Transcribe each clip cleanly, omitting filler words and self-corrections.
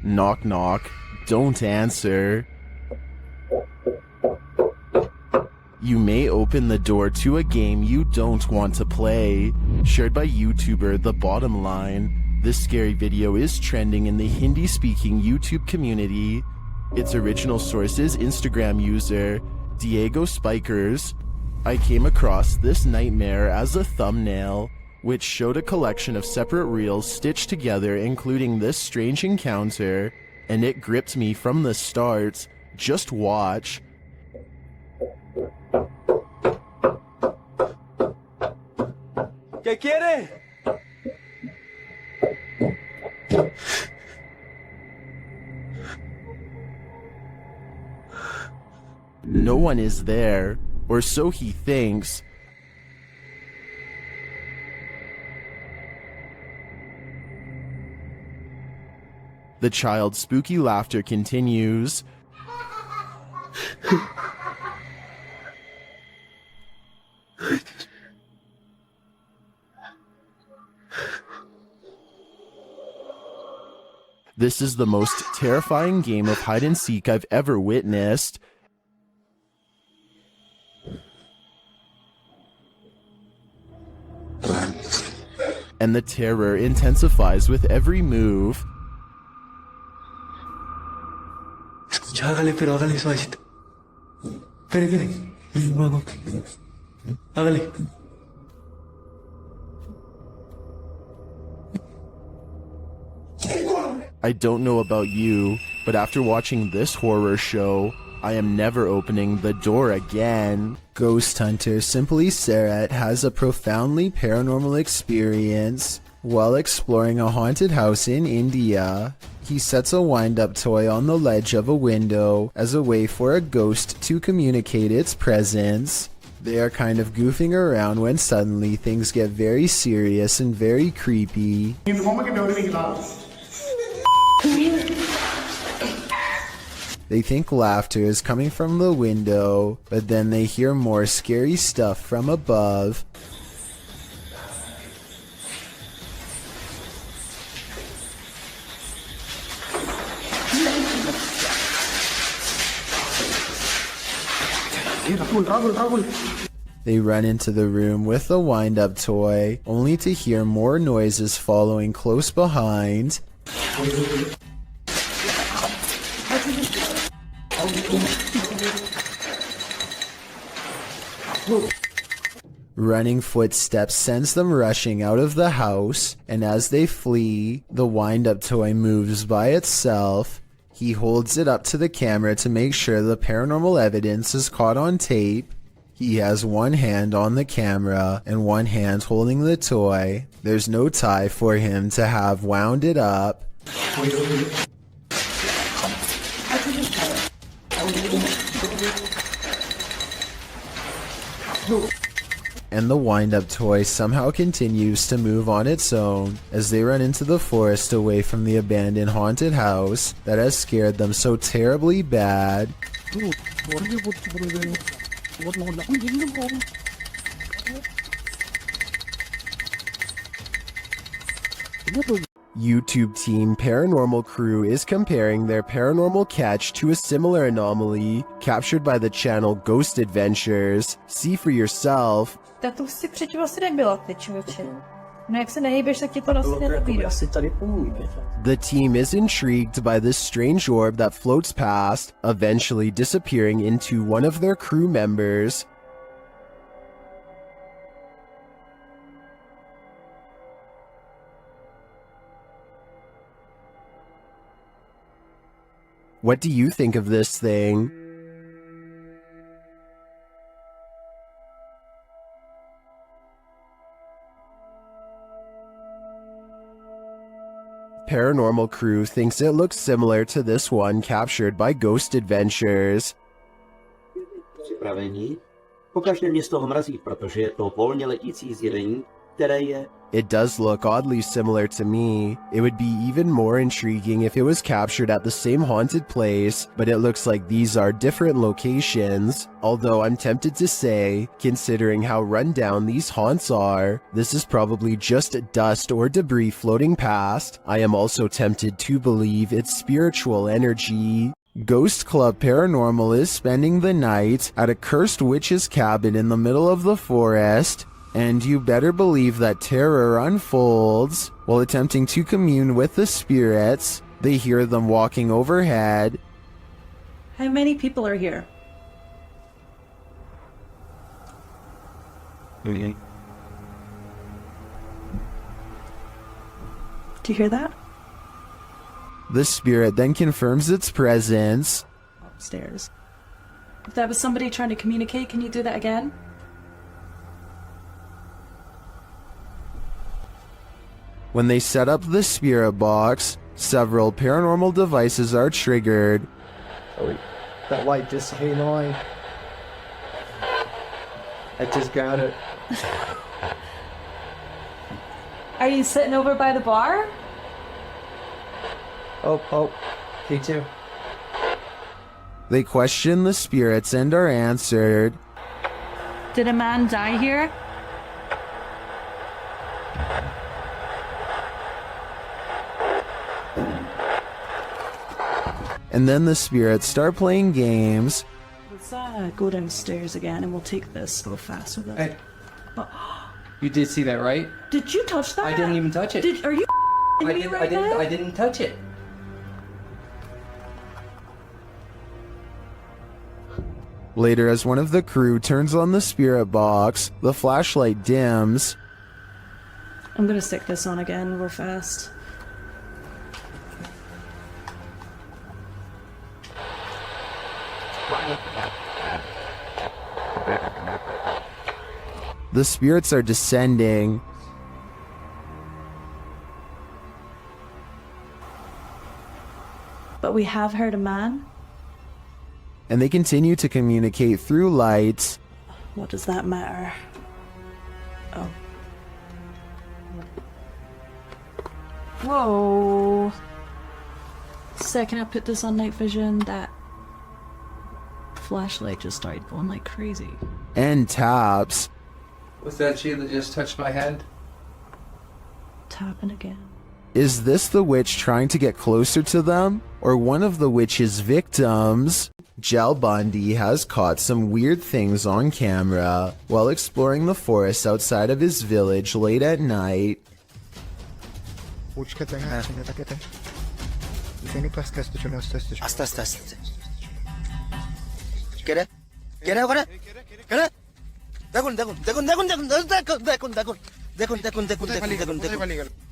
Knock knock. Don't answer. You may open the door to a game you don't want to play. Shared by YouTuber The Bottom Line. This scary video is trending in the Hindi-speaking YouTube community. Its original source is Instagram user Diego Spikers. I came across this nightmare as a thumbnail, which showed a collection of separate reels stitched together, including this strange encounter, and it gripped me from the start. Just watch. ¿Qué quiere? No one is there, or so he thinks. The child's spooky laughter continues. This is the most terrifying game of hide and seek I've ever witnessed. And the terror intensifies with every move. Hágale, pero hágale suavecito. Espere. Hágale. I don't know about you, but after watching this horror show, I am never opening the door again. Ghost hunter Simply Sarat has a profoundly paranormal experience while exploring a haunted house in India. He sets a wind-up toy on the ledge of a window as a way for a ghost to communicate its presence. They are kind of goofing around when suddenly things get very serious and very creepy. They think laughter is coming from the window, but then they hear more scary stuff from above. They run into the room with the wind-up toy, only to hear more noises following close behind. Running footsteps sends them rushing out of the house, and as they flee, the wind-up toy moves by itself. He holds it up to the camera to make sure the paranormal evidence is caught on tape. He has one hand on the camera and one hand holding the toy. There's no tie for him to have wound it up. And the wind-up toy somehow continues to move on its own as they run into the forest away from the abandoned haunted house that has scared them so terribly bad. YouTube team Paranormal Crew is comparing their paranormal catch to a similar anomaly captured by the channel Ghost Adventures. See for yourself. Tak to už si předtím asi nebyla, ty člověče. No jak se nehýbeš, tak ti to asi nenabídá. The team is intrigued by this strange orb that floats past, eventually disappearing into one of their crew members. What do you think of this thing? Paranormal Crew thinks it looks similar to this one captured by Ghost Adventures. Připravení? Pokažte mě z toho mrazí, protože je to volně letící zjevení, that I It does look oddly similar to me. It would be even more intriguing if it was captured at the same haunted place, but it looks like these are different locations. Although I'm tempted to say, considering how run down these haunts are, this is probably just dust or debris floating past. I am also tempted to believe it's spiritual energy. Ghost Club Paranormal is spending the night at a cursed witch's cabin in the middle of the forest. And you better believe that terror unfolds. While attempting to commune with the spirits, they hear them walking overhead. How many people are here? Okay. Do you hear that? The spirit then confirms its presence. Upstairs. If that was somebody trying to communicate, can you do that again? When they set up the spirit box, several paranormal devices are triggered. Oh wait, that light just came on. I just got it. Are you sitting over by the bar? Oh, me too. They question the spirits and are answered. Did a man die here? And then the spirits start playing games. Let's go downstairs again and we'll take this a little faster. Hey, you did see that, right? Did you touch that? I didn't even touch it. Are you me right now? I didn't touch it. Later, as one of the crew turns on the spirit box, the flashlight dims. I'm gonna stick this on again. We're fast. The spirits are descending. But we have heard a man. And they continue to communicate through lights. What does that matter? Oh. Whoa. Second I put this on night vision, that flashlight just started going like crazy. And taps. Was that she that just touched my head? Tapping again. Is this the witch trying to get closer to them? Or one of the witch's victims? Jal Bundy has caught some weird things on camera while exploring the forest outside of his village late at night.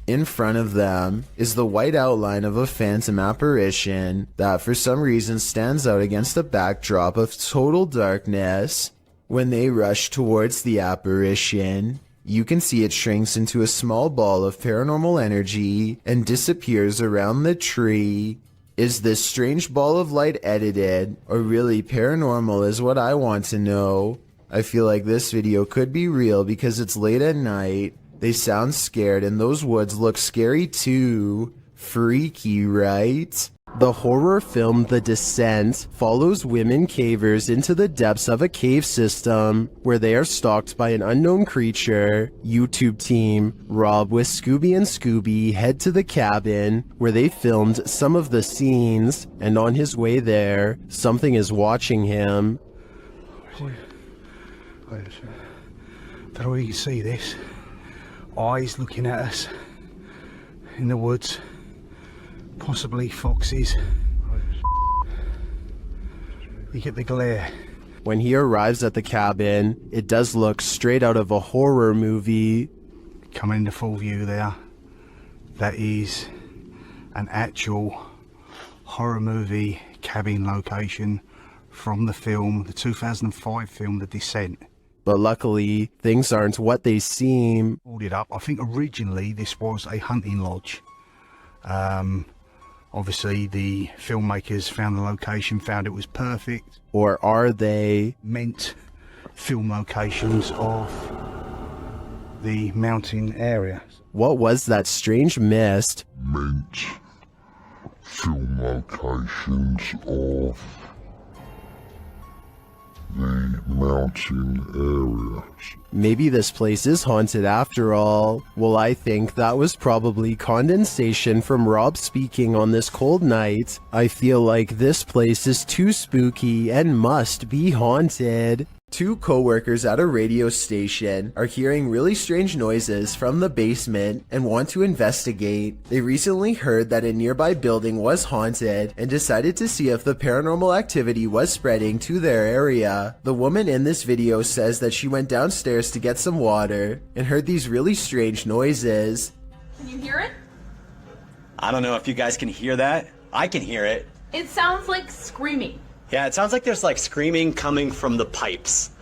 In front of them is the white outline of a phantom apparition that for some reason stands out against a backdrop of total darkness. When they rush towards the apparition, you can see it shrinks into a small ball of paranormal energy and disappears around the tree. Is this strange ball of light edited, or really paranormal is what I want to know. I feel like this video could be real because it's late at night. They sound scared and those woods look scary too. Freaky, right? The horror film The Descent follows women cavers into the depths of a cave system where they are stalked by an unknown creature. YouTube team Rob with Scooby and Scooby head to the cabin where they filmed some of the scenes, and on his way there, something is watching him. I don't know if you can see this. Eyes looking at us in the woods, possibly foxes. You get the glare. When he arrives at the cabin, it does look straight out of a horror movie. Coming into full view there, that is an actual horror movie cabin location from the film, the 2005 film The Descent. But luckily, things aren't what they seem. Pulled it up. I think originally this was a hunting lodge. Obviously the filmmakers found the location, found it was perfect. Or are they? Meant film locations of the mountain area. What was that strange mist? Meant film locations of the mountain areas. Maybe this place is haunted after all. Well, I think that was probably condensation from Rob speaking on this cold night. I feel like this place is too spooky and must be haunted. Two co-workers at a radio station are hearing really strange noises from the basement and want to investigate. They recently heard that a nearby building was haunted and decided to see if the paranormal activity was spreading to their area. The woman in this video says that she went downstairs to get some water and heard these really strange noises. Can you hear it? I don't know if you guys can hear that. I can hear it. It sounds like screaming. Yeah, it sounds like there's like screaming coming from the pipes.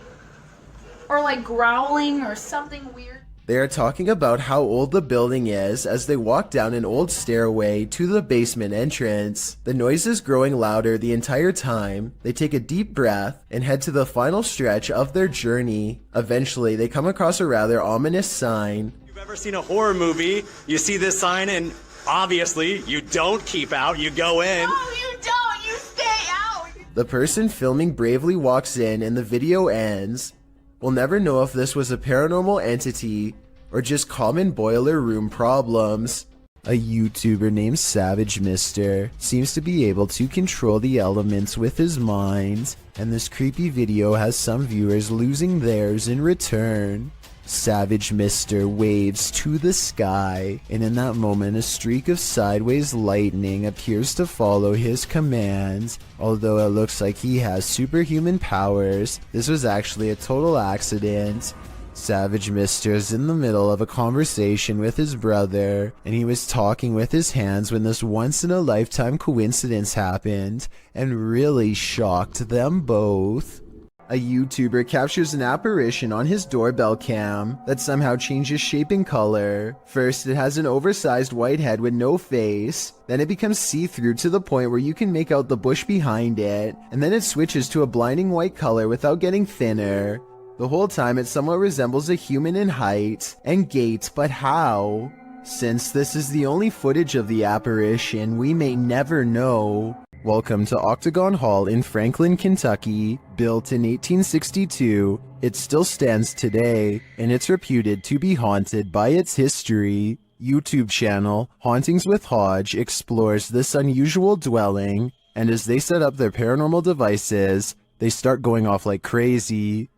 Or like growling or something weird. They are talking about how old the building is as they walk down an old stairway to the basement entrance. The noise is growing louder the entire time. They take a deep breath and head to the final stretch of their journey. Eventually, they come across a rather ominous sign. If you've ever seen a horror movie, you see this sign and obviously you don't keep out, you go in. No, you don't! You stay out! The person filming bravely walks in and the video ends. We'll never know if this was a paranormal entity or just common boiler room problems. A YouTuber named Savage Mister seems to be able to control the elements with his mind, and this creepy video has some viewers losing theirs in return. Savage Mister waves to the sky, and in that moment a streak of sideways lightning appears to follow his commands. Although it looks like he has superhuman powers, this was actually a total accident. Savage Mister is in the middle of a conversation with his brother, and he was talking with his hands when this once-in-a-lifetime coincidence happened, and really shocked them both. A YouTuber captures an apparition on his doorbell cam that somehow changes shape and color. First, it has an oversized white head with no face. Then it becomes see-through to the point where you can make out the bush behind it. And then it switches to a blinding white color without getting thinner. The whole time it somewhat resembles a human in height and gait, but how? Since this is the only footage of the apparition, we may never know. Welcome to Octagon Hall in Franklin, Kentucky. Built in 1862, it still stands today, and it's reputed to be haunted by its history. YouTube channel Hauntings with Hodge explores this unusual dwelling, and as they set up their paranormal devices, they start going off like crazy.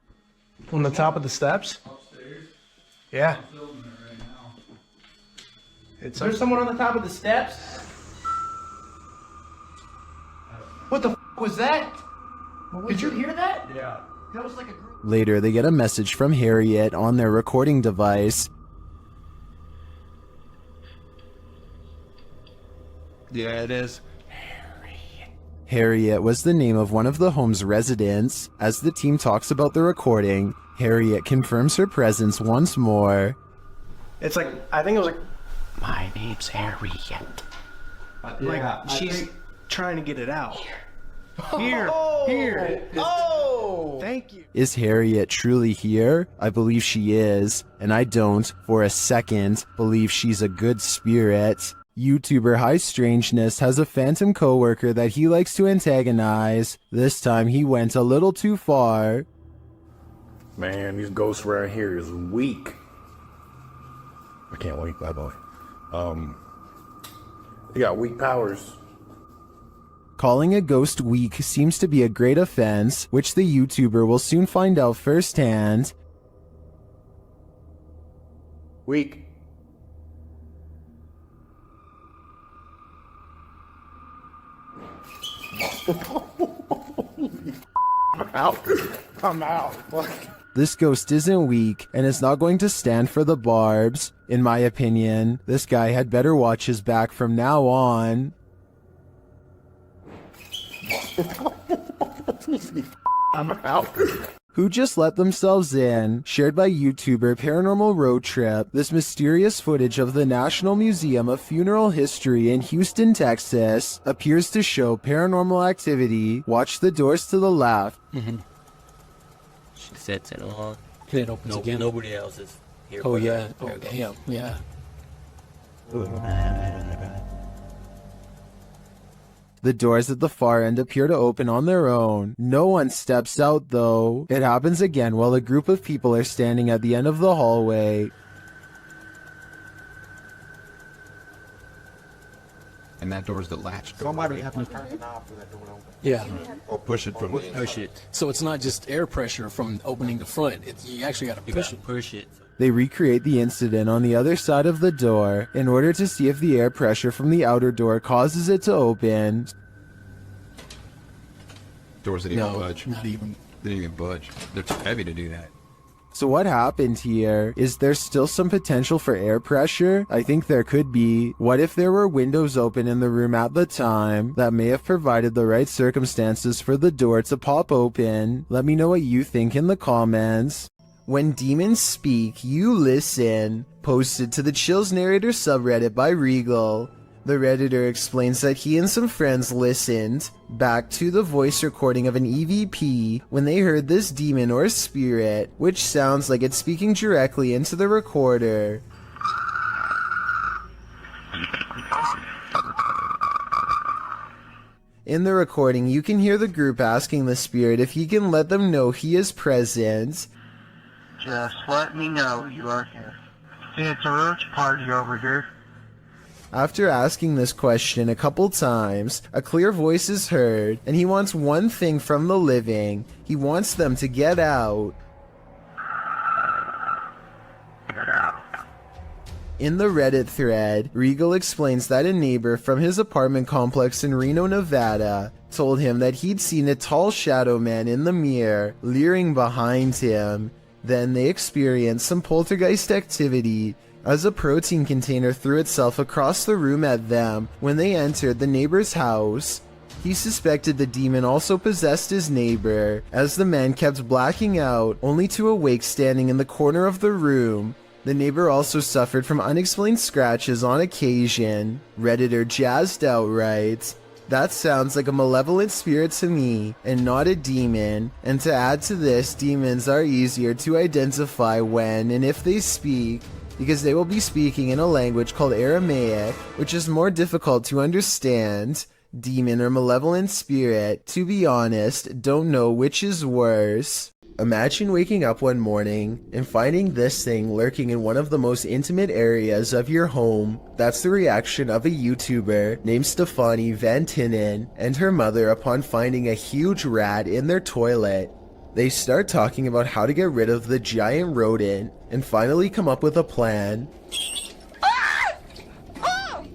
On the top of the steps? Upstairs. Yeah. I'm filming it right now. It's There's someone on the top of the steps? What the f was that? Did you hear that? yeah. That was like a group. Later, they get a message from Harriet on their recording device. Yeah, it is. Harriet was the name of one of the home's residents. As the team talks about the recording, Harriet confirms her presence once more. It's like, I think it was like, My name's Harriet. like she's trying to get it out. Here. Here. Oh! Thank you. Is Harriet truly here? I believe she is, and I don't, for a second, believe she's a good spirit. YouTuber High Strangeness has a phantom coworker that he likes to antagonize. This time he went a little too far. Man, these ghosts around here is weak. I can't wait, bye boy. They got weak powers. Calling a ghost weak seems to be a great offense, which the YouTuber will soon find out firsthand. Weak. I'm out. I'm out. This ghost isn't weak, and is not going to stand for the barbs. In my opinion, this guy had better watch his back from now on. I'm out. Who just let themselves in? Shared by YouTuber Paranormal Road Trip, this mysterious footage of the National Museum of Funeral History in Houston, Texas, appears to show paranormal activity. Watch the doors to the left. She sets it on. It opens again. Nobody else is Oh yeah. Oh damn. Yeah. The doors at the far end appear to open on their own. No one steps out though. It happens again while a group of people are standing at the end of the hallway. And that door's the latch door. Somebody have to turn the knob for that door to open. Yeah. Or push it from within. Push it. So it's not just air pressure from opening the front. You actually got to push it. Push it. They recreate the incident on the other side of the door in order to see if the air pressure from the outer door causes it to open. Doors didn't even budge. Not even. They didn't even budge. They're too heavy to do that. So what happened here? Is there still some potential for air pressure? I think there could be. What if there were windows open in the room at the time that may have provided the right circumstances for the door to pop open? Let me know what you think in the comments. When demons speak, you listen. Posted to the Chills Narrator subreddit by Regal. The Redditor explains that he and some friends listened back to the voice recording of an EVP when they heard this demon or spirit, which sounds like it's speaking directly into the recorder. In the recording, you can hear the group asking the spirit if he can let them know he is present. Just let me know you are here. It's a roach party over here. After asking this question a couple times, a clear voice is heard, and he wants one thing from the living. He wants them to get out. In the Reddit thread, Regal explains that a neighbor from his apartment complex in Reno, Nevada, told him that he'd seen a tall shadow man in the mirror, leering behind him. Then they experienced some poltergeist activity as a protein container threw itself across the room at them when they entered the neighbor's house. He suspected the demon also possessed his neighbor, as the man kept blacking out, only to awake standing in the corner of the room. The neighbor also suffered from unexplained scratches on occasion. Redditor Jazzed Out writes, "That sounds like a malevolent spirit to me, and not a demon. And to add to this, demons are easier to identify when and if they speak, because they will be speaking in a language called Aramaic, which is more difficult to understand. Demon or malevolent spirit, to be honest, don't know which is worse." Imagine waking up one morning and finding this thing lurking in one of the most intimate areas of your home. That's the reaction of a YouTuber named Stefani Van Tinnen and her mother upon finding a huge rat in their toilet. They start talking about how to get rid of the giant rodent and finally come up with a plan.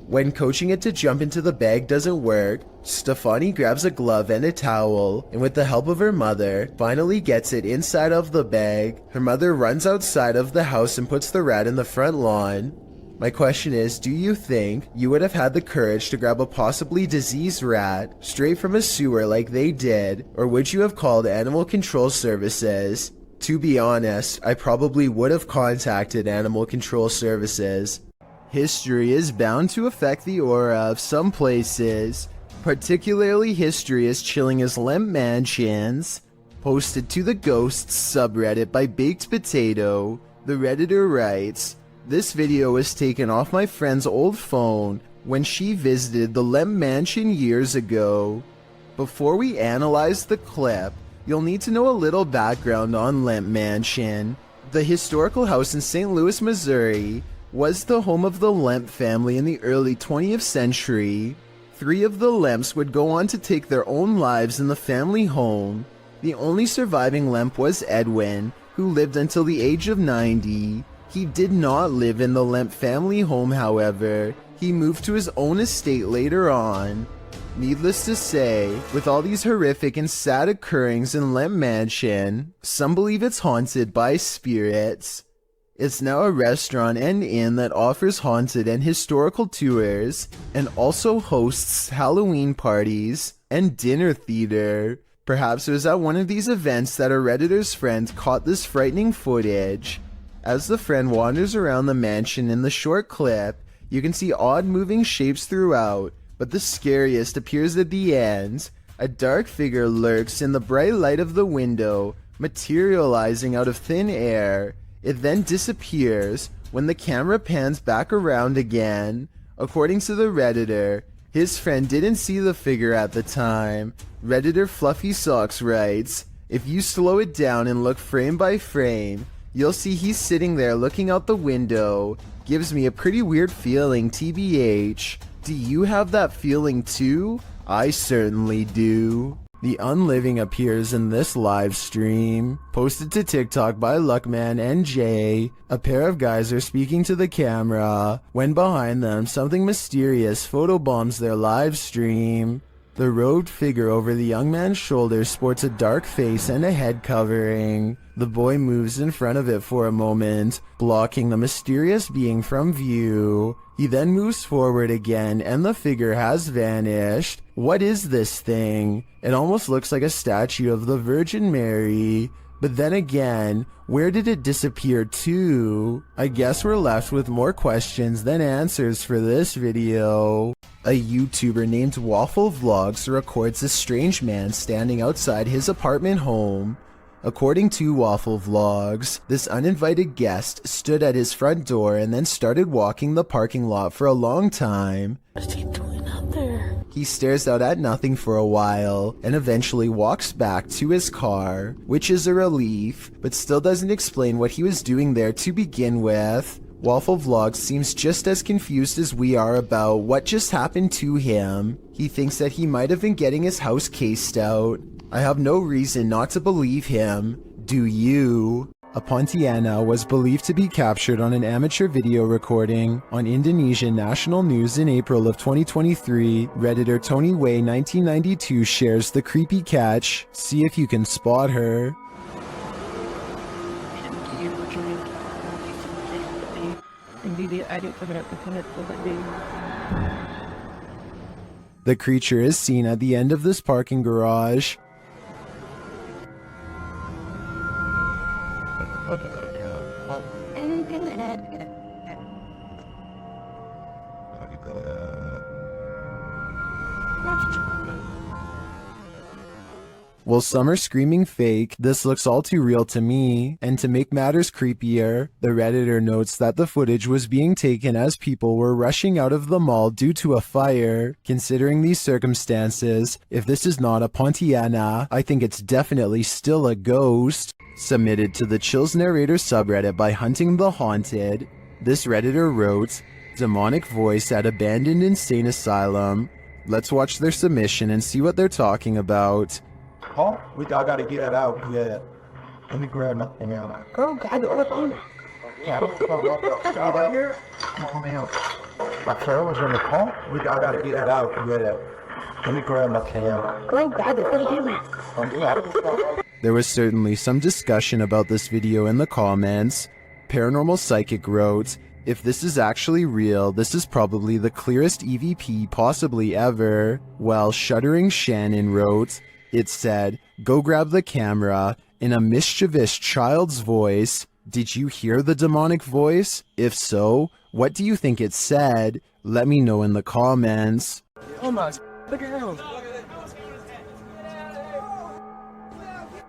When coaching it to jump into the bag doesn't work, Stefani grabs a glove and a towel, and with the help of her mother, finally gets it inside of the bag. Her mother runs outside of the house and puts the rat in the front lawn. My question is, do you think you would have had the courage to grab a possibly diseased rat straight from a sewer like they did, or would you have called Animal Control Services? To be honest, I probably would have contacted Animal Control Services. History is bound to affect the aura of some places. Particularly history is chilling as Lemp Mansions. Posted to the Ghosts subreddit by Baked Potato, the Redditor writes, "This video was taken off my friend's old phone when she visited the Lemp Mansion years ago. Before we analyze the clip, you'll need to know a little background on Lemp Mansion. The historical house in St. Louis, Missouri, was the home of the Lemp family in the early 20th century. 3 of the Lemps would go on to take their own lives in the family home. The only surviving Lemp was Edwin, who lived until the age of 90. He did not live in the Lemp family home, however. He moved to his own estate later on. Needless to say, with all these horrific and sad occurrings in Lemp Mansion, some believe it's haunted by spirits. It's now a restaurant and inn that offers haunted and historical tours, and also hosts Halloween parties and dinner theater. Perhaps it was at one of these events that a Redditor's friend caught this frightening footage. As the friend wanders around the mansion in the short clip, you can see odd moving shapes throughout, but the scariest appears at the end. A dark figure lurks in the bright light of the window, materializing out of thin air. It then disappears when the camera pans back around again. According to the Redditor, his friend didn't see the figure at the time. Redditor Fluffy Socks writes, if you slow it down and look frame by frame, you'll see he's sitting there looking out the window. Gives me a pretty weird feeling, TBH. Do you have that feeling too? I certainly do. The Unliving appears in this live stream, posted to TikTok by Luckman and Jay. A pair of guys are speaking to the camera, when behind them something mysterious photobombs their live stream. The robed figure over the young man's shoulder sports a dark face and a head covering. The boy moves in front of it for a moment, blocking the mysterious being from view. He then moves forward again and the figure has vanished. What is this thing? It almost looks like a statue of the Virgin Mary. But then again, where did it disappear to? I guess we're left with more questions than answers for this video. A YouTuber named Waffle Vlogs records a strange man standing outside his apartment home. According to Waffle Vlogs, this uninvited guest stood at his front door and then started walking the parking lot for a long time. What's he doing out there? He stares out at nothing for a while and eventually walks back to his car, which is a relief, but still doesn't explain what he was doing there to begin with. Waffle Vlogs seems just as confused as we are about what just happened to him. He thinks that he might have been getting his house cased out. I have no reason not to believe him. Do you? A Pontiana was believed to be captured on an amateur video recording on Indonesian national news in April of 2023. Redditor Tony Way 1992 shares the creepy catch. See if you can spot her. The creature is seen at the end of this parking garage. Well, some are screaming fake. This looks all too real to me. And to make matters creepier, the Redditor notes that the footage was being taken as people were rushing out of the mall due to a fire. Considering these circumstances, if this is not a Pontiana, I think it's definitely still a ghost. Submitted to the Chills Narrator subreddit by Hunting the Haunted. This Redditor wrote, demonic voice at abandoned insane asylum. Let's watch their submission and see what they're talking about. Oh, I gotta get it out. Yeah. Let me grab nothing out. Oh, God, the phone. Yeah, right here. Come out. My car was in the car. I gotta get it out. Yeah. Let me grab nothing out. Oh, God, the phone. There was certainly some discussion about this video in the comments. Paranormal Psychic wrote, if this is actually real, this is probably the clearest EVP possibly ever. While Shuddering Shannon wrote, it said, go grab the camera, in a mischievous child's voice. Did you hear the demonic voice? If so, what do you think it said? Let me know in the comments. Almost. Look at him.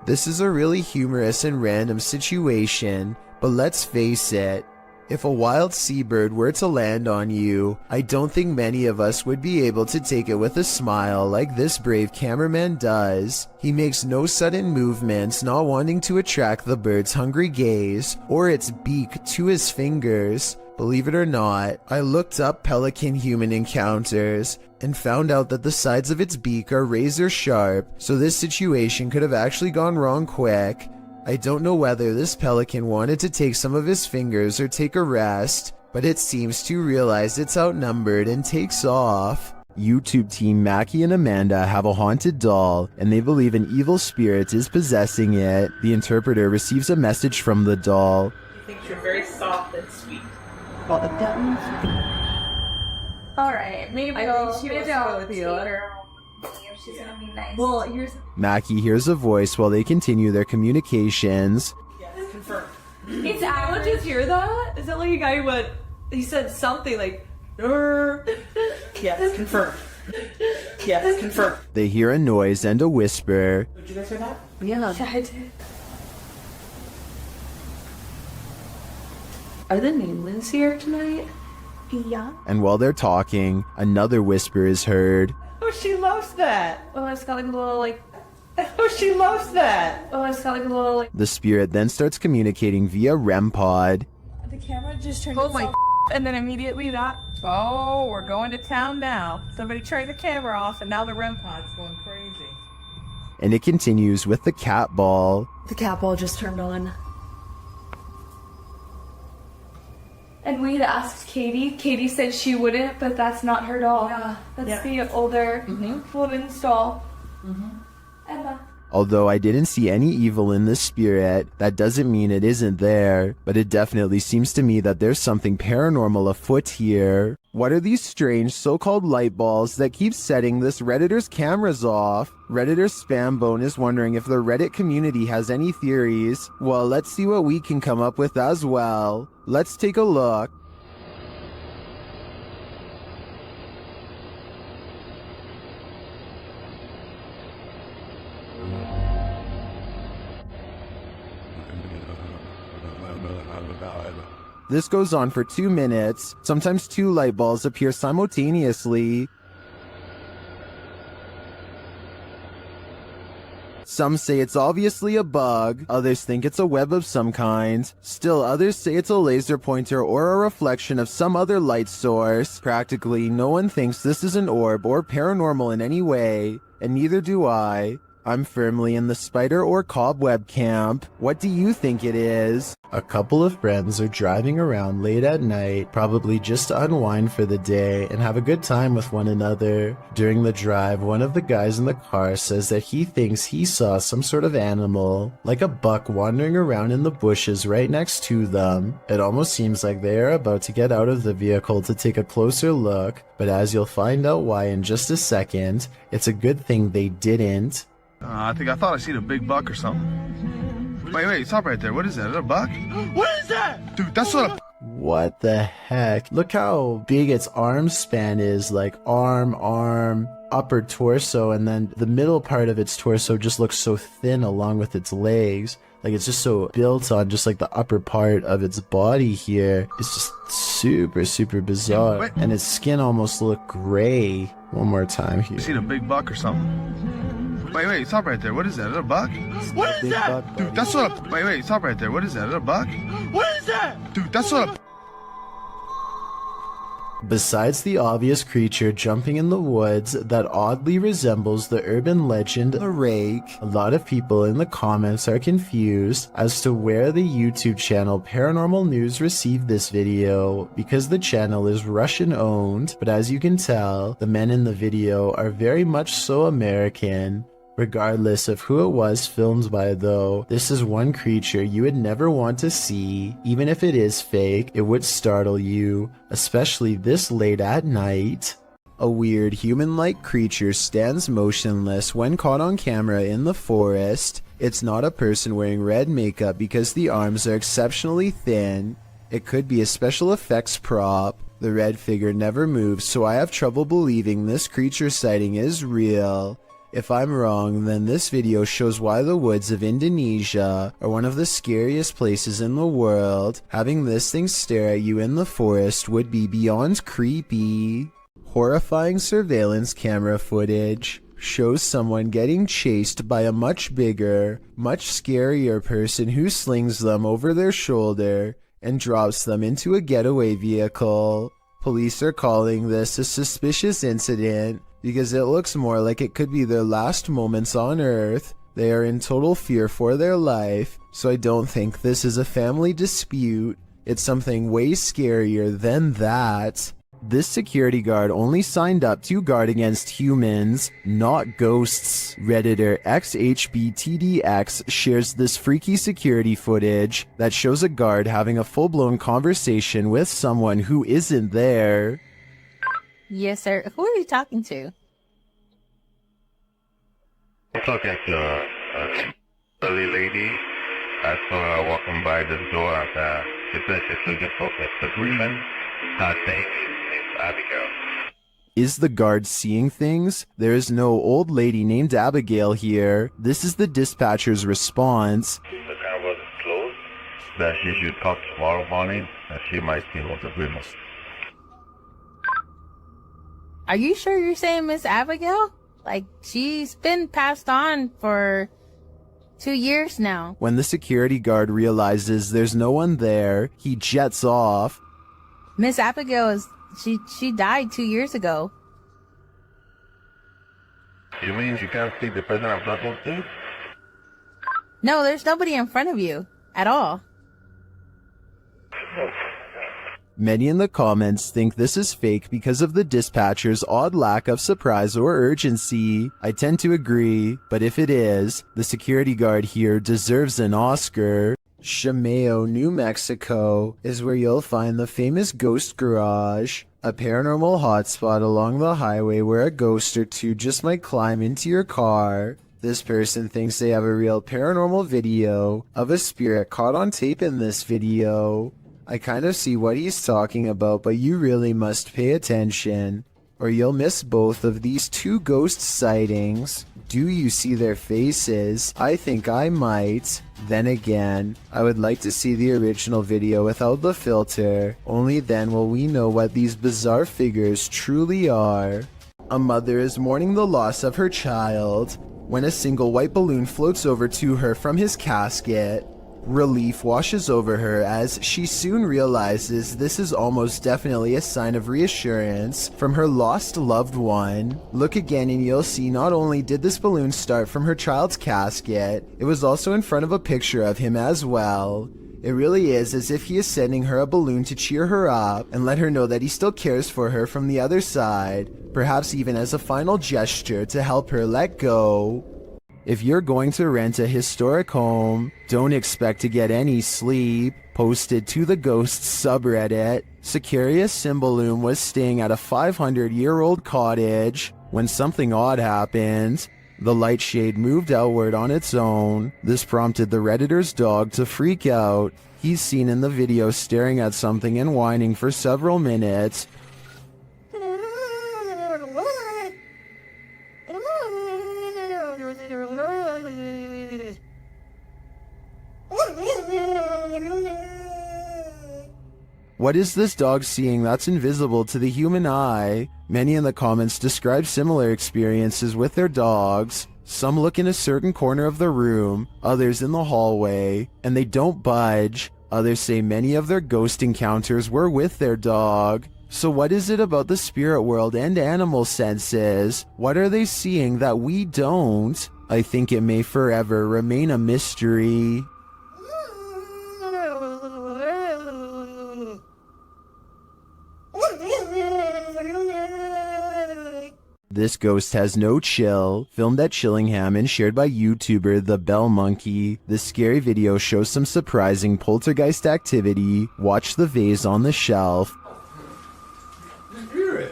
This is a really humorous and random situation, but let's face it. If a wild seabird were to land on you, I don't think many of us would be able to take it with a smile like this brave cameraman does. He makes no sudden movements, not wanting to attract the bird's hungry gaze or its beak to his fingers. Believe it or not, I looked up pelican-human encounters and found out that the sides of its beak are razor sharp, so this situation could have actually gone wrong quick. I don't know whether this pelican wanted to take some of his fingers or take a rest, but it seems to realize it's outnumbered and takes off. YouTube team Mackie and Amanda have a haunted doll, and they believe an evil spirit is possessing it. The interpreter receives a message from the doll. He thinks you're very soft and sweet. Well, that means Alright, maybe I'll she was with you. She's gonna be nice. Well, here's Mackie hears a voice while they continue their communications. Yes, confirmed. It's Anyone just hear that? Is that like a guy who went? He said something like, yes, confirmed. Yes, confirmed. They hear a noise and a whisper. Did you guys hear that? yeah, I did. Are the nameless here tonight? Yeah. And while they're talking, another whisper is heard. Oh, she loves that. Oh, it's got like a little like. Oh, she loves that. Oh, it's got like a little like. The spirit then starts communicating via REM pod. The camera just turned. Oh my. And then immediately that. Oh, we're going to town now. Somebody turned the camera off, and now the REM pod's going crazy. And it continues with the cat ball. The cat ball just turned on. And we'd asked Katie. Katie said she wouldn't, but that's not her doll. Yeah. That's the older woman's doll. Emma. Although I didn't see any evil in this spirit, that doesn't mean it isn't there, but it definitely seems to me that there's something paranormal afoot here. What are these strange so-called light balls that keep setting this Redditor's cameras off? Redditor Spambone is wondering if the Reddit community has any theories. Well, let's see what we can come up with as well. Let's take a look. This goes on for 2 minutes. Sometimes 2 light balls appear simultaneously. Some say it's obviously a bug, others think it's a web of some kind. Still others say it's a laser pointer or a reflection of some other light source. Practically no one thinks this is an orb or paranormal in any way, and neither do I. I'm firmly in the spider or cobweb camp. What do you think it is? A couple of friends are driving around late at night, probably just to unwind for the day and have a good time with one another. During the drive, one of the guys in the car says that he thinks he saw some sort of animal, like a buck wandering around in the bushes right next to them. It almost seems like they are about to get out of the vehicle to take a closer look, but as you'll find out why in just a second, it's a good thing they didn't. I thought I seen a big buck or something. Wait, stop right there. What is that? Is that a buck? What is that? Dude, that's not a... What the heck? Look how big its arm span is, like arm, upper torso, and then the middle part of its torso just looks so thin along with its legs. Like it's just so built on just like the upper part of its body here. It's just super, super bizarre. And its skin almost looked gray. One more time here. You seen a big buck or something? Wait, stop right there. What is that? Is that a buck? What is that? Dude, that's not a... Wait, stop right there. What is that? Is that a buck? What is that? Dude, that's not a... Besides the obvious creature jumping in the woods that oddly resembles the urban legend a rake, a lot of people in the comments are confused as to where the YouTube channel Paranormal News received this video, because the channel is Russian owned, but as you can tell, the men in the video are very much so American. Regardless of who it was filmed by though, this is one creature you would never want to see. Even if it is fake, it would startle you, especially this late at night. A weird human-like creature stands motionless when caught on camera in the forest. It's not a person wearing red makeup because the arms are exceptionally thin. It could be a special effects prop. The red figure never moves, so I have trouble believing this creature sighting is real. If I'm wrong, then this video shows why the woods of Indonesia are one of the scariest places in the world. Having this thing stare at you in the forest would be beyond creepy. Horrifying surveillance camera footage shows someone getting chased by a much bigger, much scarier person who slings them over their shoulder and drops them into a getaway vehicle. Police are calling this a suspicious incident because it looks more like it could be their last moments on Earth. They are in total fear for their life, so I don't think this is a family dispute. It's something way scarier than that. This security guard only signed up to guard against humans, not ghosts. Redditor XHBTDX shares this freaky security footage that shows a guard having a full-blown conversation with someone who isn't there. Yes, sir. Who are you talking to? I'm talking to a silly lady. I saw her walking by the door. She said she's looking for Mr. Freeman. I think it's Abigail. Is the guard seeing things? There is no old lady named Abigail here. This is the dispatcher's response. The car was closed. that she should talk tomorrow morning, and she might see what the grimace. Are you sure you're saying Miss Abigail? Like, she's been passed on for 2 years now. When the security guard realizes there's no one there, he jets off. Miss Abigail she died 2 years ago. You mean you can't see the person I'm talking to? No, there's nobody in front of you at all. Many in the comments think this is fake because of the dispatcher's odd lack of surprise or urgency. I tend to agree, but if it is, the security guard here deserves an Oscar. Chameo, New Mexico is where you'll find the famous Ghost Garage, a paranormal hotspot along the highway where a ghost or two just might climb into your car. This person thinks they have a real paranormal video of a spirit caught on tape in this video. I kind of see what he's talking about, but you really must pay attention, or you'll miss both of these two ghost sightings. Do you see their faces? I think I might. Then again, I would like to see the original video without the filter. Only then will we know what these bizarre figures truly are. A mother is mourning the loss of her child when a single white balloon floats over to her from his casket. Relief washes over her as she soon realizes this is almost definitely a sign of reassurance from her lost loved one. Look again and you'll see not only did this balloon start from her child's casket, it was also in front of a picture of him as well. It really is as if he is sending her a balloon to cheer her up and let her know that he still cares for her from the other side, perhaps even as a final gesture to help her let go. If you're going to rent a historic home, don't expect to get any sleep. Posted to the Ghosts subreddit, Sicarius Cymballoon was staying at a 500-year-old cottage when something odd happened. The light shade moved outward on its own. This prompted the Redditor's dog to freak out. He's seen in the video staring at something and whining for several minutes. What is this dog seeing that's invisible to the human eye? Many in the comments describe similar experiences with their dogs. Some look in a certain corner of the room, others in the hallway, and they don't budge. Others say many of their ghost encounters were with their dog. So what is it about the spirit world and animal senses? What are they seeing that we don't? I think it may forever remain a mystery. This ghost has no chill, filmed at Chillingham and shared by YouTuber The Bell Monkey. This scary video shows some surprising poltergeist activity. Watch the vase on the shelf. Just hear it.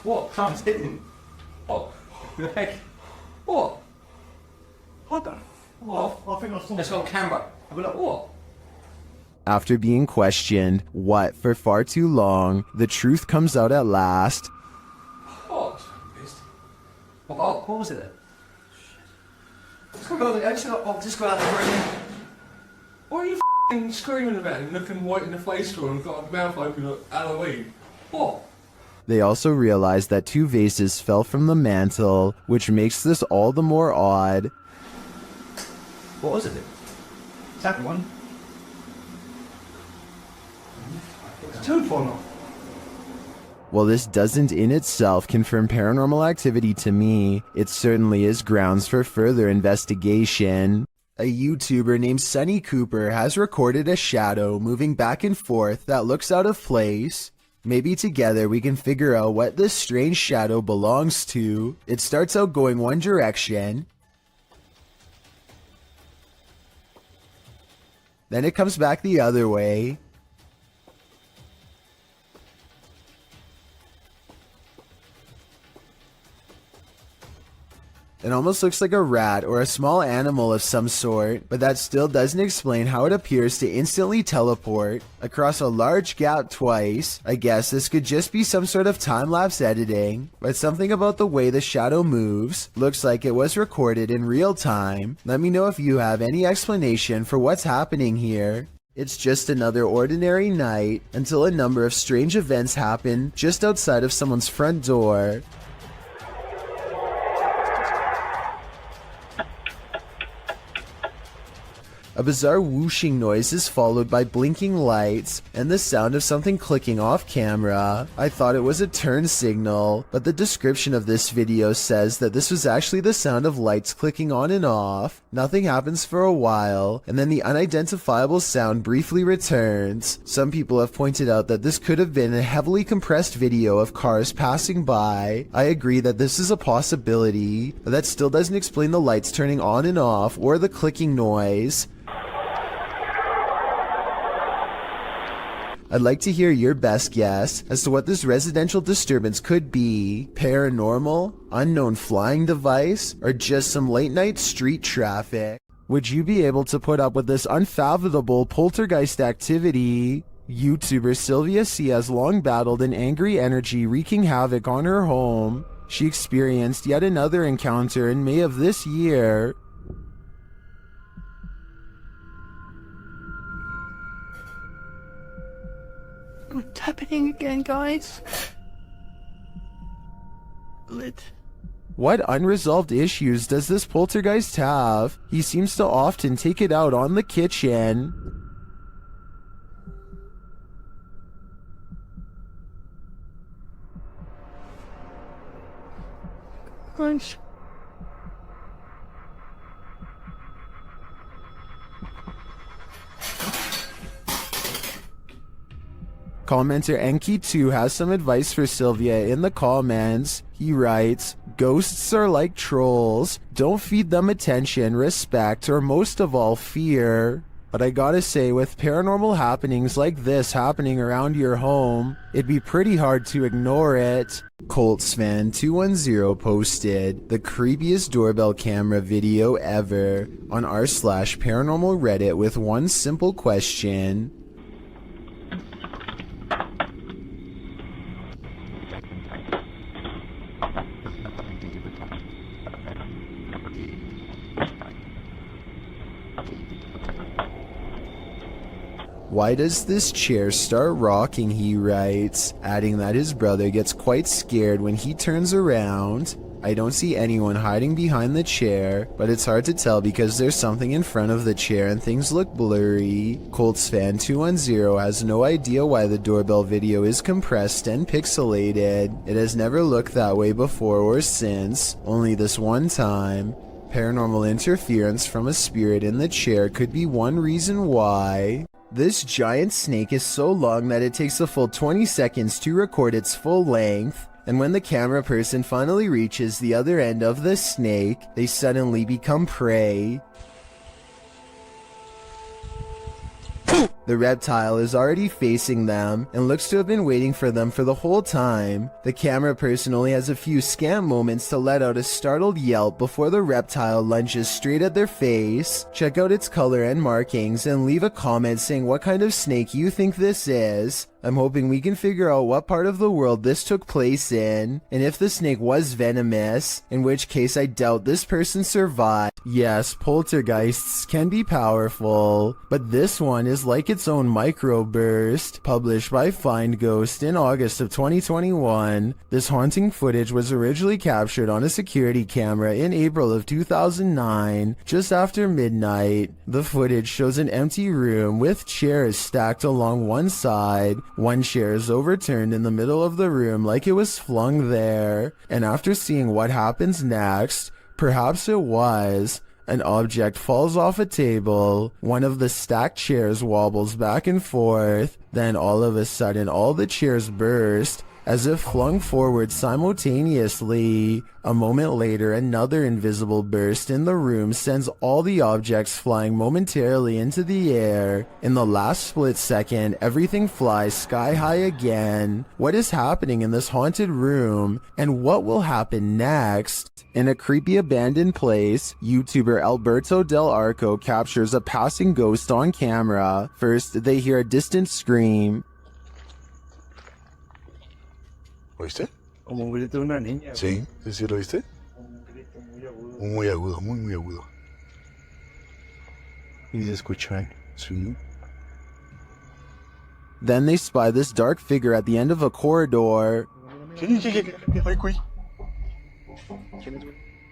What? Someone's hitting. What? The heck? What? What the? What? I think I saw. It's on camera. I'll be like, what? After being questioned, what, for far too long, the truth comes out at last. What? What was it then? Just go out the room. What are you f***ing screaming about and looking white in the face for and got a mouth open like Halloween? What? They also realized that two vases fell from the mantle, which makes this all the more odd. What was it? Second one. Tooth or not? While this doesn't in itself confirm paranormal activity to me, it certainly is grounds for further investigation. A YouTuber named Sunny Cooper has recorded a shadow moving back and forth that looks out of place. Maybe together we can figure out what this strange shadow belongs to. It starts out going one direction, then it comes back the other way. It almost looks like a rat or a small animal of some sort, but that still doesn't explain how it appears to instantly teleport across a large gap twice. I guess this could just be some sort of time-lapse editing, but something about the way the shadow moves looks like it was recorded in real time. Let me know if you have any explanation for what's happening here. It's just another ordinary night until a number of strange events happen just outside of someone's front door. A bizarre whooshing noise is followed by blinking lights and the sound of something clicking off camera. I thought it was a turn signal, but the description of this video says that this was actually the sound of lights clicking on and off. Nothing happens for a while, and then the unidentifiable sound briefly returns. Some people have pointed out that this could have been a heavily compressed video of cars passing by. I agree that this is a possibility, but that still doesn't explain the lights turning on and off or the clicking noise. I'd like to hear your best guess as to what this residential disturbance could be. Paranormal, unknown flying device, or just some late night street traffic? Would you be able to put up with this unfathomable poltergeist activity? YouTuber Sylvia C has long battled an angry energy wreaking havoc on her home. She experienced yet another encounter in May of this year. What's happening again, guys? What unresolved issues does this poltergeist have? He seems to often take it out on the kitchen. Crunch. Commenter Enki2 has some advice for Sylvia in the comments. He writes, "Ghosts are like trolls. Don't feed them attention, respect, or most of all, fear." But I gotta say, with paranormal happenings like this happening around your home, it'd be pretty hard to ignore it. Coltsfan210 posted the creepiest doorbell camera video ever on r/paranormal Reddit with one simple question. Why does this chair start rocking, he writes, adding that his brother gets quite scared when he turns around. I don't see anyone hiding behind the chair, but it's hard to tell because there's something in front of the chair and things look blurry. Coltsfan210 has no idea why the doorbell video is compressed and pixelated. It has never looked that way before or since, only this one time. Paranormal interference from a spirit in the chair could be one reason why. This giant snake is so long that it takes a full 20 seconds to record its full length, and when the camera person finally reaches the other end of the snake, they suddenly become prey. The reptile is already facing them and looks to have been waiting for them for the whole time. The camera person only has a few scant moments to let out a startled yelp before the reptile lunges straight at their face. Check out its color and markings and leave a comment saying what kind of snake you think this is. I'm hoping we can figure out what part of the world this took place in, and if the snake was venomous, in which case I doubt this person survived. Yes, poltergeists can be powerful, but this one is like its own microburst. Published by Find Ghost in August of 2021, this haunting footage was originally captured on a security camera in April of 2009, just after midnight. The footage shows an empty room with chairs stacked along one side. One chair is overturned in the middle of the room like it was flung there, and after seeing what happens next, perhaps it was, an object falls off a table, one of the stacked chairs wobbles back and forth, then all of a sudden all the chairs burst, as if flung forward simultaneously. A moment later, another invisible burst in the room sends all the objects flying momentarily into the air. In the last split second, everything flies sky high again. What is happening in this haunted room, and what will happen next? In a creepy abandoned place, YouTuber Alberto Del Arco captures a passing ghost on camera. First, they hear a distant scream. ¿Oíste? Como un grito de una niña. Sí, sí lo oíste. Muy agudo, muy agudo. Y se escucha. Sí. Then they spy this dark figure at the end of a corridor.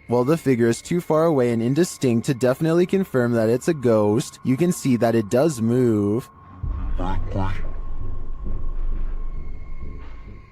While the figure is too far away and indistinct to definitely confirm that it's a ghost, you can see that it does move.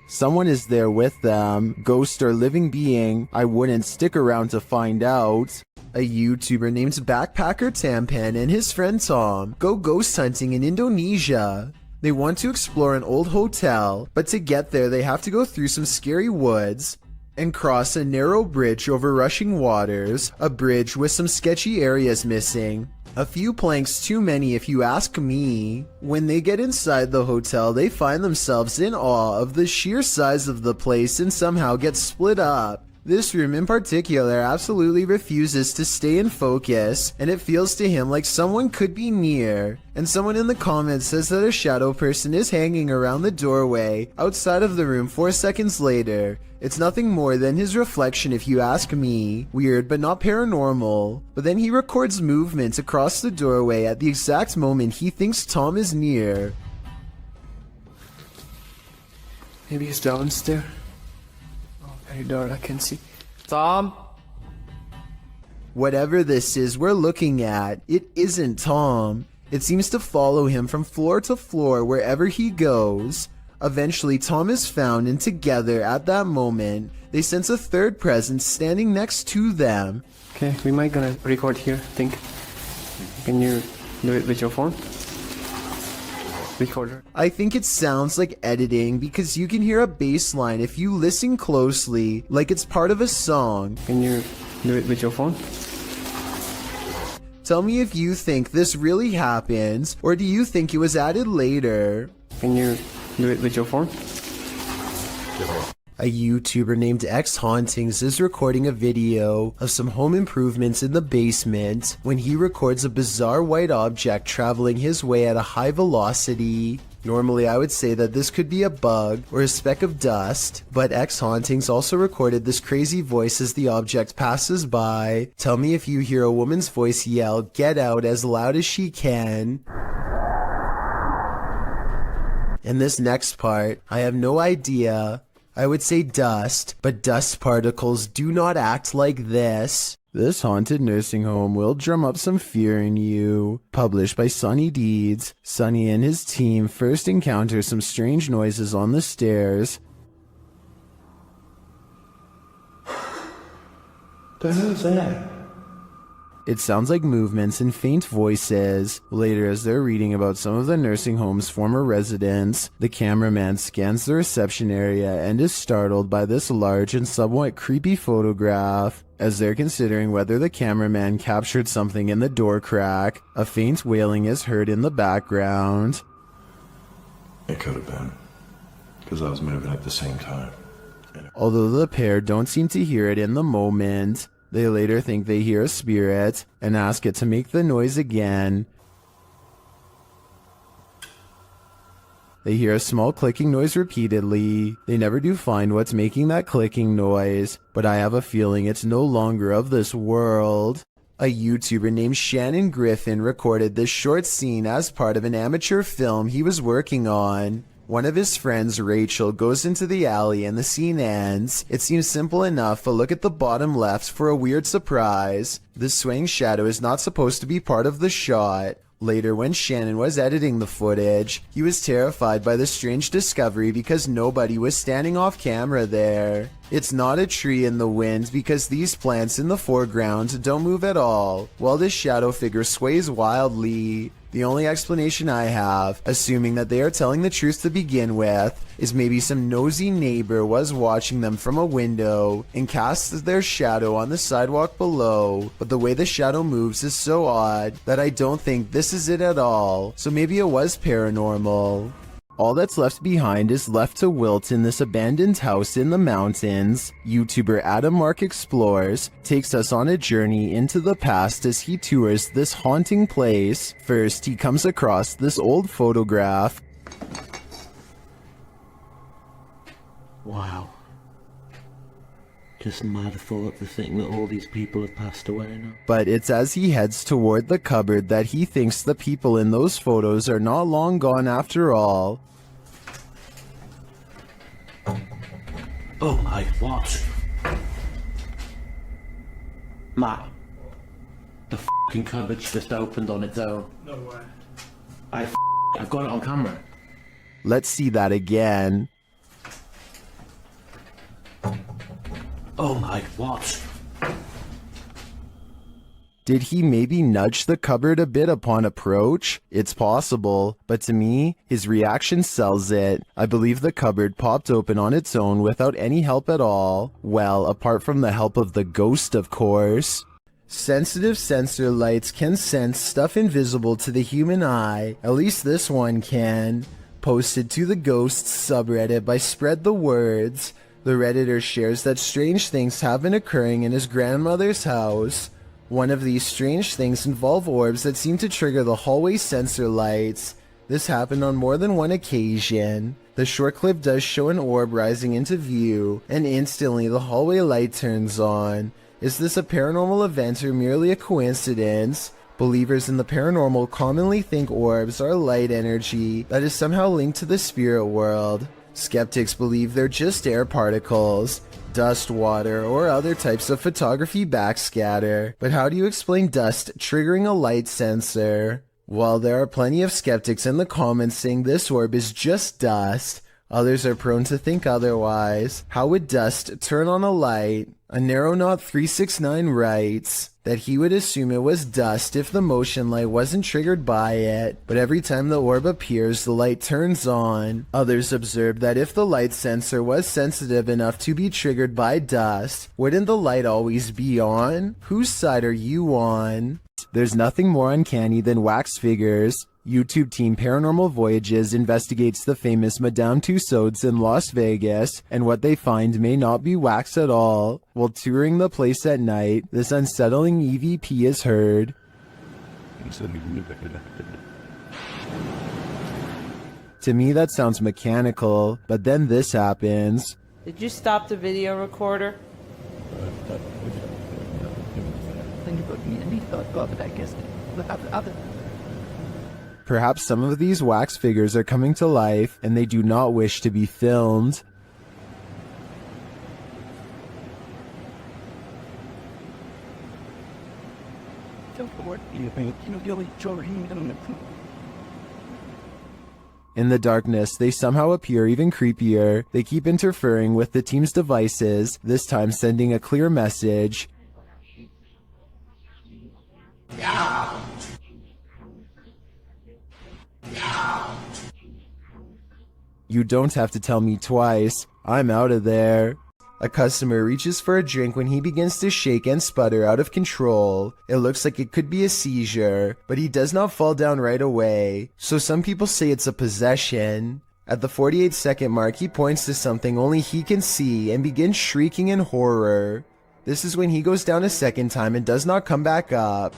Someone is there with them, ghost or living being. I wouldn't stick around to find out. A YouTuber named Backpacker Tampan and his friend Tom go ghost hunting in Indonesia. They want to explore an old hotel, but to get there they have to go through some scary woods and cross a narrow bridge over rushing waters, a bridge with some sketchy areas missing. A few planks too many if you ask me. When they get inside the hotel, they find themselves in awe of the sheer size of the place and somehow get split up. This room in particular absolutely refuses to stay in focus, and it feels to him like someone could be near. And someone in the comments says that a shadow person is hanging around the doorway outside of the room 4 seconds later. It's nothing more than his reflection if you ask me. Weird but not paranormal. But then he records movements across the doorway at the exact moment he thinks Tom is near. Maybe he's downstairs. Oh, very dark, I can see. Tom? Whatever this is we're looking at, it isn't Tom. It seems to follow him from floor to floor wherever he goes. Eventually, Tom is found, and together, at that moment, they sense a third presence standing next to them. Okay, we might gonna record here, think. Can you do it with your phone? Recorder. I think it sounds like editing because you can hear a bass line if you listen closely, like it's part of a song. Can you do it with your phone? Tell me if you think this really happens, or do you think it was added later? Can you do it with your phone? A YouTuber named X Hauntings is recording a video of some home improvements in the basement when he records a bizarre white object traveling his way at a high velocity. Normally I would say that this could be a bug or a speck of dust, but X Hauntings also recorded this crazy voice as the object passes by. Tell me if you hear a woman's voice yell, "Get out," as loud as she can. In this next part, I have no idea. I would say dust, but dust particles do not act like this. This haunted nursing home will drum up some fear in you. Published by Sunny Deeds. Sunny and his team first encounter some strange noises on the stairs. The hell's that? It sounds like movements and faint voices. Later, as they're reading about some of the nursing home's former residents, the cameraman scans the reception area and is startled by this large and somewhat creepy photograph. As they're considering whether the cameraman captured something in the door crack, a faint wailing is heard in the background. It could have been, because I was moving at the same time. Although the pair don't seem to hear it in the moment, they later think they hear a spirit and ask it to make the noise again. They hear a small clicking noise repeatedly. They never do find what's making that clicking noise, but I have a feeling it's no longer of this world. A YouTuber named Shannon Griffin recorded this short scene as part of an amateur film he was working on. One of his friends, Rachel, goes into the alley and the scene ends. It seems simple enough, but look at the bottom left for a weird surprise. This swaying shadow is not supposed to be part of the shot. Later, when Shannon was editing the footage, he was terrified by the strange discovery because nobody was standing off camera there. It's not a tree in the wind because these plants in the foreground don't move at all, while this shadow figure sways wildly. The only explanation I have, assuming that they are telling the truth to begin with, is maybe some nosy neighbor was watching them from a window and cast their shadow on the sidewalk below, but the way the shadow moves is so odd that I don't think this is it at all, so maybe it was paranormal. All that's left behind is left to wilt in this abandoned house in the mountains. YouTuber Adam Mark Explores takes us on a journey into the past as he tours this haunting place. First, he comes across this old photograph. Wow. Just mad thought to think that all these people have passed away now. But it's as he heads toward the cupboard that he thinks the people in those photos are not long gone after all. Oh my, what? Matt, the f***ing cupboard's just opened on its own. No way. I've got it on camera. Let's see that again. Oh my, what? Did he maybe nudge the cupboard a bit upon approach? It's possible, but to me, his reaction sells it. I believe the cupboard popped open on its own without any help at all. Well, apart from the help of the ghost, of course. Sensitive sensor lights can sense stuff invisible to the human eye. At least this one can. Posted to the Ghosts subreddit by Spread the Words. The Redditor shares that strange things have been occurring in his grandmother's house. One of these strange things involve orbs that seem to trigger the hallway sensor lights. This happened on more than one occasion. The short clip does show an orb rising into view, and instantly the hallway light turns on. Is this a paranormal event or merely a coincidence? Believers in the paranormal commonly think orbs are light energy that is somehow linked to the spirit world. Skeptics believe they're just air particles, dust, water, or other types of photography backscatter. But how do you explain dust triggering a light sensor? While there are plenty of skeptics in the comments saying this orb is just dust, others are prone to think otherwise. How would dust turn on a light? A Narrow369 writes that he would assume it was dust if the motion light wasn't triggered by it, but every time the orb appears, the light turns on. Others observe that if the light sensor was sensitive enough to be triggered by dust, wouldn't the light always be on? Whose side are you on? There's nothing more uncanny than wax figures. YouTube team Paranormal Voyages investigates the famous Madame Tussauds in Las Vegas, and what they find may not be wax at all. While touring the place at night, this unsettling EVP is heard. To me that sounds mechanical, but then this happens. Did you stop the video recorder? Perhaps some of these wax figures are coming to life and they do not wish to be filmed. In the darkness, they somehow appear even creepier. They keep interfering with the team's devices, this time sending a clear message. You don't have to tell me twice. I'm out of there. A customer reaches for a drink when he begins to shake and sputter out of control. It looks like it could be a seizure, but he does not fall down right away. So some people say it's a possession. At the 48-second mark, he points to something only he can see and begins shrieking in horror. This is when he goes down a second time and does not come back up.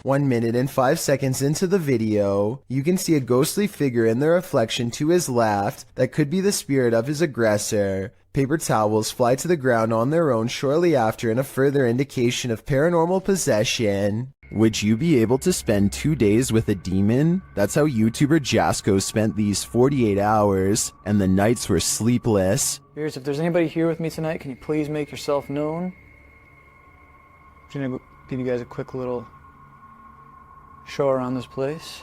One minute and 5 seconds into the video, you can see a ghostly figure in the reflection to his left that could be the spirit of his aggressor. Paper towels fly to the ground on their own shortly after in a further indication of paranormal possession. Would you be able to spend 2 days with a demon? That's how YouTuber Jasko spent these 48 hours, and the nights were sleepless. Here's, if there's anybody here with me tonight, can you please make yourself known? I'm gonna give you guys a quick little show around this place.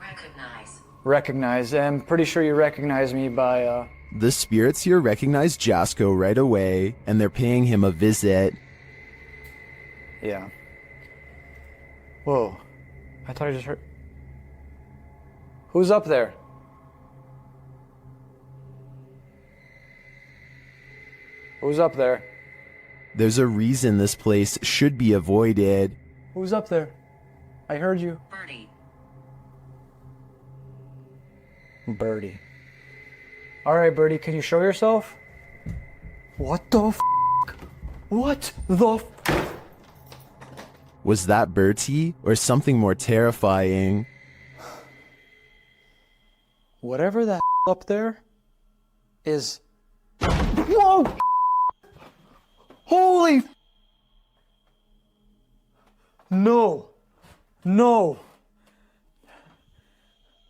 Recognize recognize. I'm pretty sure you recognize me by, The spirits here recognize Jasko right away, and they're paying him a visit. Yeah. Whoa. I thought I just heard... Who's up there? Who's up there? There's a reason this place should be avoided. Who's up there? I heard you. Birdie. Alright, Birdie, can you show yourself? What the f***? What the f***? Was that Bertie, or something more terrifying? Whatever that up there is... Whoa! Holy f***! No. No.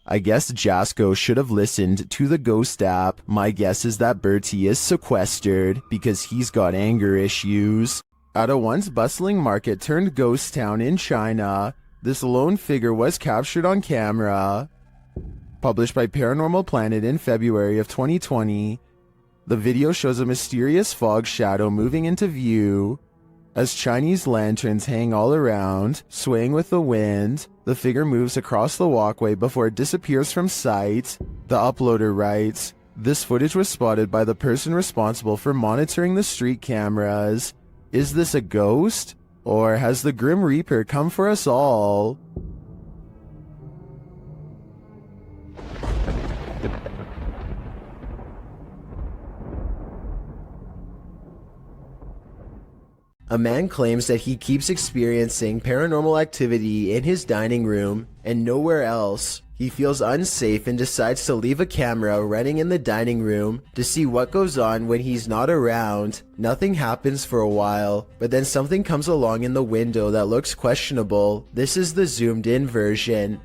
I guess Jasko should have listened to the ghost app. My guess is that Bertie is sequestered because he's got anger issues. At a once bustling market turned ghost town in China, this lone figure was captured on camera. Published by Paranormal Planet in February of 2020, the video shows a mysterious fog shadow moving into view. As Chinese lanterns hang all around, swaying with the wind, the figure moves across the walkway before it disappears from sight. The uploader writes, "This footage was spotted by the person responsible for monitoring the street cameras. Is this a ghost? Or has the Grim Reaper come for us all?" A man claims that he keeps experiencing paranormal activity in his dining room and nowhere else. He feels unsafe and decides to leave a camera running in the dining room to see what goes on when he's not around. Nothing happens for a while, but then something comes along in the window that looks questionable. This is the zoomed in version.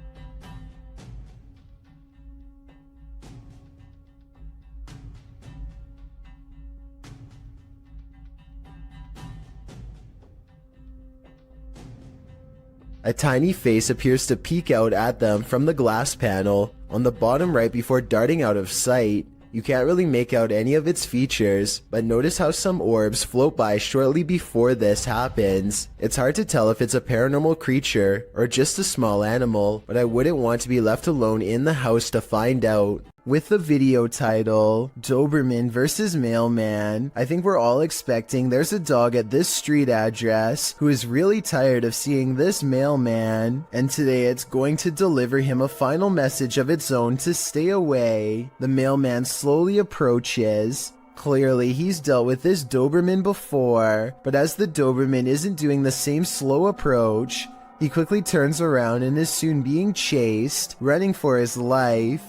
A tiny face appears to peek out at them from the glass panel on the bottom right before darting out of sight. You can't really make out any of its features, but notice how some orbs float by shortly before this happens. It's hard to tell if it's a paranormal creature or just a small animal, but I wouldn't want to be left alone in the house to find out. With the video title, Doberman vs. Mailman, I think we're all expecting there's a dog at this street address who is really tired of seeing this mailman, and today it's going to deliver him a final message of its own to stay away. The mailman slowly approaches. Clearly, he's dealt with this Doberman before, but as the Doberman isn't doing the same slow approach, he quickly turns around and is soon being chased, running for his life.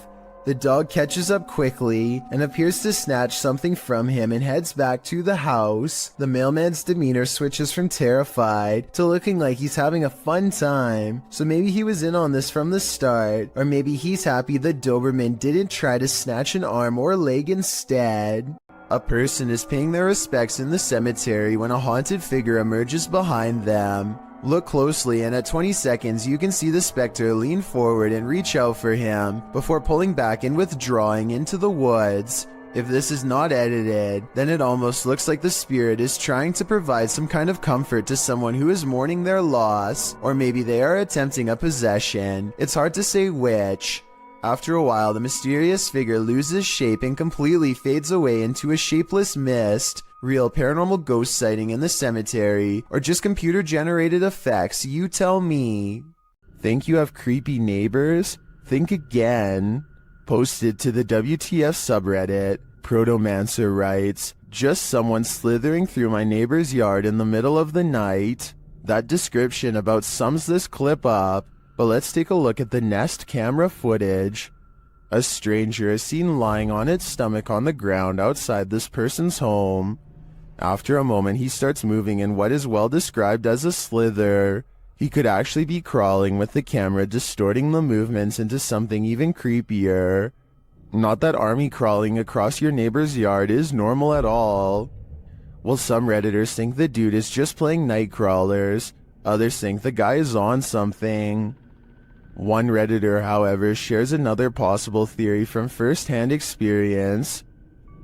The dog catches up quickly and appears to snatch something from him and heads back to the house. The mailman's demeanor switches from terrified to looking like he's having a fun time. So maybe he was in on this from the start, or maybe he's happy the Doberman didn't try to snatch an arm or leg instead. A person is paying their respects in the cemetery when a haunted figure emerges behind them. Look closely, and at 20 seconds you can see the specter lean forward and reach out for him before pulling back and withdrawing into the woods. If this is not edited, then it almost looks like the spirit is trying to provide some kind of comfort to someone who is mourning their loss, or maybe they are attempting a possession. It's hard to say which. After a while, the mysterious figure loses shape and completely fades away into a shapeless mist. Real paranormal ghost sighting in the cemetery, or just computer-generated effects, you tell me. Think you have creepy neighbors? Think again. Posted to the WTF subreddit, Protomancer writes, "Just someone slithering through my neighbor's yard in the middle of the night." That description about sums this clip up, but let's take a look at the Nest camera footage. A stranger is seen lying on its stomach on the ground outside this person's home. After a moment, he starts moving in what is well described as a slither. He could actually be crawling, with the camera distorting the movements into something even creepier. Not that army crawling across your neighbor's yard is normal at all. Well, some Redditors think the dude is just playing night crawlers. Others think the guy is on something. One Redditor, however, shares another possible theory from first-hand experience.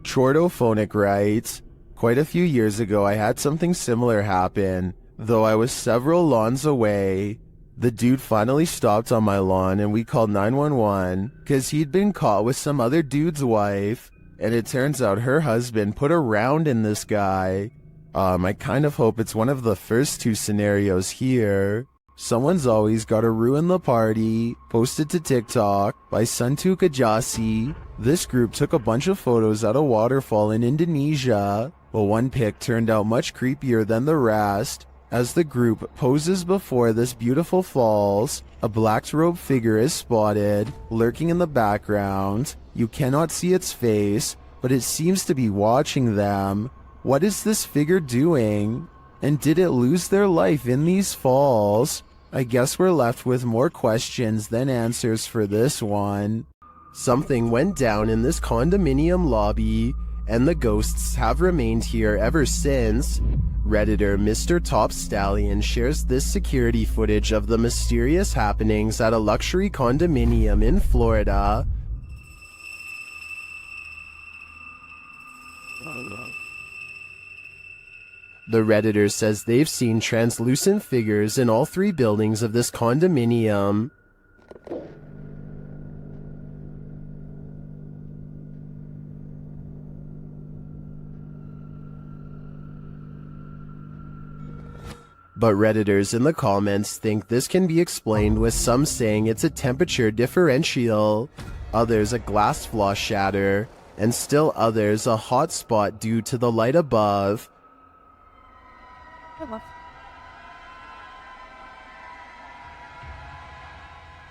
Chordophonic writes, "Quite a few years ago I had something similar happen, though I was several lawns away. The dude finally stopped on my lawn and we called 911 because he'd been caught with some other dude's wife, and it turns out her husband put a round in this guy. I kind of hope it's one of the first two scenarios here. Someone's always gotta ruin the party." Posted to TikTok by Suntuk Ajasi. This group took a bunch of photos at a waterfall in Indonesia, but one pic turned out much creepier than the rest. As the group poses before this beautiful falls, a black-robed figure is spotted, lurking in the background. You cannot see its face, but it seems to be watching them. What is this figure doing? And did it lose their life in these falls? I guess we're left with more questions than answers for this one. Something went down in this condominium lobby, and the ghosts have remained here ever since. Redditor Mr. Top Stallion shares this security footage of the mysterious happenings at a luxury condominium in Florida. The Redditor says they've seen translucent figures in all three buildings of this condominium. But Redditors in the comments think this can be explained with some saying it's a temperature differential, others a glass flaw shatter, and still others a hot spot due to the light above.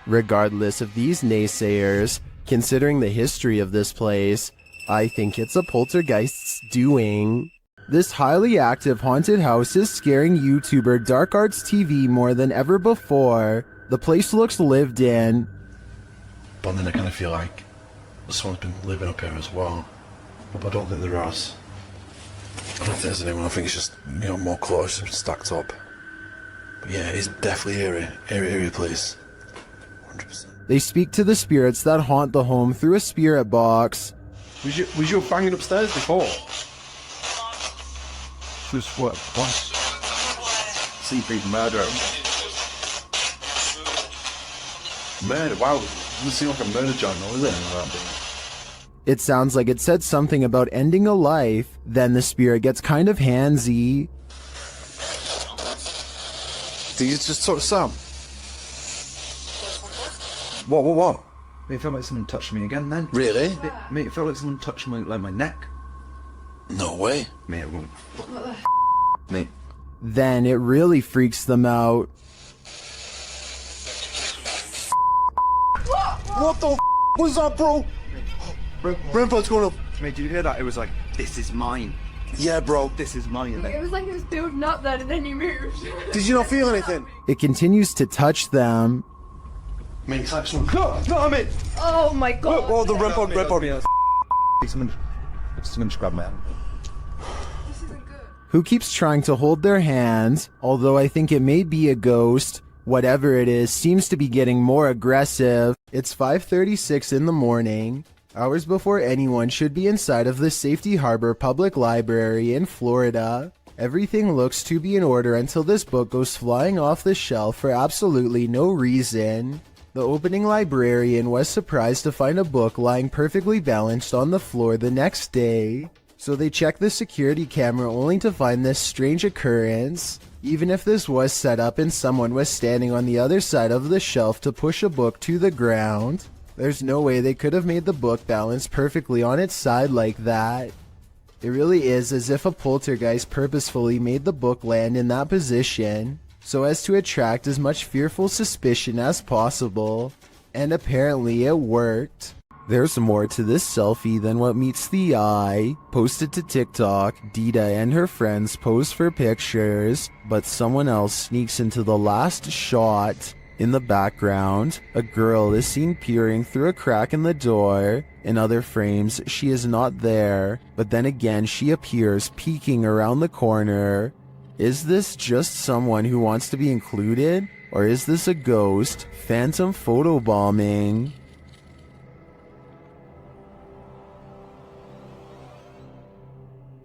Regardless of these naysayers, considering the history of this place, I think it's a poltergeist's doing. This highly active haunted house is scaring YouTuber Dark Arts TV more than ever before. The place looks lived in. But then I kind of feel like someone's been living up here as well. But I don't think they're us. I don't think there's anyone. I think it's just, you know, more close and stacked up. But yeah, it's definitely eerie place. 100%. They speak to the spirits that haunt the home through a spirit box. Was you banging upstairs before? Just what? Sleeping murder. Murder? Wow, it doesn't seem like a murder journal, is it? It sounds like it said something about ending a life, then the spirit gets kind of handsy. Did you just talk to Sam? What? It felt like someone touched me again then. Really? Mate, it felt like someone touched my neck. No way. Mate, it won't. Mate. Then it really freaks them out. What the was that, bro? Brentford's going up. Mate, did you hear that? It was like, this is mine. Yeah, bro. This is mine. It was like it was building up then and then you moved. Did you not feel anything? It continues to touch them. Mate, it's like someone... No, mate! Oh my god. Oh, the Brentford. Someone just grabbed my hand. Who keeps trying to hold their hand, although I think it may be a ghost. Whatever it is, seems to be getting more aggressive. It's 5:36 in the morning, hours before anyone should be inside of the Safety Harbor Public Library in Florida. Everything looks to be in order until this book goes flying off the shelf for absolutely no reason. The opening librarian was surprised to find a book lying perfectly balanced on the floor the next day. So they checked the security camera only to find this strange occurrence. Even if this was set up and someone was standing on the other side of the shelf to push a book to the ground, there's no way they could have made the book balance perfectly on its side like that. It really is as if a poltergeist purposefully made the book land in that position, so as to attract as much fearful suspicion as possible. And apparently it worked. There's more to this selfie than what meets the eye. Posted to TikTok, Dita and her friends pose for pictures, but someone else sneaks into the last shot. In the background, a girl is seen peering through a crack in the door. In other frames, she is not there, but then again she appears peeking around the corner. Is this just someone who wants to be included? Or is this a ghost phantom photobombing?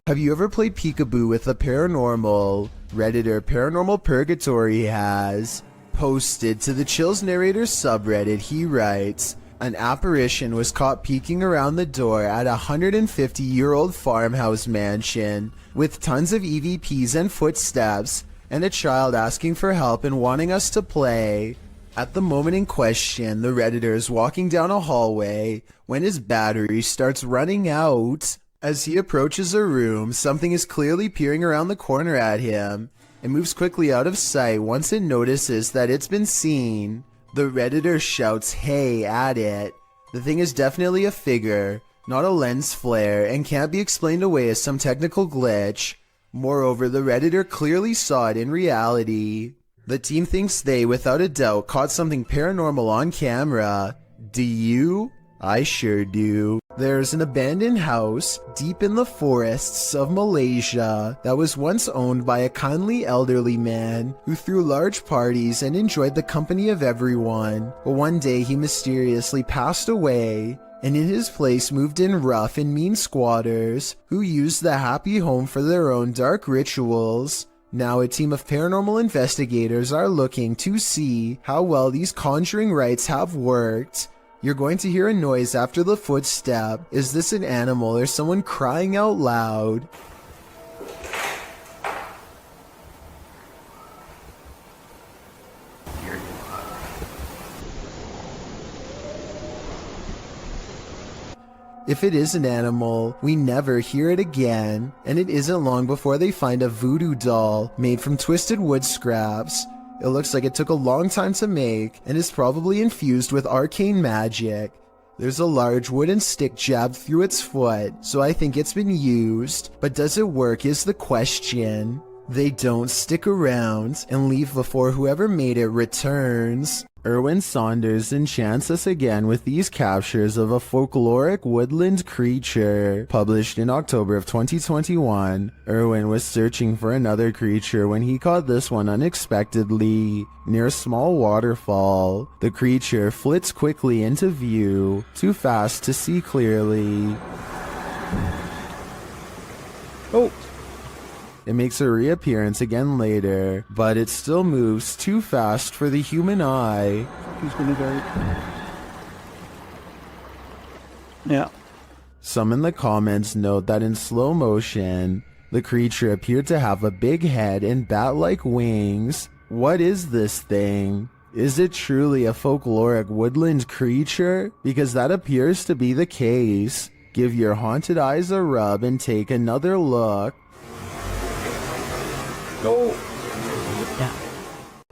Have you ever played peekaboo with the paranormal? Redditor Paranormal Purgatory has posted to the Chills Narrator subreddit. He writes, an apparition was caught peeking around the door at a 150-year-old farmhouse mansion with tons of EVPs and footsteps, and a child asking for help and wanting us to play. At the moment in question, the Redditor is walking down a hallway when his battery starts running out. As he approaches a room, something is clearly peering around the corner at him. It moves quickly out of sight once it notices that it's been seen. The Redditor shouts "hey" at it. The thing is definitely a figure, not a lens flare, and can't be explained away as some technical glitch. Moreover, the Redditor clearly saw it in reality. The team thinks they, without a doubt, caught something paranormal on camera. Do you? I sure do. There's an abandoned house deep in the forests of Malaysia that was once owned by a kindly elderly man who threw large parties and enjoyed the company of everyone. But one day he mysteriously passed away, and in his place moved in rough and mean squatters who used the happy home for their own dark rituals. Now a team of paranormal investigators are looking to see how well these conjuring rites have worked. You're going to hear a noise after the footstep. Is this an animal or someone crying out loud? If it is an animal, we never hear it again, and it isn't long before they find a voodoo doll made from twisted wood scraps. It looks like it took a long time to make and is probably infused with arcane magic. There's a large wooden stick jabbed through its foot, so I think it's been used, but does it work is the question. They don't stick around and leave before whoever made it returns. Erwin Saunders enchants us again with these captures of a folkloric woodland creature. Published in October of 2021, Erwin was searching for another creature when he caught this one unexpectedly near a small waterfall. The creature flits quickly into view, too fast to see clearly. Oh! It makes a reappearance again later, but it still moves too fast for the human eye. Who's gonna die? Yeah. Some in the comments note that in slow motion, the creature appeared to have a big head and bat-like wings. What is this thing? Is it truly a folkloric woodland creature? Because that appears to be the case. Give your haunted eyes a rub and take another look. Go! Yeah.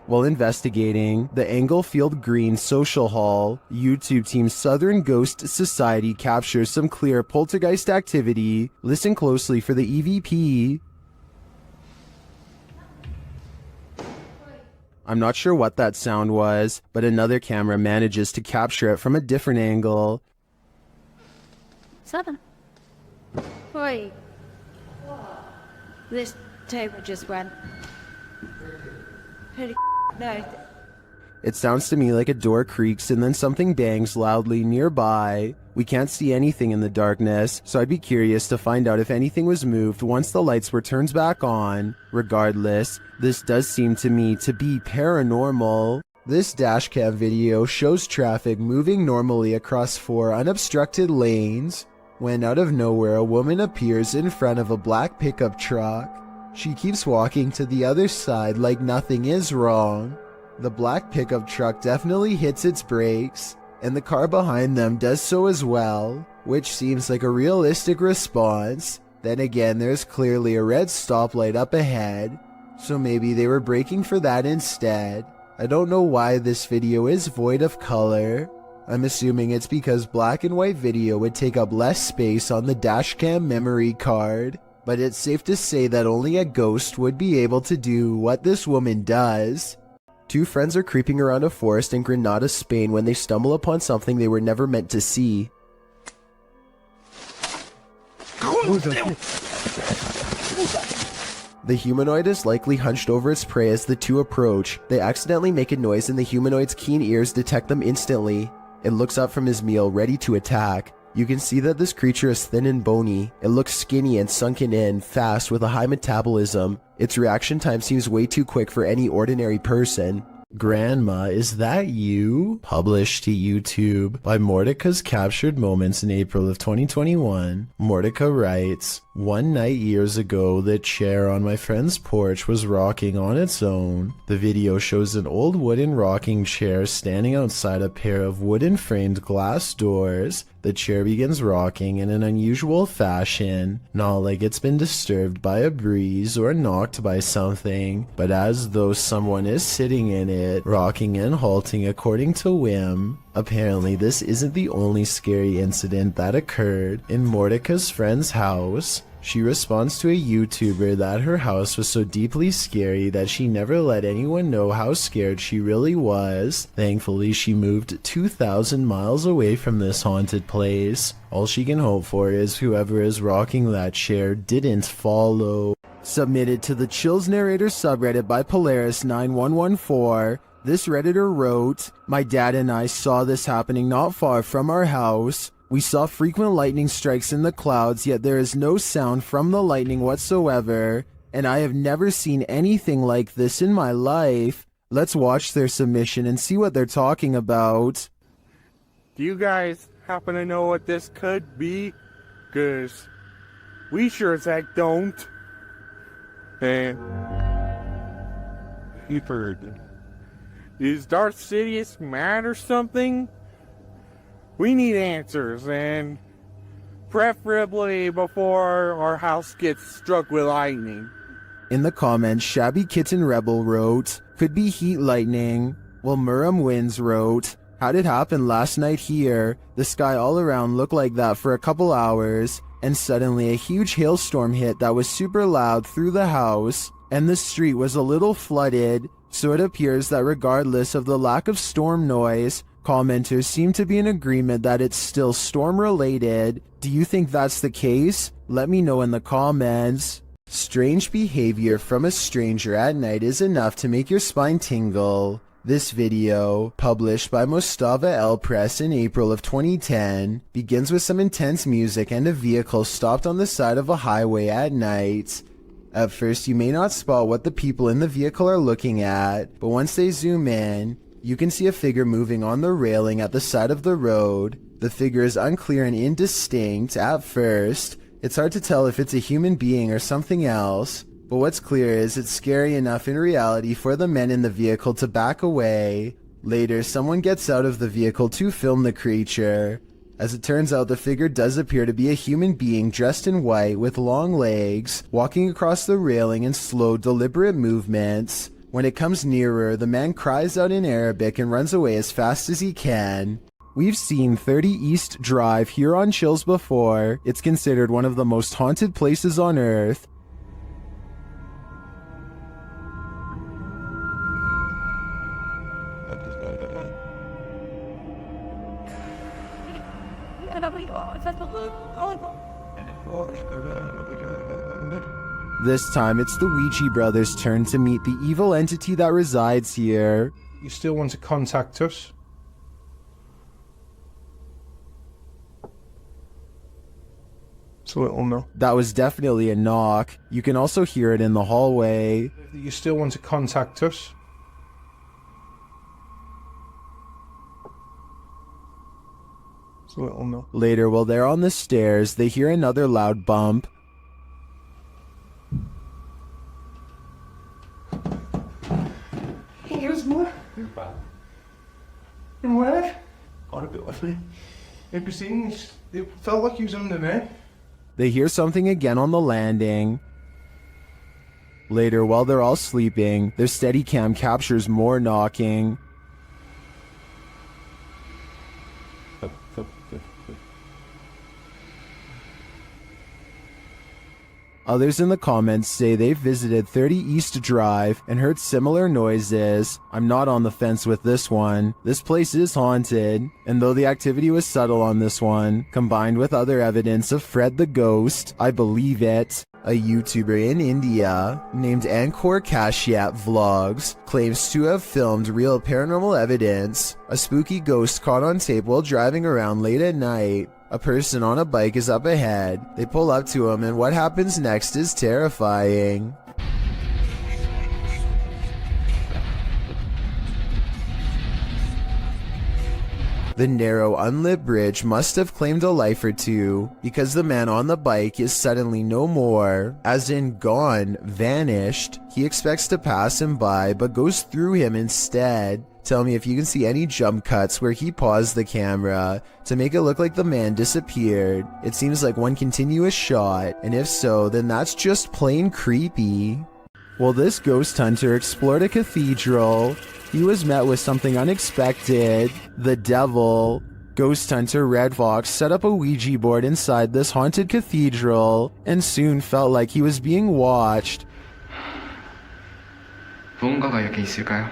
While investigating the Englefield Green Social Hall, YouTube team Southern Ghost Society captures some clear poltergeist activity. Listen closely for the EVP. I'm not sure what that sound was, but another camera manages to capture it from a different angle. Southern. Wait. This table just went. No. It sounds to me like a door creaks and then something bangs loudly nearby. We can't see anything in the darkness, so I'd be curious to find out if anything was moved once the lights were turned back on. Regardless, this does seem to me to be paranormal. This dashcam video shows traffic moving normally across 4 unobstructed lanes, when out of nowhere a woman appears in front of a black pickup truck. She keeps walking to the other side like nothing is wrong. The black pickup truck definitely hits its brakes, and the car behind them does so as well, which seems like a realistic response. Then again, there's clearly a red stoplight up ahead, so maybe they were braking for that instead. I don't know why this video is void of color. I'm assuming it's because black and white video would take up less space on the dashcam memory card. But it's safe to say that only a ghost would be able to do what this woman does. 2 friends are creeping around a forest in Granada, Spain when they stumble upon something they were never meant to see. The humanoid is likely hunched over its prey as the two approach. They accidentally make a noise and the humanoid's keen ears detect them instantly. It looks up from his meal, ready to attack. You can see that this creature is thin and bony. It looks skinny and sunken in, fast with a high metabolism. Its reaction time seems way too quick for any ordinary person. Grandma, is that you? Published to YouTube by Mordecai's Captured Moments in April of 2021. Mordecai writes, "One night years ago, the chair on my friend's porch was rocking on its own. The video shows an old wooden rocking chair standing outside a pair of wooden framed glass doors. The chair begins rocking in an unusual fashion, not like it's been disturbed by a breeze or knocked by something, but as though someone is sitting in it, rocking and halting according to whim. Apparently, this isn't the only scary incident that occurred in Mordecai's friend's house. She responds to a YouTuber that her house was so deeply scary that she never let anyone know how scared she really was. Thankfully, she moved 2,000 miles away from this haunted place. All she can hope for is whoever is rocking that chair didn't follow." Submitted to the Chills Narrator subreddit by Polaris9114. This Redditor wrote, "My dad and I saw this happening not far from our house. We saw frequent lightning strikes in the clouds, yet there is no sound from the lightning whatsoever, and I have never seen anything like this in my life." Let's watch their submission and see what they're talking about. Do you guys happen to know what this could be? 'Cause we sure as heck don't. And you've heard. Is Darth Sidious mad or something? We need answers, and preferably before our house gets struck with lightning. In the comments, Shabby Kitten Rebel wrote, "Could be heat lightning." While Muram Wins wrote, "How'd it happen last night here? The sky all around looked like that for a couple hours, and suddenly a huge hailstorm hit that was super loud through the house, and the street was a little flooded, so it appears that regardless of the lack of storm noise, commenters seem to be in agreement that it's still storm-related. Do you think that's the case? Let me know in the comments." Strange behavior from a stranger at night is enough to make your spine tingle. This video, published by Mostava El Press in April of 2010, begins with some intense music and a vehicle stopped on the side of a highway at night. At first, you may not spot what the people in the vehicle are looking at, but once they zoom in, you can see a figure moving on the railing at the side of the road. The figure is unclear and indistinct at first. It's hard to tell if it's a human being or something else, but what's clear is it's scary enough in reality for the men in the vehicle to back away. Later, someone gets out of the vehicle to film the creature. As it turns out, the figure does appear to be a human being dressed in white with long legs, walking across the railing in slow, deliberate movements. When it comes nearer, the man cries out in Arabic and runs away as fast as he can. We've seen 30 East Drive here on Chills before. It's considered one of the most haunted places on Earth. This time, it's the Ouija brothers' turn to meet the evil entity that resides here. You still want to contact us? It's a little no. That was definitely a knock. You can also hear it in the hallway. You still want to contact us? It's a little no. Later, while they're on the stairs, they hear another loud bump. Here's more. You're bad. You're what? Got a bit with me. Have you seen this? It felt like he was under me. They hear something again on the landing. Later, while they're all sleeping, their Steadicam captures more knocking. Others in the comments say they've visited 30 East Drive and heard similar noises. I'm not on the fence with this one. This place is haunted, and though the activity was subtle on this one, combined with other evidence of Fred the Ghost, I believe it. A YouTuber in India named Ankor Kashyap Vlogs claims to have filmed real paranormal evidence. A spooky ghost caught on tape while driving around late at night. A person on a bike is up ahead. They pull up to him, and what happens next is terrifying. The narrow, unlit bridge must have claimed a life or two, because the man on the bike is suddenly no more, as in gone, vanished. He expects to pass him by, but goes through him instead. Tell me if you can see any jump cuts where he paused the camera to make it look like the man disappeared. It seems like one continuous shot, and if so, then that's just plain creepy. While this ghost hunter explored a cathedral, he was met with something unexpected: the devil. Ghost hunter Red Fox set up a Ouija board inside this haunted cathedral and soon felt like he was being watched. 무언가가 여기 있을까요?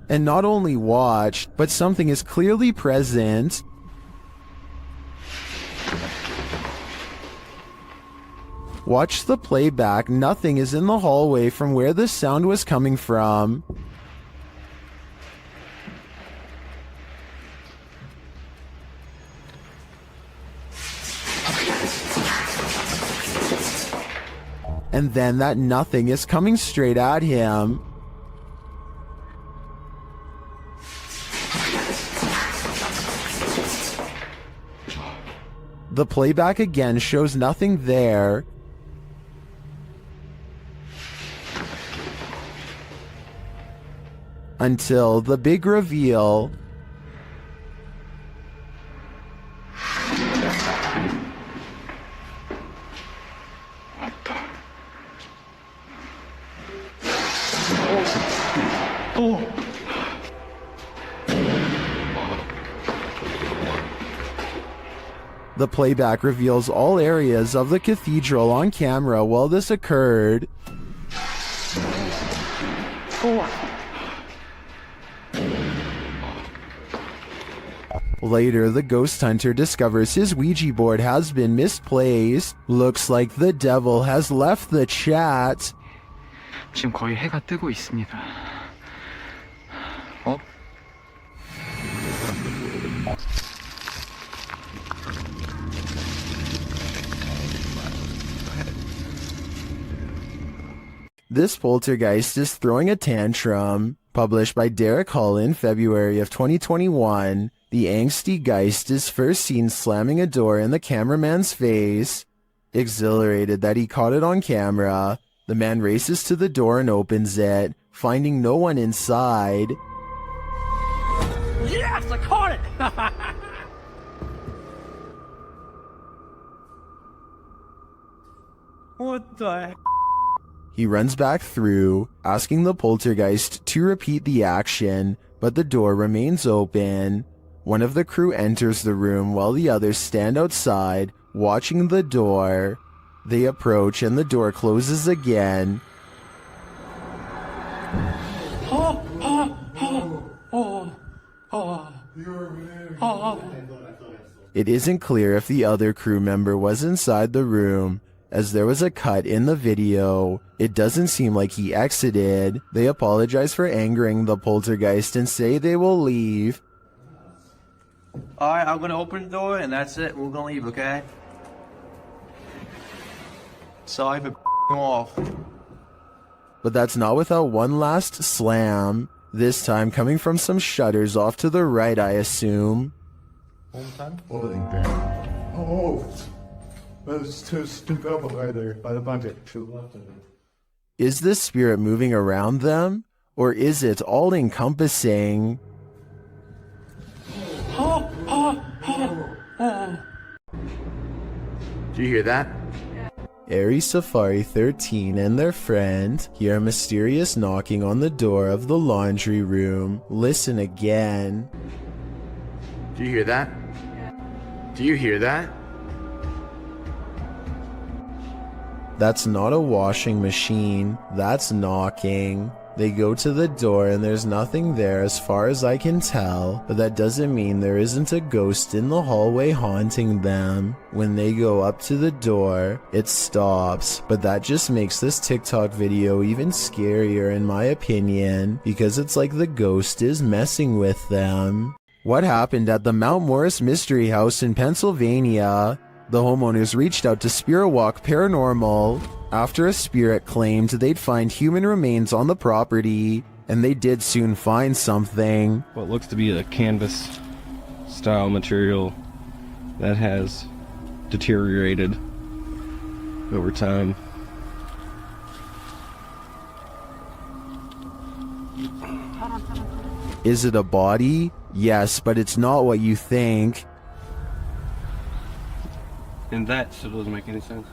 And not only watched, but something is clearly present. Watch the playback, nothing is in the hallway from where the sound was coming from. And then that nothing is coming straight at him. The playback again shows nothing there. Until the big reveal. The playback reveals all areas of the cathedral on camera while this occurred. Later, the ghost hunter discovers his Ouija board has been misplaced. Looks like the devil has left the chat. 지금 거의 해가 뜨고 있습니다. 어? This poltergeist is throwing a tantrum. Published by Derek Hull in February of 2021, the angsty geist is first seen slamming a door in the cameraman's face. Exhilarated that he caught it on camera, the man races to the door and opens it, finding no one inside. Yes, I caught it! What the heck? He runs back through, asking the poltergeist to repeat the action, but the door remains open. One of the crew enters the room while the others stand outside, watching the door. They approach and the door closes again. It isn't clear if the other crew member was inside the room, as there was a cut in the video. It doesn't seem like he exited. They apologize for angering the poltergeist and say they will leave. Alright, I'm gonna open the door and that's it. We're gonna leave, okay? Sorry for off. But that's not without one last slam. This time coming from some shutters off to the right, I assume. Oh, there's two people right there by the bucket. Is this spirit moving around them? Or is it all-encompassing? Do you hear that? Aries Safari 13 and their friend hear a mysterious knocking on the door of the laundry room. Listen again. Do you hear that? Do you hear that? That's not a washing machine. That's knocking. They go to the door and there's nothing there as far as I can tell, but that doesn't mean there isn't a ghost in the hallway haunting them. When they go up to the door, it stops, but that just makes this TikTok video even scarier in my opinion, because it's like the ghost is messing with them. What happened at the Mount Morris Mystery House in Pennsylvania? The homeowners reached out to Spirit Walk Paranormal after a spirit claimed they'd find human remains on the property, and they did soon find something. What looks to be a canvas style material that has deteriorated over time. Is it a body? Yes, but it's not what you think. And that still doesn't make any sense.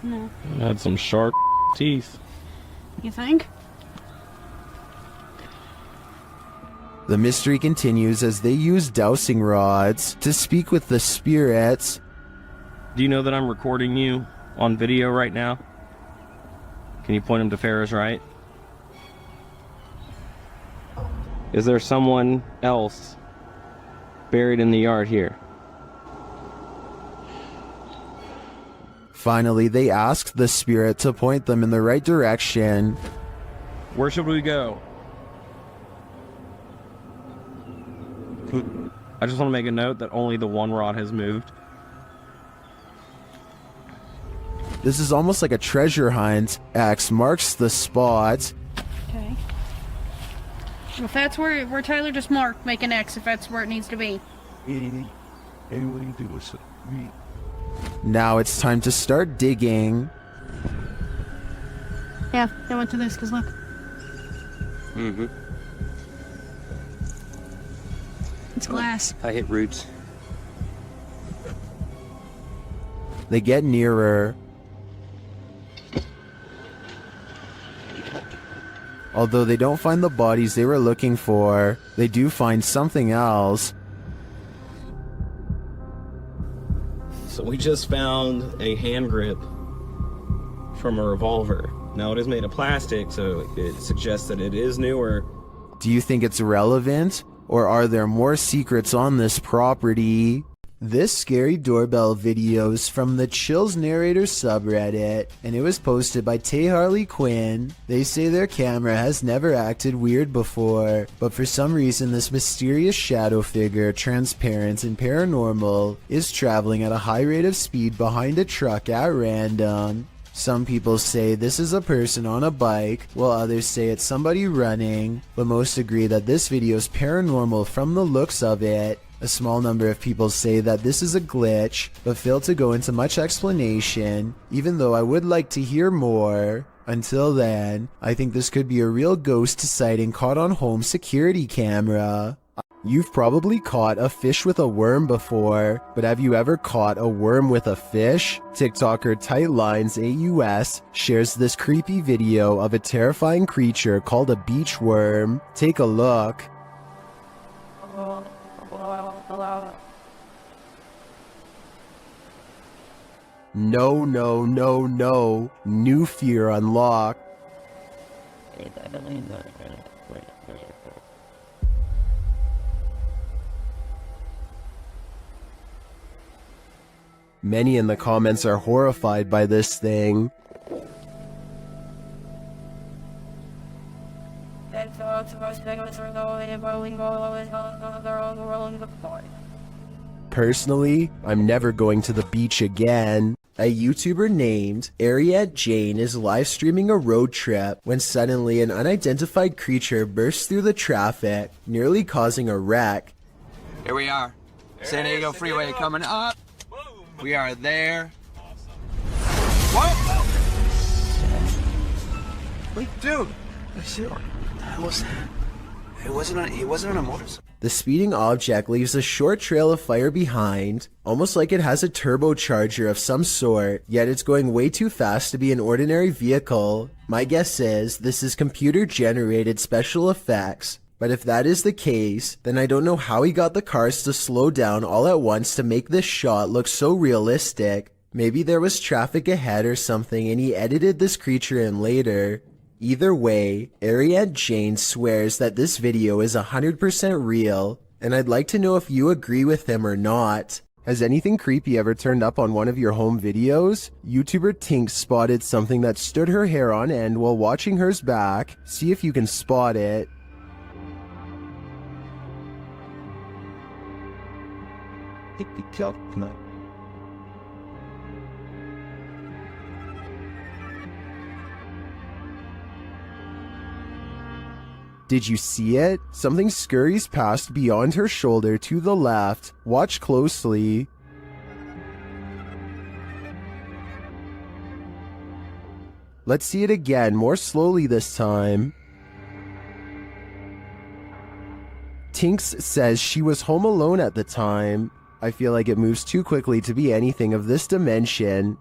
No. It had some sharp teeth. You think? The mystery continues as they use dowsing rods to speak with the spirits. Do you know that I'm recording you on video right now? Can you point them to Ferris, right? Is there someone else buried in the yard here? Finally, they asked the spirit to point them in the right direction. Where should we go? I just want to make a note that only the one rod has moved. This is almost like a treasure hunt. X marks the spot. Okay. If that's where Tyler just marked, make an X if that's where it needs to be. Now it's time to start digging. Yeah, I went to this because look. Mm-hmm. It's glass. I hit roots. They get nearer. Although they don't find the bodies they were looking for, they do find something else. So we just found a hand grip from a revolver. Now it is made of plastic, so it suggests that it is newer. Do you think it's relevant? Or are there more secrets on this property? This scary doorbell video is from the Chills Narrator subreddit, and it was posted by Tay Harley Quinn. They say their camera has never acted weird before, but for some reason this mysterious shadow figure, transparent and paranormal, is traveling at a high rate of speed behind a truck at random. Some people say this is a person on a bike, while others say it's somebody running, but most agree that this video is paranormal from the looks of it. A small number of people say that this is a glitch, but fail to go into much explanation, even though I would like to hear more. Until then, I think this could be a real ghost sighting caught on home security camera. You've probably caught a fish with a worm before, but have you ever caught a worm with a fish? TikToker Tightlines AUS shares this creepy video of a terrifying creature called a beach worm. Take a look. No, no, no, no. New fear unlocked. Many in the comments are horrified by this thing. Personally, I'm never going to the beach again. A YouTuber named Ariette Jane is live streaming a road trip when suddenly an unidentified creature bursts through the traffic, nearly causing a wreck. Here we are. San Diego Freeway coming up. We are there. Whoa! Wait, dude. He wasn't on a motorcycle. The speeding object leaves a short trail of fire behind, almost like it has a turbocharger of some sort, yet it's going way too fast to be an ordinary vehicle. My guess is this is computer-generated special effects, But if that is the case, then I don't know how he got the cars to slow down all at once to make this shot look so realistic. Maybe there was traffic ahead or something and he edited this creature in later. Either way, Ariette Jane swears that this video is 100% real, and I'd like to know if you agree with him or not. Has anything creepy ever turned up on one of your home videos? YouTuber Tink spotted something that stood her hair on end while watching hers back. See if you can spot it. Did you see it? Something scurries past beyond her shoulder to the left. Watch closely. Let's see it again, more slowly this time. Tinks says she was home alone at the time. I feel like it moves too quickly to be anything of this dimension.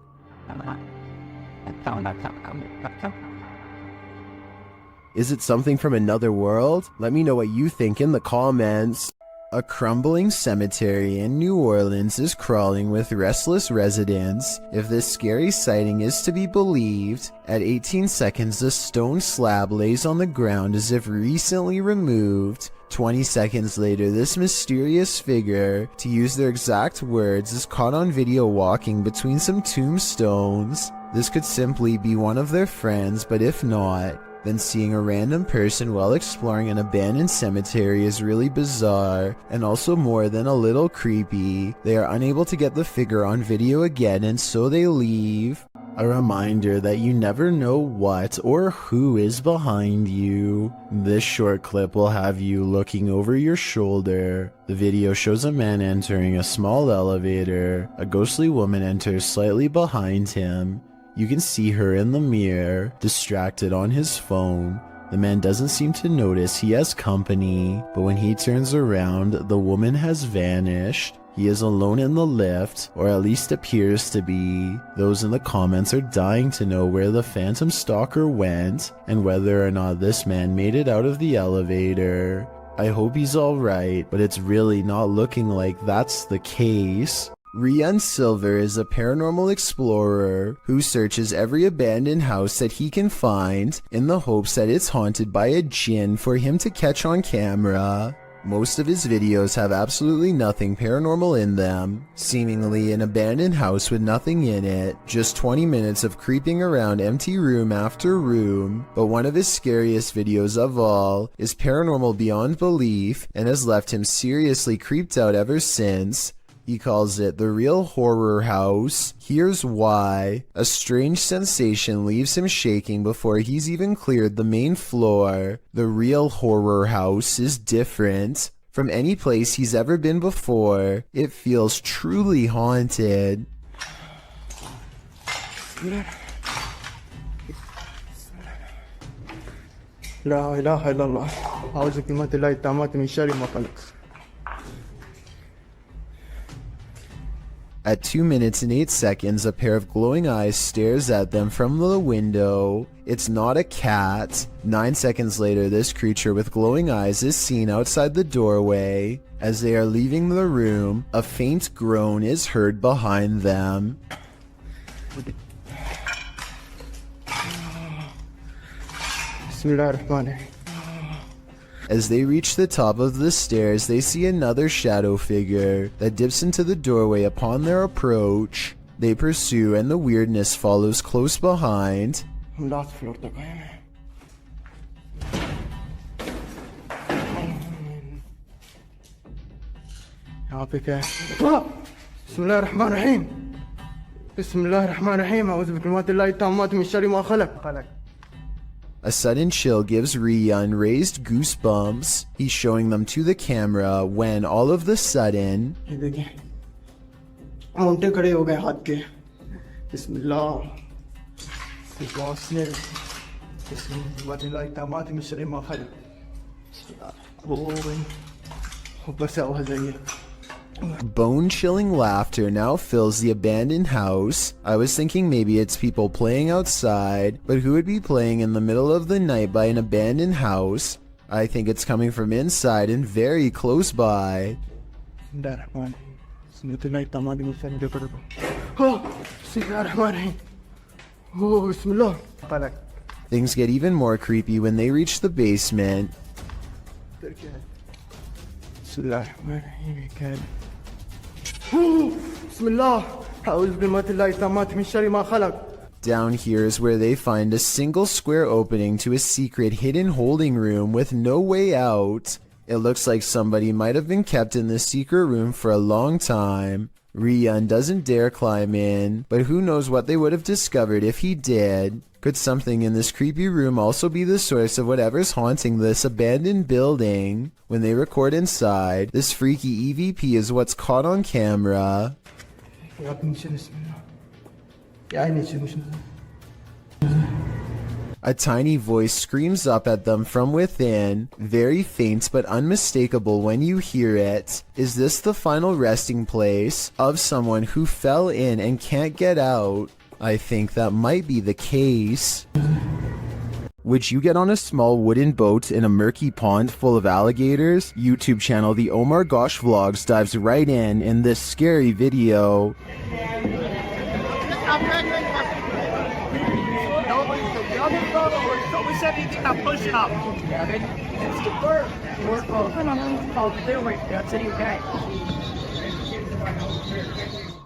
Is it something from another world? Let me know what you think in the comments. A crumbling cemetery in New Orleans is crawling with restless residents. If this scary sighting is to be believed, at 18 seconds the stone slab lays on the ground as if recently removed. 20 seconds later, this mysterious figure, to use their exact words, is caught on video walking between some tombstones. This could simply be one of their friends, but if not, then seeing a random person while exploring an abandoned cemetery is really bizarre, and also more than a little creepy. They are unable to get the figure on video again, and so they leave. A reminder that you never know what or who is behind you. This short clip will have you looking over your shoulder. The video shows a man entering a small elevator. A ghostly woman enters slightly behind him. You can see her in the mirror, distracted on his phone. The man doesn't seem to notice he has company, but when he turns around, the woman has vanished. He is alone in the lift, or at least appears to be. Those in the comments are dying to know where the phantom stalker went, and whether or not this man made it out of the elevator. I hope he's alright, but it's really not looking like that's the case. Rian Silver is a paranormal explorer who searches every abandoned house that he can find in the hopes that it's haunted by a djinn for him to catch on camera. Most of his videos have absolutely nothing paranormal in them, seemingly an abandoned house with nothing in it, just 20 minutes of creeping around empty room after room. But one of his scariest videos of all is paranormal beyond belief and has left him seriously creeped out ever since. He calls it The Real Horror House. Here's why. A strange sensation leaves him shaking before he's even cleared the main floor. The Real Horror House is different from any place he's ever been before. It feels truly haunted. لا إله إلا الله أعوذ بكلمات الله التامات من شر ما خلق. At 2 minutes and 8 seconds, a pair of glowing eyes stares at them from the window. It's not a cat. 9 seconds later, this creature with glowing eyes is seen outside the doorway. As they are leaving the room, a faint groan is heard behind them. As they reach the top of the stairs, they see another shadow figure that dips into the doorway upon their approach. They pursue and the weirdness follows close behind. بسم الله الرحمن الرحيم بسم الله الرحمن الرحيم أعوذ بكلمات الله التامات من شر ما خلق. A sudden chill gives Rian raised goosebumps. He's showing them to the camera when all of the sudden bone-chilling laughter now fills the abandoned house. I was thinking maybe it's people playing outside, but who would be playing in the middle of the night by an abandoned house? I think it's coming from inside and very close by. Things get even more creepy when they reach the basement. Down here is where they find a single square opening to a secret hidden holding room with no way out. It looks like somebody might have been kept in this secret room for a long time. Ryun doesn't dare climb in, but who knows what they would have discovered if he did. Could something in this creepy room also be the source of whatever's haunting this abandoned building? When they record inside, this freaky EVP is what's caught on camera. A tiny voice screams up at them from within, very faint but unmistakable when you hear it. Is this the final resting place of someone who fell in and can't get out? I think that might be the case. Would you get on a small wooden boat in a murky pond full of alligators? YouTube channel The Omar Gosh Vlogs dives right in this scary video.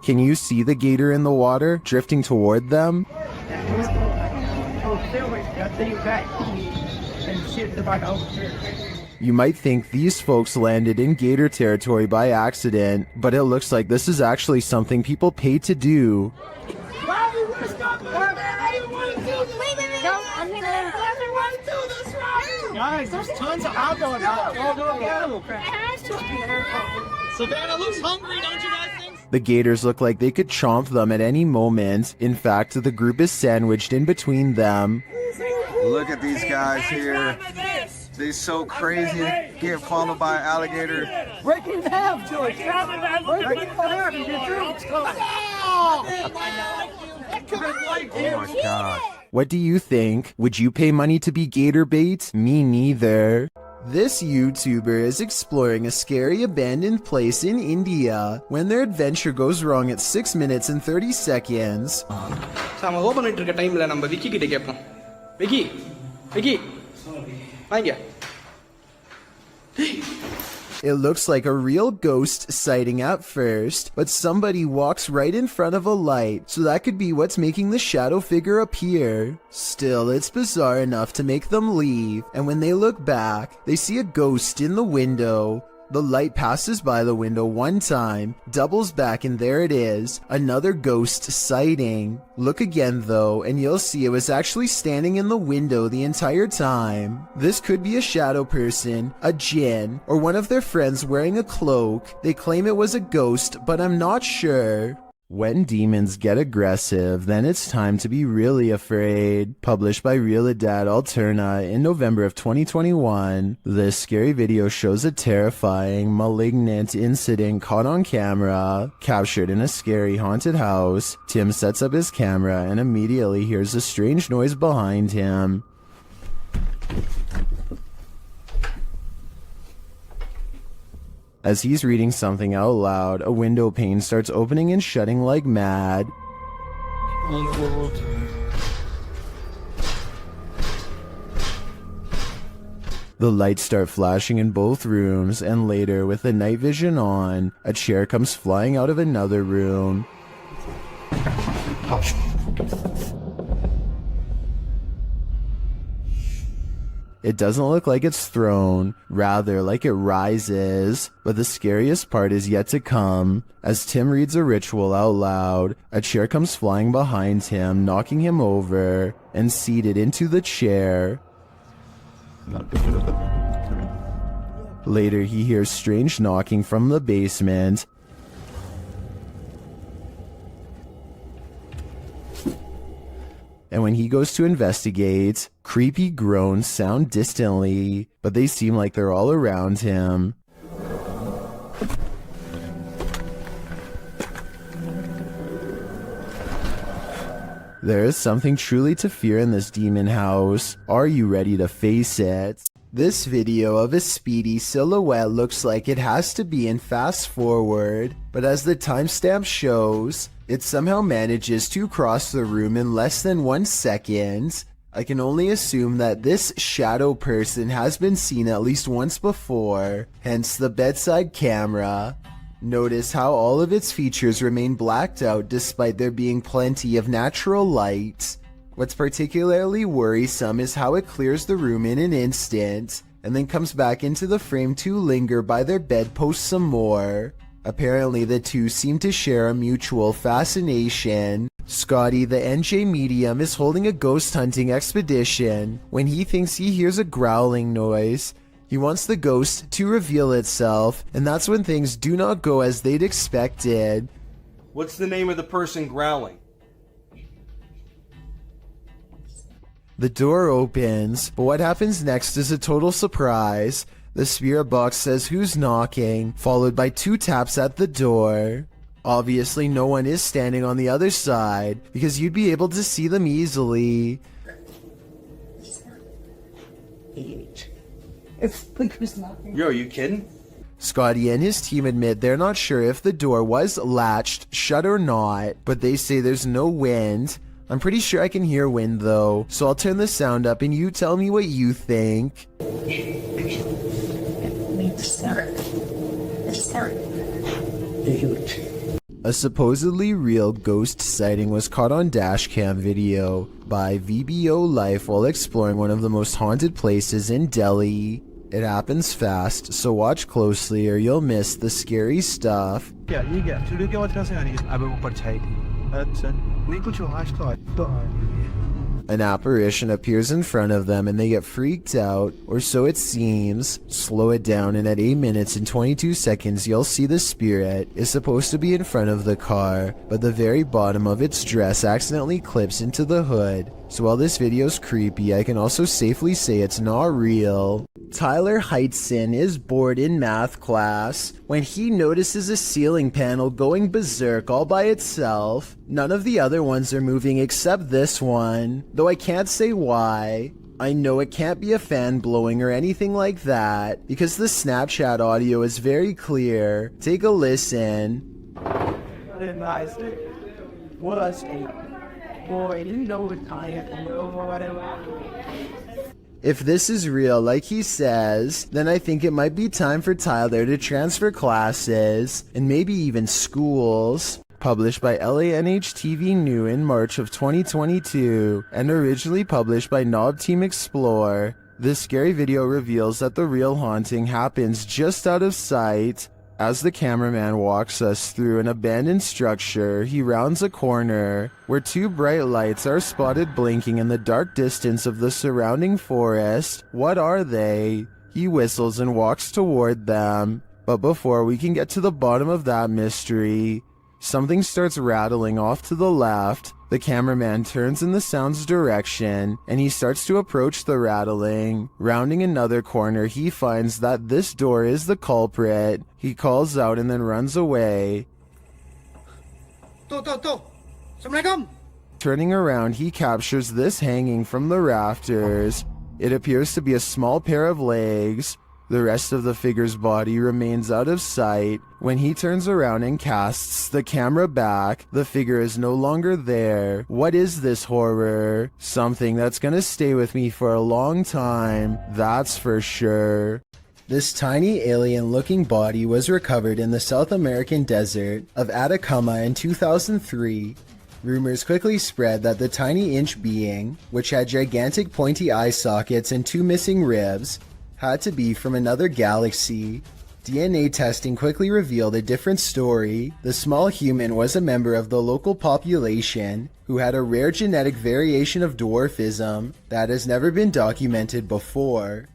Can you see the gator in the water, drifting toward them? You might think these folks landed in gator territory by accident, but it looks like this is actually something people pay to do. Guys, there's tons of outdoor animal crap. Savannah looks hungry, don't you guys think? The gators look like they could chomp them at any moment. In fact, the group is sandwiched in between them. Look at these guys here. They're so crazy. Getting followed by an alligator. Break it in half, George. Break it in half and get through. Oh my God. What do you think? Would you pay money to be gator bait? Me neither. This YouTuber is exploring a scary abandoned place in India when their adventure goes wrong at 6 minutes and 30 seconds. It looks like a real ghost sighting at first, but somebody walks right in front of a light, so that could be what's making the shadow figure appear. Still, it's bizarre enough to make them leave, and when they look back, they see a ghost in the window. The light passes by the window one time, doubles back, and there it is, another ghost sighting. Look again though, and you'll see it was actually standing in the window the entire time. This could be a shadow person, a djinn, or one of their friends wearing a cloak. They claim it was a ghost, but I'm not sure. When demons get aggressive, then it's time to be really afraid. Published by Realidad Alterna in November of 2021, this scary video shows a terrifying, malignant incident caught on camera, captured in a scary haunted house. Tim sets up his camera and immediately hears a strange noise behind him. As he's reading something out loud, a window pane starts opening and shutting like mad. The lights start flashing in both rooms, and later, with the night vision on, a chair comes flying out of another room. It doesn't look like it's thrown, rather like it rises. But the scariest part is yet to come. As Tim reads a ritual out loud, a chair comes flying behind him, knocking him over, and seated into the chair. Later, he hears strange knocking from the basement. And when he goes to investigate, creepy groans sound distantly, but they seem like they're all around him. There is something truly to fear in this demon house. Are you ready to face it? This video of a speedy silhouette looks like it has to be in fast forward, but as the timestamp shows, it somehow manages to cross the room in less than 1 second. I can only assume that this shadow person has been seen at least once before, hence the bedside camera. Notice how all of its features remain blacked out despite there being plenty of natural light. What's particularly worrisome is how it clears the room in an instant, and then comes back into the frame to linger by their bedpost some more. Apparently the two seem to share a mutual fascination. Scotty, the NJ medium, is holding a ghost hunting expedition when he thinks he hears a growling noise. He wants the ghost to reveal itself, and that's when things do not go as they'd expected. What's the name of the person growling? The door opens, but what happens next is a total surprise. The spirit box says who's knocking, followed by 2 taps at the door. Obviously no one is standing on the other side, because you'd be able to see them easily. Yo, are you kidding? Scotty and his team admit they're not sure if the door was latched shut or not, but they say there's no wind. I'm pretty sure I can hear wind though, so I'll turn the sound up and you tell me what you think. A supposedly real ghost sighting was caught on dashcam video by VBO Life while exploring one of the most haunted places in Delhi. It happens fast, so watch closely or you'll miss the scary stuff. An apparition appears in front of them and they get freaked out, or so it seems. Slow it down and at 8 minutes and 22 seconds you'll see the spirit is supposed to be in front of the car, but the very bottom of its dress accidentally clips into the hood. So while this video's creepy, I can also safely say it's not real. Tyler Heitzson is bored in math class when he notices a ceiling panel going berserk all by itself. None of the other ones are moving except this one, though I can't say why. I know it can't be a fan blowing or anything like that, because the Snapchat audio is very clear. Take a listen. If this is real, like he says, then I think it might be time for Tyler to transfer classes, and maybe even schools. Published by LANH-TV New in March of 2022, and originally published by Knob Team Explore, this scary video reveals that the real haunting happens just out of sight. As the cameraman walks us through an abandoned structure, he rounds a corner where 2 bright lights are spotted blinking in the dark distance of the surrounding forest. What are they? He whistles and walks toward them. But before we can get to the bottom of that mystery, something starts rattling off to the left. The cameraman turns in the sound's direction, and he starts to approach the rattling. Rounding another corner, he finds that this door is the culprit. He calls out and then runs away. Turning around, he captures this hanging from the rafters. It appears to be a small pair of legs. The rest of the figure's body remains out of sight. When he turns around and casts the camera back, the figure is no longer there. What is this horror? Something that's gonna stay with me for a long time, that's for sure. This tiny alien-looking body was recovered in the South American desert of Atacama in 2003. Rumors quickly spread that the tiny inch being, which had gigantic pointy eye sockets and 2 missing ribs, had to be from another galaxy. DNA testing quickly revealed a different story. The small human was a member of the local population who had a rare genetic variation of dwarfism that has never been documented before.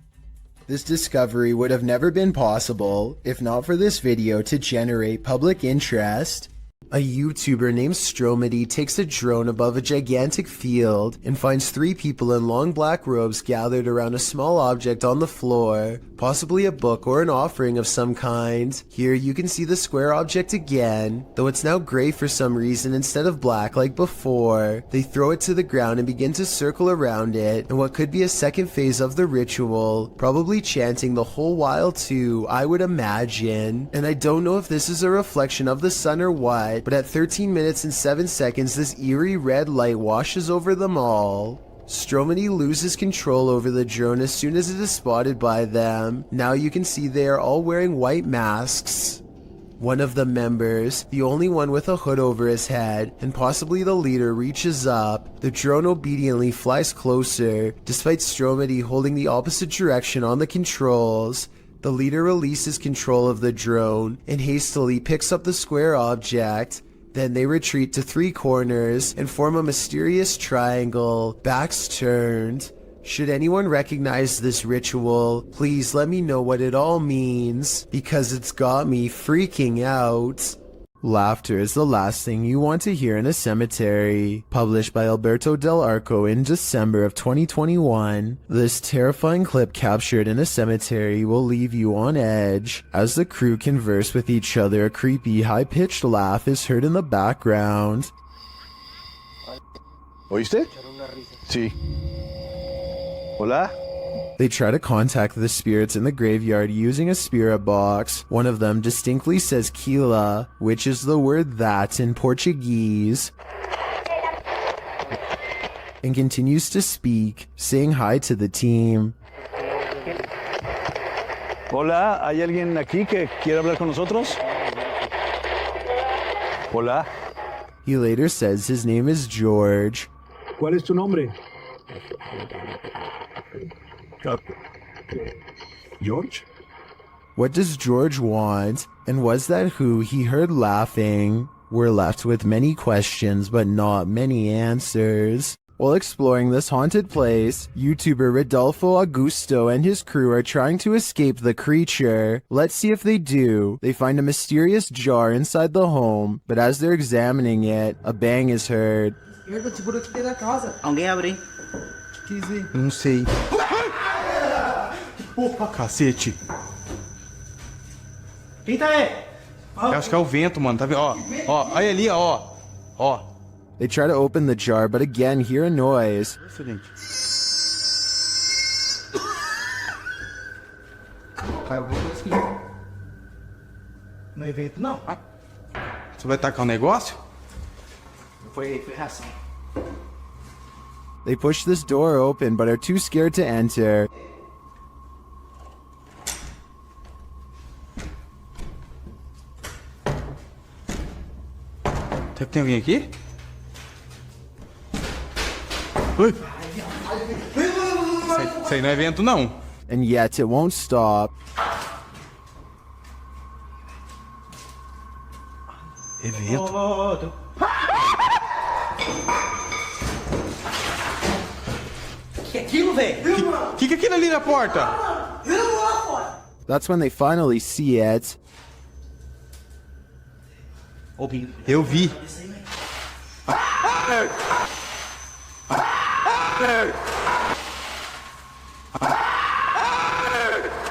This discovery would have never been possible if not for this video to generate public interest. A YouTuber named Stromedy takes a drone above a gigantic field and finds 3 people in long black robes gathered around a small object on the floor, possibly a book or an offering of some kind. Here you can see the square object again, though it's now gray for some reason instead of black like before. They throw it to the ground and begin to circle around it in what could be a second phase of the ritual, probably chanting the whole while too, I would imagine. And I don't know if this is a reflection of the sun or what, but at 13 minutes and 7 seconds, this eerie red light washes over them all. Stromedy loses control over the drone as soon as it is spotted by them. Now you can see they are all wearing white masks. One of the members, the only one with a hood over his head, and possibly the leader, reaches up. The drone obediently flies closer, despite Stromedy holding the opposite direction on the controls. The leader releases control of the drone and hastily picks up the square object. Then they retreat to 3 corners and form a mysterious triangle, backs turned. Should anyone recognize this ritual, please let me know what it all means, because it's got me freaking out. Laughter is the last thing you want to hear in a cemetery. Published by Alberto Del Arco in December of 2021, this terrifying clip captured in a cemetery will leave you on edge. As the crew converse with each other, a creepy, high-pitched laugh is heard in the background. ¿Oíste? Sí. Hola? They try to contact the spirits in the graveyard using a spirit box. One of them distinctly says Kila, which is the word that in Portuguese, and continues to speak, saying hi to the team. Hola, ¿hay alguien aquí que quiere hablar con nosotros? Hola. He later says his name is George. ¿Cuál es tu nombre? George? What does George want? And was that who he heard laughing? We're left with many questions, but not many answers. While exploring this haunted place, YouTuber Rodolfo Augusto and his crew are trying to escape the creature. Let's see if they do. They find a mysterious jar inside the home, but as they're examining it, a bang is heard. Alguém abre? Não sei. Opa, cacete. Quem tá aí? Eu acho que é o vento, mano. Tá vendo? Ó, olha ali, ó. They try to open the jar, but again hear a noise. Não é vento, não. Você vai tacar um negócio? Foi reação. They push this door open, but are too scared to enter. Será que tem alguém aqui? Ui! Isso aí não é vento, não. And yet it won't stop. É vento. Que é aquilo, velho? Que é aquilo ali na porta? That's when they finally see it. Eu vi.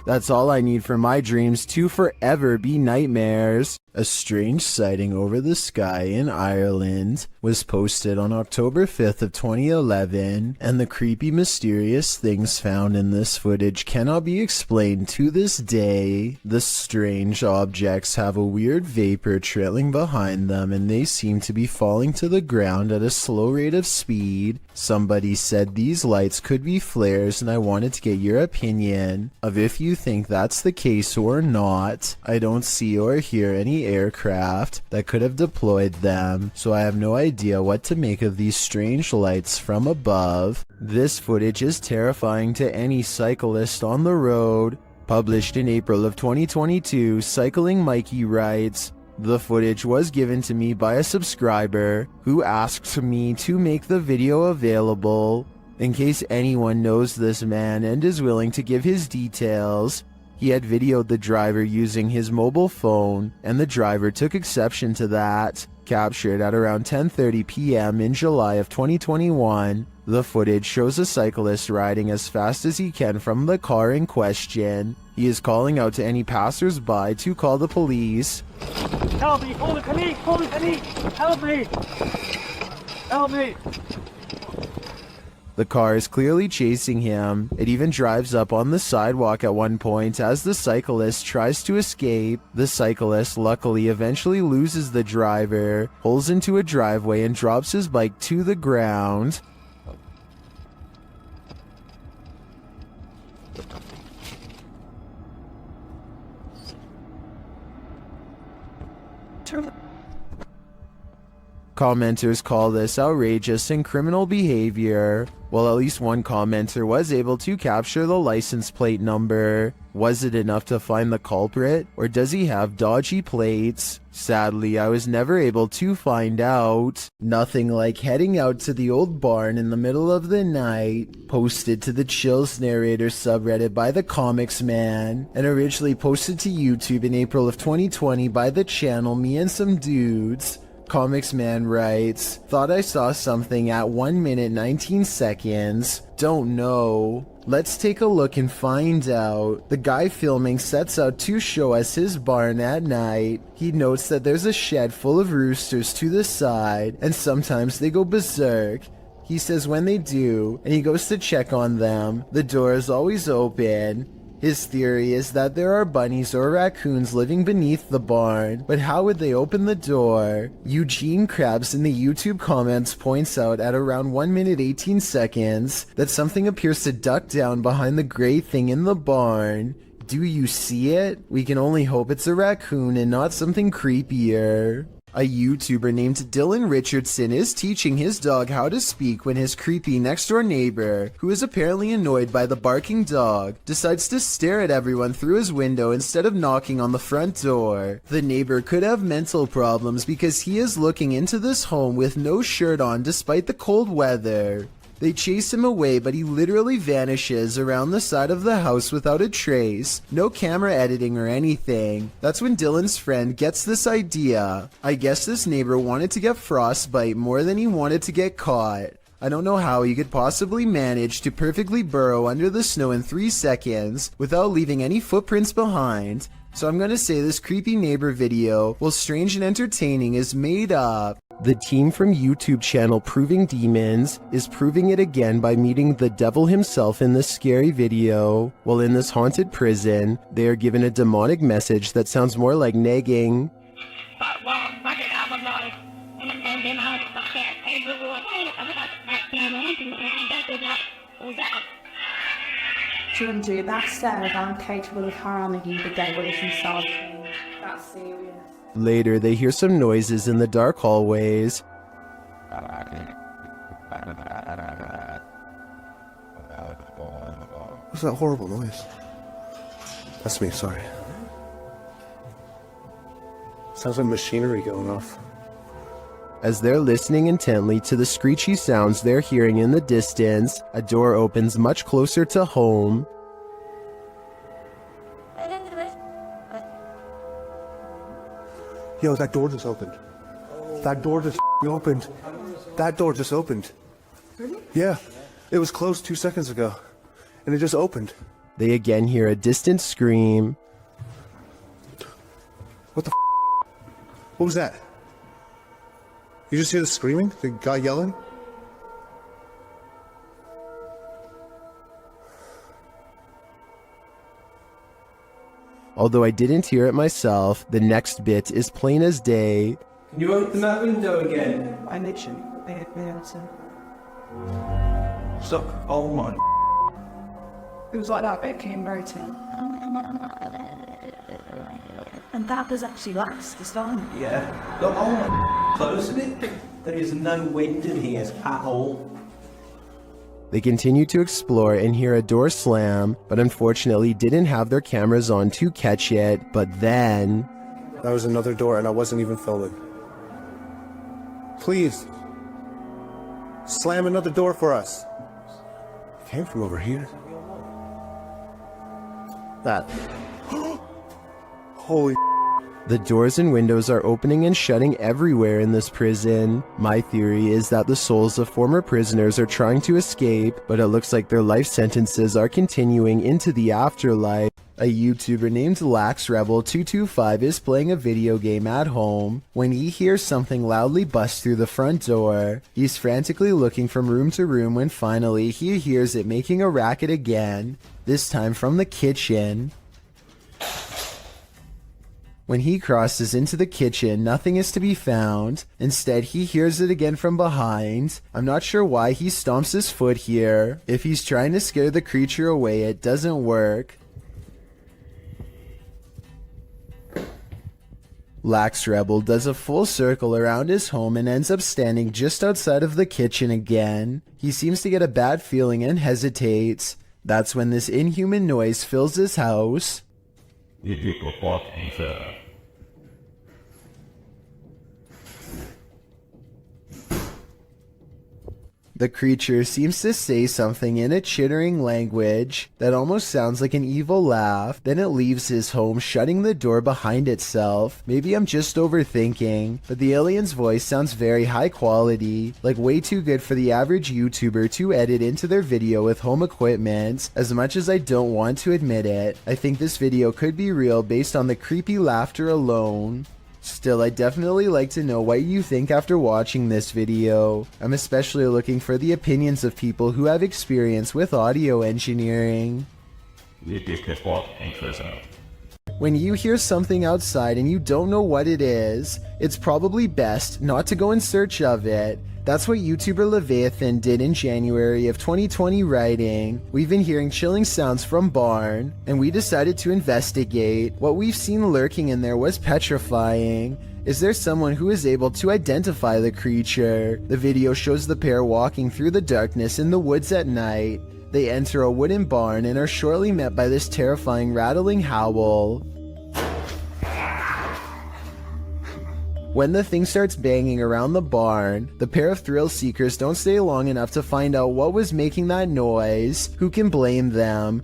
That's all I need for my dreams to forever be nightmares. A strange sighting over the sky in Ireland was posted on October 5th of 2011, and the creepy, mysterious things found in this footage cannot be explained to this day. The strange objects have a weird vapor trailing behind them, and they seem to be falling to the ground at a slow rate of speed. Somebody said these lights could be flares, and I wanted to get your opinion of if you think that's the case or not. I don't see or hear any aircraft that could have deployed them, so I have no idea what to make of these strange lights from above. This footage is terrifying to any cyclist on the road. Published in April of 2022, Cycling Mikey writes, "The footage was given to me by a subscriber who asked me to make the video available. In case anyone knows this man and is willing to give his details, He had videoed the driver using his mobile phone, and the driver took exception to that. Captured at around 10:30 p.m. in July of 2021, the footage shows a cyclist riding as fast as he can from the car in question. He is calling out to any passers-by to call the police. Help me! Hold the knee! Hold the knee! Help me! Help me! The car is clearly chasing him. It even drives up on the sidewalk at one point as the cyclist tries to escape. The cyclist luckily eventually loses the driver, pulls into a driveway and drops his bike to the ground. Commenters call this outrageous and criminal behavior. Well, at least one commenter was able to capture the license plate number. Was it enough to find the culprit, or does he have dodgy plates? Sadly, I was never able to find out. Nothing like heading out to the old barn in the middle of the night. Posted to the Chills Narrator subreddit by the Comics Man, and originally posted to YouTube in April of 2020 by the channel Me and Some Dudes. Comics Man writes, "Thought I saw something at 1 minute 19 seconds. Don't know. Let's take a look and find out. The guy filming sets out to show us his barn at night. He notes that there's a shed full of roosters to the side, and sometimes they go berserk. He says when they do, and he goes to check on them, the door is always open. His theory is that there are bunnies or raccoons living beneath the barn, but how would they open the door?" Eugene Krabs in the YouTube comments points out at around 1 minute 18 seconds that something appears to duck down behind the gray thing in the barn. Do you see it? We can only hope it's a raccoon and not something creepier. A YouTuber named Dylan Richardson is teaching his dog how to speak when his creepy next-door neighbor, who is apparently annoyed by the barking dog, decides to stare at everyone through his window instead of knocking on the front door. The neighbor could have mental problems because he is looking into this home with no shirt on despite the cold weather. They chase him away, but he literally vanishes around the side of the house without a trace. No camera editing or anything. That's when Dylan's friend gets this idea. I guess this neighbor wanted to get frostbite more than he wanted to get caught. I don't know how he could possibly manage to perfectly burrow under the snow in 3 seconds without leaving any footprints behind. So I'm gonna say this creepy neighbor video, while strange and entertaining, is made up. The team from YouTube channel Proving Demons is proving it again by meeting the devil himself in this scary video. While in this haunted prison, they are given a demonic message that sounds more like nagging. Children, that said, I'm capable of harming the devil himself. That's serious. Later, they hear some noises in the dark hallways. What's that horrible noise? That's me, sorry. Sounds like machinery going off. As they're listening intently to the screechy sounds they're hearing in the distance, a door opens much closer to home. Yo, that door just opened. That door just opened. That door just opened. Really? Yeah. It was closed 2 seconds ago. And it just opened. They again hear a distant scream. What the What was that? You just hear the screaming? The guy yelling? Although I didn't hear it myself, the next bit is plain as day. Can you open that window again? I literally answer. Stop. Oh my. It was like that bit came rotating. And that was actually last this time. Yeah. Look, oh my. Closing it. There is no wind in here at all. They continue to explore and hear a door slam, but unfortunately didn't have their cameras on to catch it. But then... That was another door and I wasn't even filming. Please. Slam another door for us. It came from over here. That. Holy. The doors and windows are opening and shutting everywhere in this prison. My theory is that the souls of former prisoners are trying to escape, but it looks like their life sentences are continuing into the afterlife. A YouTuber named LaxRebel225 is playing a video game at home when he hears something loudly bust through the front door. He's frantically looking from room to room when finally he hears it making a racket again, this time from the kitchen. When he crosses into the kitchen, nothing is to be found. Instead, he hears it again from behind. I'm not sure why he stomps his foot here. If he's trying to scare the creature away, it doesn't work. LaxRebel does a full circle around his home and ends up standing just outside of the kitchen again. He seems to get a bad feeling and hesitates. That's when this inhuman noise fills his house. The creature seems to say something in a chittering language that almost sounds like an evil laugh. Then it leaves his home, shutting the door behind itself. Maybe I'm just overthinking, but the alien's voice sounds very high quality, like way too good for the average YouTuber to edit into their video with home equipment. As much as I don't want to admit it, I think this video could be real based on the creepy laughter alone. Still, I'd definitely like to know what you think after watching this video. I'm especially looking for the opinions of people who have experience with audio engineering. When you hear something outside and you don't know what it is, it's probably best not to go in search of it. That's what YouTuber Leviathan did in January of 2020, writing, "We've been hearing chilling sounds from barn, and we decided to investigate. What we've seen lurking in there was petrifying. Is there someone who is able to identify the creature?" The video shows the pair walking through the darkness in the woods at night. They enter a wooden barn and are shortly met by this terrifying rattling howl. When the thing starts banging around the barn, the pair of thrill seekers don't stay long enough to find out what was making that noise. Who can blame them?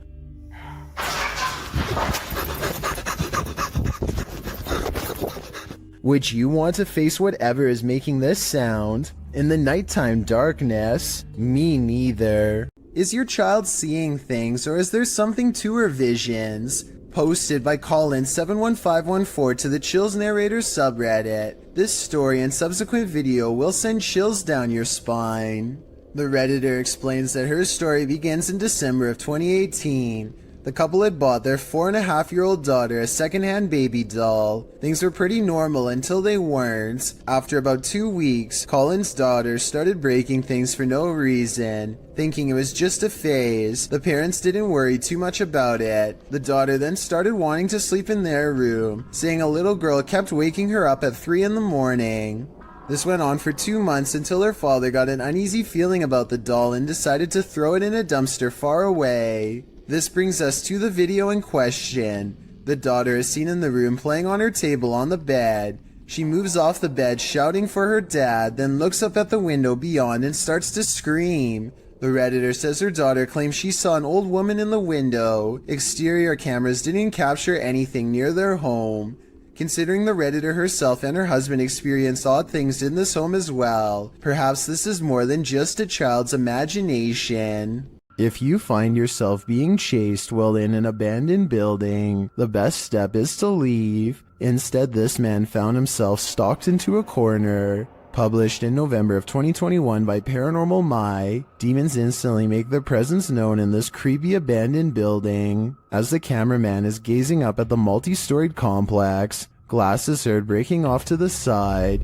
Would you want to face whatever is making this sound? In the nighttime darkness? Me neither. Is your child seeing things, or is there something to her visions? Posted by Colin71514 to the Chills Narrator subreddit. This story and subsequent video will send chills down your spine. The Redditor explains that her story begins in December of 2018. The couple had bought their 4.5-year-old daughter a secondhand baby doll. Things were pretty normal until they weren't. After about 2 weeks, Colin's daughter started breaking things for no reason. Thinking it was just a phase, the parents didn't worry too much about it. The daughter then started wanting to sleep in their room, saying a little girl kept waking her up at 3 in the morning. This went on for 2 months until her father got an uneasy feeling about the doll and decided to throw it in a dumpster far away. This brings us to the video in question. The daughter is seen in the room playing on her table on the bed. She moves off the bed shouting for her dad, then looks up at the window beyond and starts to scream. The Redditor says her daughter claims she saw an old woman in the window. Exterior cameras didn't capture anything near their home. Considering the Redditor herself and her husband experienced odd things in this home as well, perhaps this is more than just a child's imagination. If you find yourself being chased while in an abandoned building, the best step is to leave. Instead, this man found himself stalked into a corner. Published in November of 2021 by Paranormal My, demons instantly make their presence known in this creepy abandoned building. As the cameraman is gazing up at the multi-storied complex, glass is heard breaking off to the side.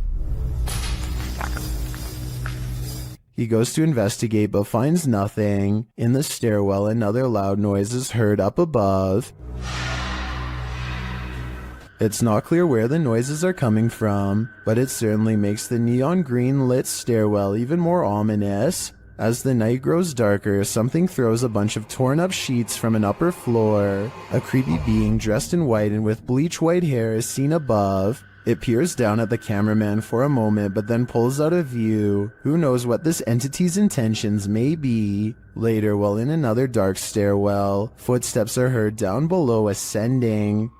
He goes to investigate but finds nothing. In the stairwell, another loud noise is heard up above. It's not clear where the noises are coming from, but it certainly makes the neon green lit stairwell even more ominous. As the night grows darker, something throws a bunch of torn up sheets from an upper floor. A creepy being dressed in white and with bleach white hair is seen above. It peers down at the cameraman for a moment but then pulls out of view. Who knows what this entity's intentions may be? Later, while in another dark stairwell, footsteps are heard down below ascending.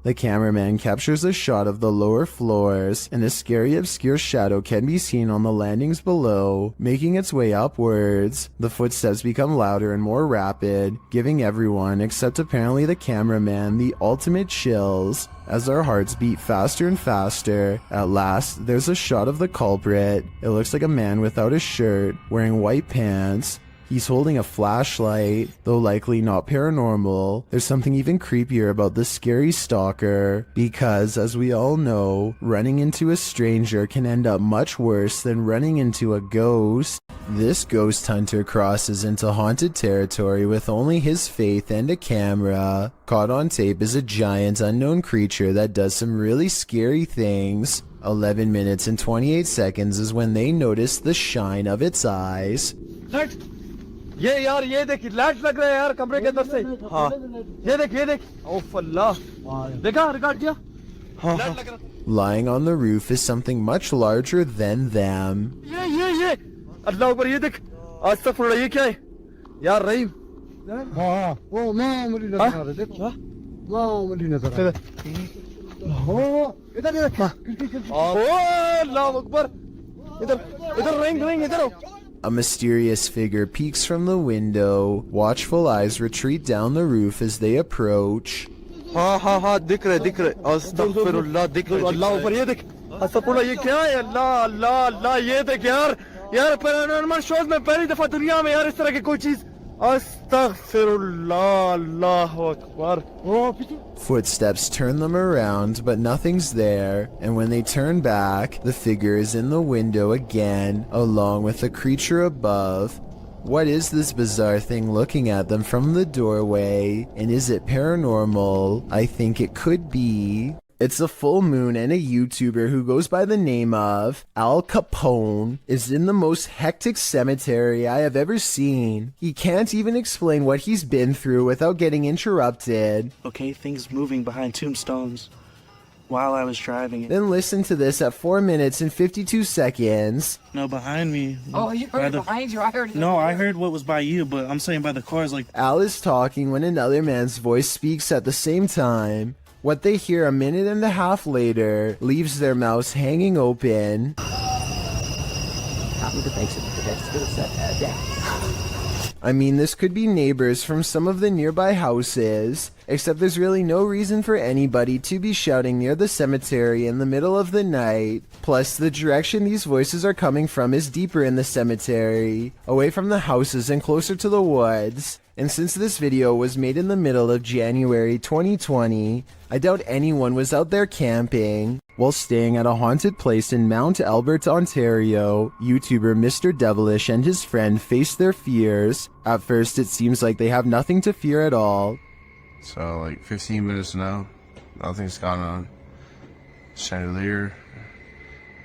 The cameraman captures a shot of the lower floors, and a scary obscure shadow can be seen on the landings below, making its way upwards. The footsteps become louder and more rapid, giving everyone, except apparently the cameraman, the ultimate chills. As our hearts beat faster and faster, at last, there's a shot of the culprit. It looks like a man without a shirt, wearing white pants. He's holding a flashlight, though likely not paranormal. There's something even creepier about this scary stalker, because, as we all know, running into a stranger can end up much worse than running into a ghost. This ghost hunter crosses into haunted territory with only his faith and a camera. Caught on tape is a giant unknown creature that does some really scary things. 11 minutes and 28 seconds is when they notice the shine of its eyes. ये यार ये देख light लग रहा है यार कमरे के अंदर से हाँ ये देख ओफ अल्लाह देखा रिकॉर्ड किया हाँ लाइट लग रहा Lying on the roof is something much larger than them. ये अल्लाह ऊपर ये देख आज तक थोड़ा ये क्या है यार रहीम हाँ वो मामूली नजर आ रहा है देख मामूली नजर आ रहा है इधर देख ओ अल्लाह अकबर इधर रिंग इधर A mysterious figure peeks from the window. Watchful eyes retreat down the roof as they approach. हाँ दिख रहे अस्तगफिरुल्लाह दिख रहे अल्लाह ऊपर ये देख अस्तगफिरुल्लाह ये क्या है अल्लाह ये देख यार पैरानॉर्मल शोज में पहली दफा दुनिया में यार इस तरह की कोई चीज अस्तगफिरुल्लाह अल्लाहु Akbar Footsteps turn them around, but nothing's there, and when they turn back, the figure is in the window again, along with the creature above. What is this bizarre thing looking at them from the doorway? And is it paranormal? I think it could be. It's a full moon, and a YouTuber who goes by the name of Al Capone is in the most hectic cemetery I have ever seen. He can't even explain what he's been through without getting interrupted. Okay, things moving behind tombstones while I was driving it. Then listen to this at 4 minutes and 52 seconds. No, behind me. Oh, you heard it behind you? I heard it. No, I heard what was by you, but I'm saying by the cars like... Al is talking when another man's voice speaks at the same time. What they hear a minute and a half later leaves their mouths hanging open. I mean, this could be neighbors from some of the nearby houses, except there's really no reason for anybody to be shouting near the cemetery in the middle of the night. Plus, the direction these voices are coming from is deeper in the cemetery, away from the houses and closer to the woods. And since this video was made in the middle of January 2020, I doubt anyone was out there camping. While staying at a haunted place in Mount Albert, Ontario, YouTuber Mr. Devilish and his friend face their fears. At first, it seems like they have nothing to fear at all. So, like 15 minutes now, nothing's gone on. Chandelier,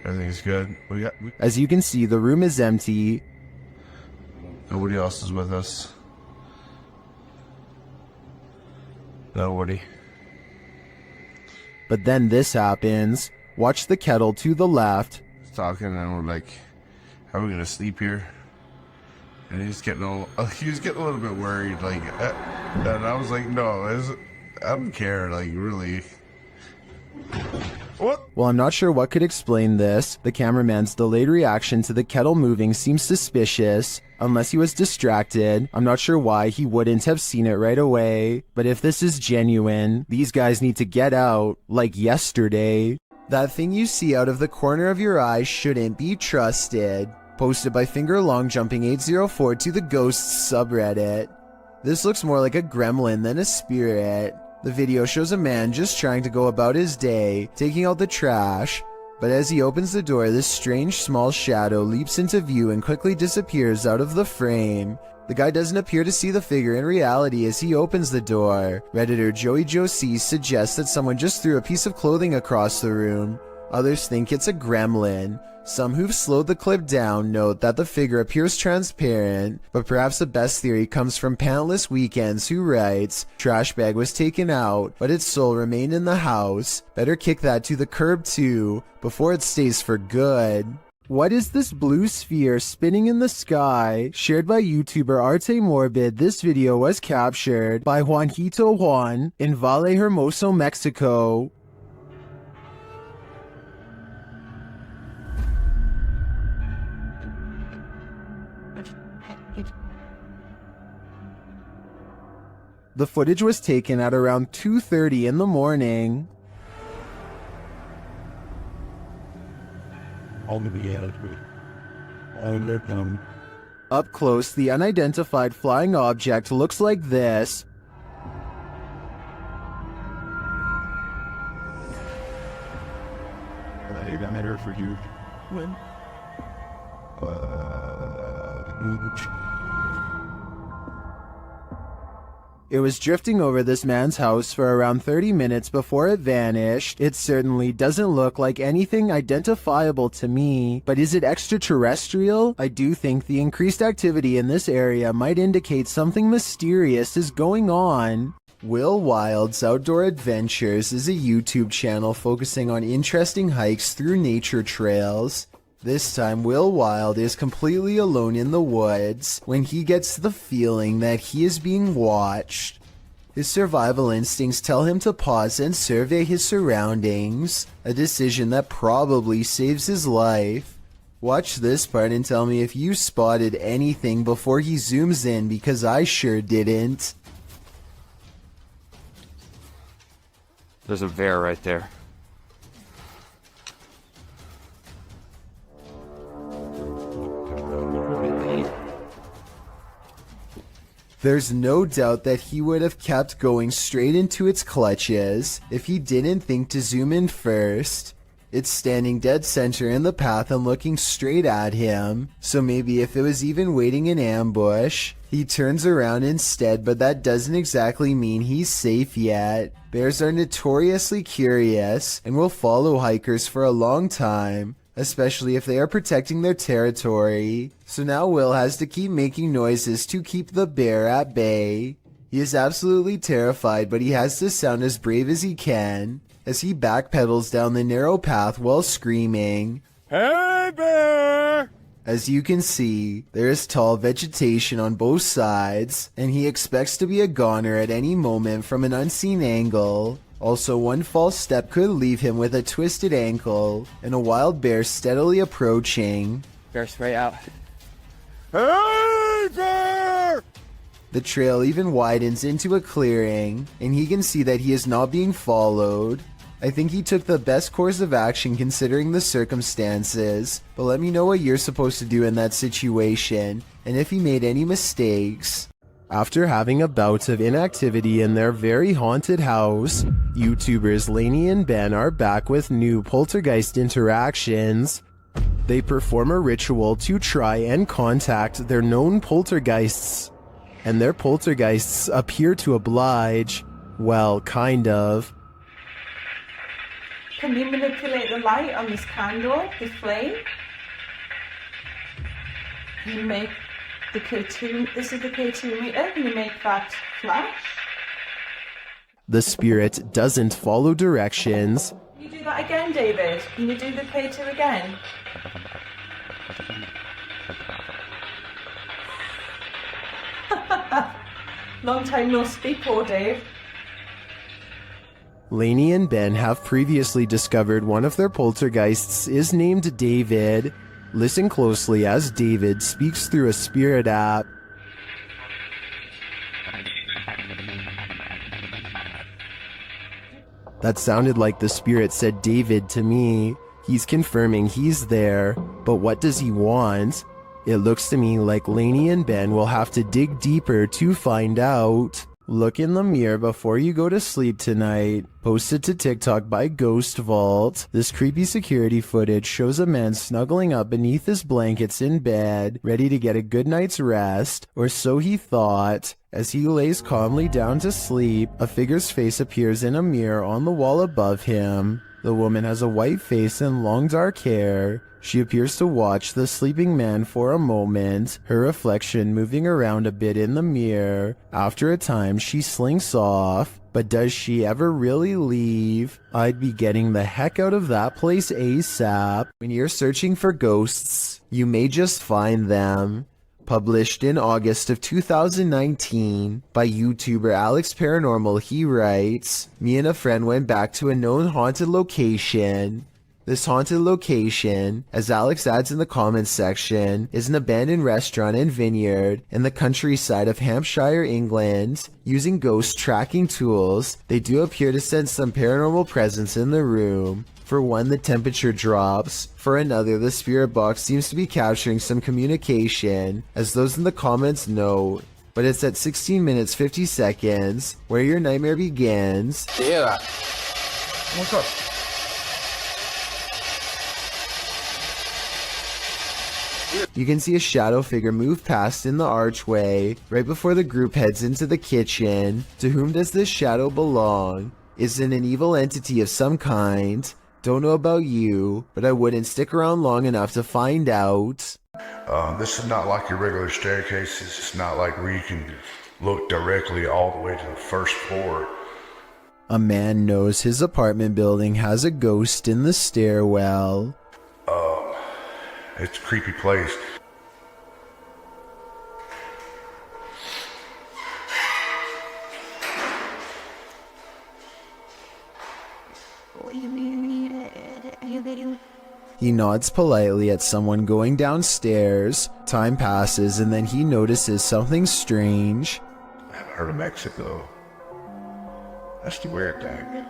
everything's good. As you can see, the room is empty. Nobody else is with us. Nobody. But then this happens. Watch the kettle to the left. Talking and we're like, "How are we gonna sleep here?" And he was getting a little bit worried, like, and I was like, "No, I don't care, like, really." What? Well, I'm not sure what could explain this. The cameraman's delayed reaction to the kettle moving seems suspicious. Unless he was distracted, I'm not sure why he wouldn't have seen it right away. But if this is genuine, these guys need to get out, like yesterday. That thing you see out of the corner of your eye shouldn't be trusted. Posted by FingerLongJumping804 to the Ghosts subreddit. This looks more like a gremlin than a spirit. The video shows a man just trying to go about his day, taking out the trash. But as he opens the door, this strange small shadow leaps into view and quickly disappears out of the frame. The guy doesn't appear to see the figure in reality as he opens the door. Redditor Joey Josie suggests that someone just threw a piece of clothing across the room. Others think it's a gremlin. Some who've slowed the clip down note that the figure appears transparent, but perhaps the best theory comes from Pantless Weekends, who writes, "Trash bag was taken out, but its soul remained in the house. Better kick that to the curb too, before it stays for good." What is this blue sphere spinning in the sky? Shared by YouTuber Arte Morbid, this video was captured by Juanito Juan in Valle Hermoso, Mexico. The footage was taken at around 2:30 in the morning. Up close, the unidentified flying object looks like this. I got matter for you. When? It was drifting over this man's house for around 30 minutes before it vanished. It certainly doesn't look like anything identifiable to me, but is it extraterrestrial? I do think the increased activity in this area might indicate something mysterious is going on. Will Wild's Outdoor Adventures is a YouTube channel focusing on interesting hikes through nature trails. This time, Will Wild is completely alone in the woods when he gets the feeling that he is being watched. His survival instincts tell him to pause and survey his surroundings, a decision that probably saves his life. Watch this part and tell me if you spotted anything before he zooms in, because I sure didn't. There's a bear right there. There's no doubt that he would have kept going straight into its clutches if he didn't think to zoom in first. It's standing dead center in the path and looking straight at him, so maybe if it was even waiting in ambush, he turns around instead, but that doesn't exactly mean he's safe yet. Bears are notoriously curious and will follow hikers for a long time, especially if they are protecting their territory. So now Will has to keep making noises to keep the bear at bay. He is absolutely terrified, but he has to sound as brave as he can as he backpedals down the narrow path while screaming, "Hey, bear!" As you can see, there is tall vegetation on both sides, and he expects to be a goner at any moment from an unseen angle. Also, one false step could leave him with a twisted ankle, and a wild bear steadily approaching. Bear spray out. Hey, bear! The trail even widens into a clearing, and he can see that he is not being followed. I think he took the best course of action considering the circumstances, but let me know what you're supposed to do in that situation, and if he made any mistakes. After having a bout of inactivity in their very haunted house, YouTubers Lainey and Ben are back with new poltergeist interactions. They perform a ritual to try and contact their known poltergeists, and their poltergeists appear to oblige. Well, kind of. Can you manipulate the light on this candle, this flame? Can you make the K2, this is the K2 meter, can you make that flash? The spirit doesn't follow directions. Can you do that again, David? Can you do the K2 again? Long time no speak, poor Dave. Lainey and Ben have previously discovered one of their poltergeists is named David. Listen closely as David speaks through a spirit app. That sounded like the spirit said David to me. He's confirming he's there, but what does he want? It looks to me like Lainey and Ben will have to dig deeper to find out. Look in the mirror before you go to sleep tonight. Posted to TikTok by Ghost Vault. This creepy security footage shows a man snuggling up beneath his blankets in bed, ready to get a good night's rest, or so he thought. As he lays calmly down to sleep, a figure's face appears in a mirror on the wall above him. The woman has a white face and long dark hair. She appears to watch the sleeping man for a moment, her reflection moving around a bit in the mirror. After a time, she slinks off. But does she ever really leave? I'd be getting the heck out of that place ASAP. When you're searching for ghosts, you may just find them. Published in August of 2019 by YouTuber Alex Paranormal, he writes, "Me and a friend went back to a known haunted location. This haunted location, as Alex adds in the comments section, is an abandoned restaurant and vineyard in the countryside of Hampshire, England. Using ghost tracking tools, they do appear to sense some paranormal presence in the room. For one, the temperature drops. For another, the spirit box seems to be capturing some communication, as those in the comments note. But it's at 16 minutes 50 seconds where your nightmare begins." Yeah. What's up? You can see a shadow figure move past in the archway right before the group heads into the kitchen. To whom does this shadow belong? Is it an evil entity of some kind? Don't know about you, but I wouldn't stick around long enough to find out. This is not like your regular staircase. This is not like where you can look directly all the way to the first floor. A man knows his apartment building has a ghost in the stairwell. It's a creepy place. He nods politely at someone going downstairs. Time passes and then he notices something strange. I haven't heard of Mexico. That's the weird thing.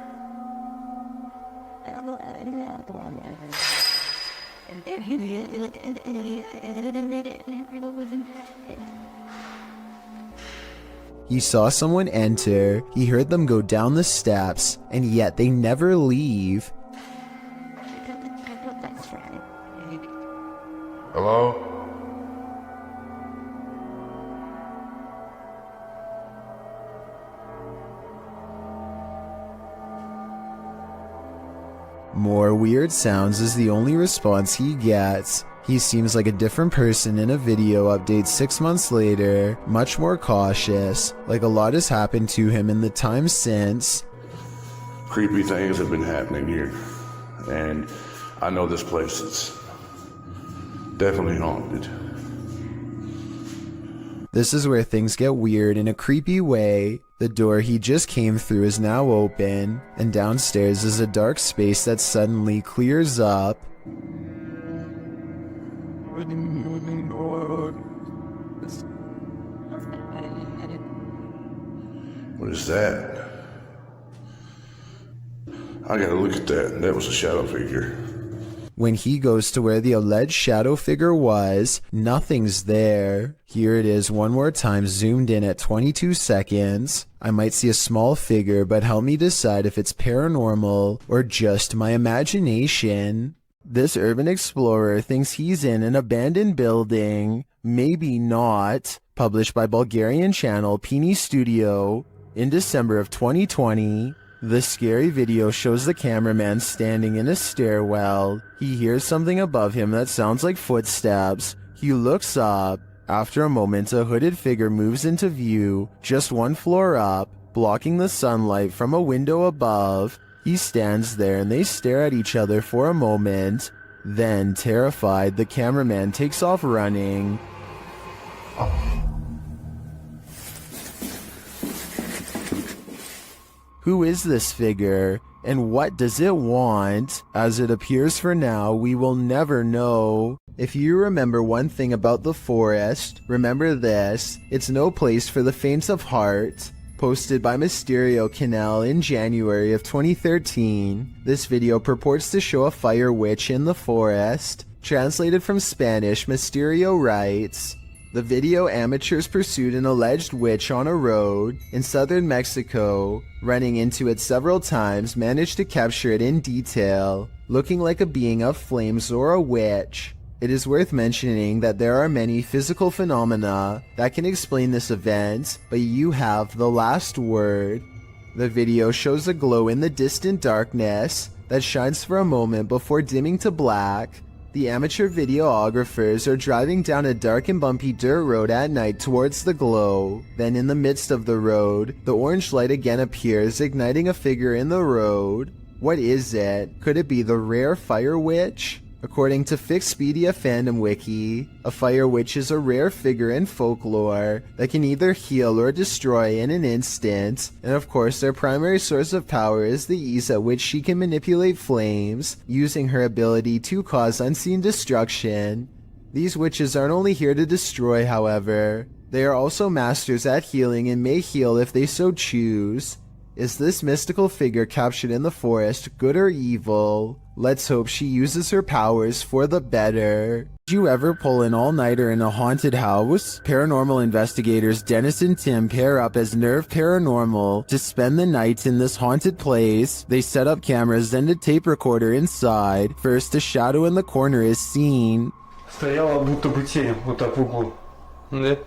He saw someone enter, he heard them go down the steps, and yet they never leave. Hello? More weird sounds is the only response he gets. He seems like a different person in a video update 6 months later, much more cautious, like a lot has happened to him in the time since. Creepy things have been happening here, and I know this place is definitely haunted. This is where things get weird in a creepy way. The door he just came through is now open, and downstairs is a dark space that suddenly clears up. What is that? I gotta look at that. That was a shadow figure. When he goes to where the alleged shadow figure was, nothing's there. Here it is one more time, zoomed in at 22 seconds. I might see a small figure, but help me decide if it's paranormal or just my imagination. This urban explorer thinks he's in an abandoned building. Maybe not. Published by Bulgarian channel Peony Studio in December of 2020. The scary video shows the cameraman standing in a stairwell. He hears something above him that sounds like footsteps. He looks up. After a moment, a hooded figure moves into view, just one floor up, blocking the sunlight from a window above. He stands there and they stare at each other for a moment. Then, terrified, the cameraman takes off running. Who is this figure, and what does it want? As it appears for now, we will never know. If you remember one thing about the forest, remember this: it's no place for the faint of heart. Posted by Mysterio Canal in January of 2013, this video purports to show a fire witch in the forest. Translated from Spanish, Mysterio writes, "The video amateurs pursued an alleged witch on a road in southern Mexico. Running into it several times, managed to capture it in detail, looking like a being of flames or a witch. It is worth mentioning that there are many physical phenomena that can explain this event, but you have the last word." The video shows a glow in the distant darkness, that shines for a moment before dimming to black. The amateur videographers are driving down a dark and bumpy dirt road at night towards the glow. Then in the midst of the road, the orange light again appears, igniting a figure in the road. What is it? Could it be the rare Fire Witch? According to Fixpedia Fandom Wiki, a Fire Witch is a rare figure in folklore that can either heal or destroy in an instant, and of course their primary source of power is the ease at which she can manipulate flames, using her ability to cause unseen destruction. These witches aren't only here to destroy, however, they are also masters at healing and may heal if they so choose. Is this mystical figure captured in the forest good or evil? Let's hope she uses her powers for the better. Did you ever pull an all-nighter in a haunted house? Paranormal investigators Dennis and Tim pair up as Nerve Paranormal to spend the night in this haunted place. They set up cameras and a tape recorder inside. First, a shadow in the corner is seen. Стояла будто бы тень, вот так в углу. Да?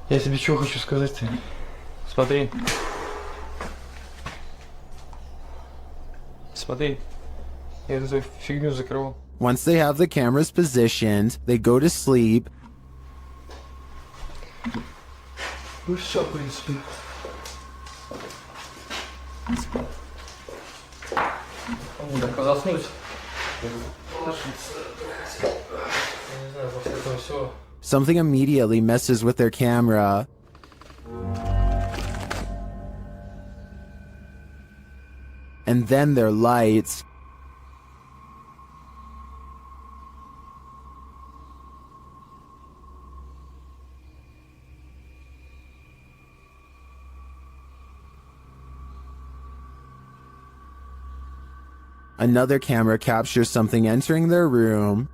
Я тебе что хочу сказать-то? Смотри. Смотри. Я эту фигню закрыл. Once they have the cameras positioned, they go to sleep. Ну все, в принципе. Так, заснуть. Я не знаю, после этого все. Something immediately messes with their camera. And then their lights. Another camera captures something entering their room.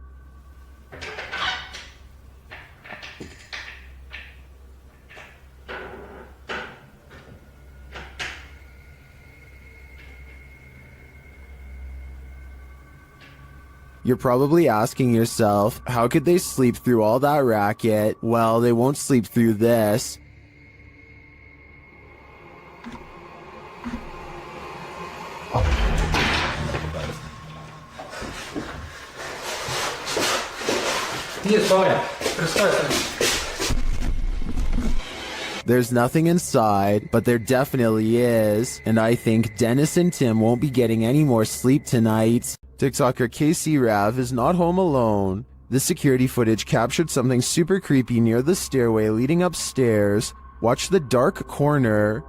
You're probably asking yourself, how could they sleep through all that racket? Well, they won't sleep through this. There's nothing inside, but there definitely is, and I think Dennis and Tim won't be getting any more sleep tonight. TikToker KC Rav is not home alone. This security footage captured something super creepy near the stairway leading upstairs. Watch the dark corner.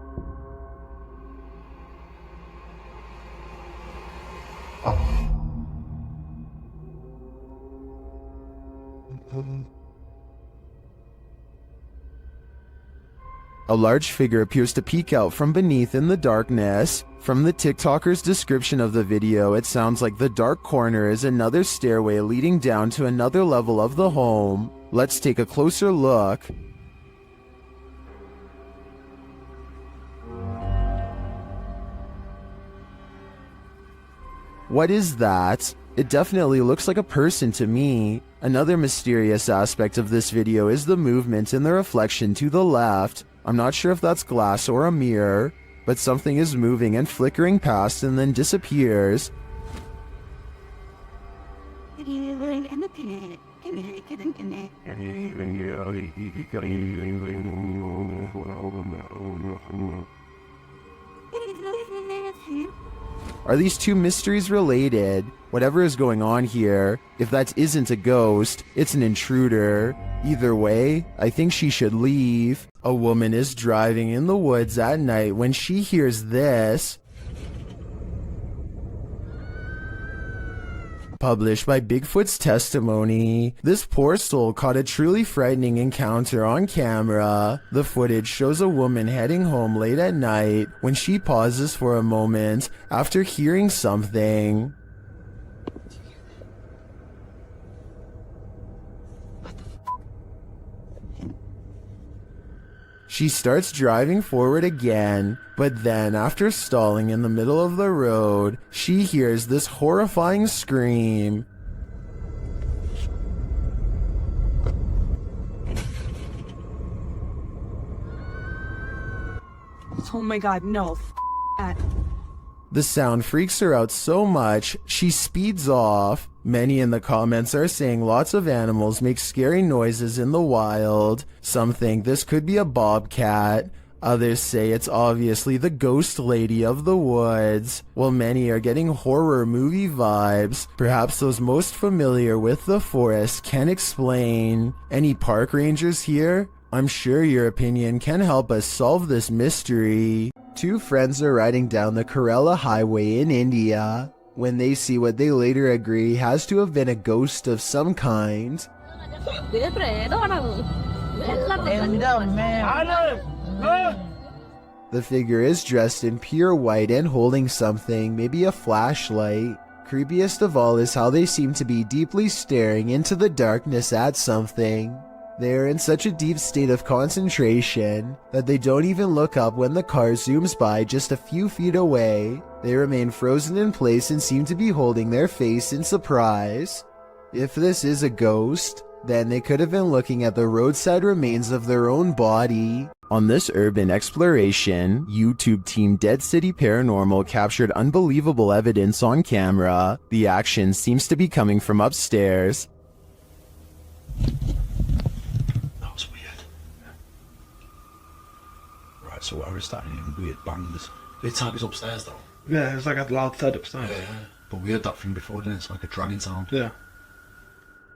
A large figure appears to peek out from beneath in the darkness. From the TikToker's description of the video, it sounds like the dark corner is another stairway leading down to another level of the home. Let's take a closer look. What is that? It definitely looks like a person to me. Another mysterious aspect of this video is the movement in the reflection to the left. I'm not sure if that's glass or a mirror, but something is moving and flickering past and then disappears. Are these two mysteries related? Whatever is going on here, if that isn't a ghost, it's an intruder. Either way, I think she should leave. A woman is driving in the woods at night when she hears this. Published by Bigfoot's testimony. This poor soul caught a truly frightening encounter on camera. The footage shows a woman heading home late at night when she pauses for a moment after hearing something. She starts driving forward again, but then after stalling in the middle of the road, she hears this horrifying scream. Oh my god, no. That. The sound freaks her out so much, she speeds off. Many in the comments are saying lots of animals make scary noises in the wild. Some think this could be a bobcat. Others say it's obviously the ghost lady of the woods, while many are getting horror movie vibes. Perhaps those most familiar with the forest can explain. Any park rangers here? I'm sure your opinion can help us solve this mystery. Two friends are riding down the Kerala Highway in India when they see what they later agree has to have been a ghost of some kind. The figure is dressed in pure white and holding something, maybe a flashlight. Creepiest of all is how they seem to be deeply staring into the darkness at something. They are in such a deep state of concentration that they don't even look up when the car zooms by just a few feet away. They remain frozen in place and seem to be holding their face in surprise. If this is a ghost, then they could have been looking at the roadside remains of their own body. On this urban exploration, YouTube team Dead City Paranormal captured unbelievable evidence on camera. The action seems to be coming from upstairs. That was weird. Right, so I was starting hearing weird bangs. Weird type is upstairs though. Yeah, it's like a loud thud upstairs. Yeah, but we heard that thing before, didn't it? It's like a dragging sound. Yeah.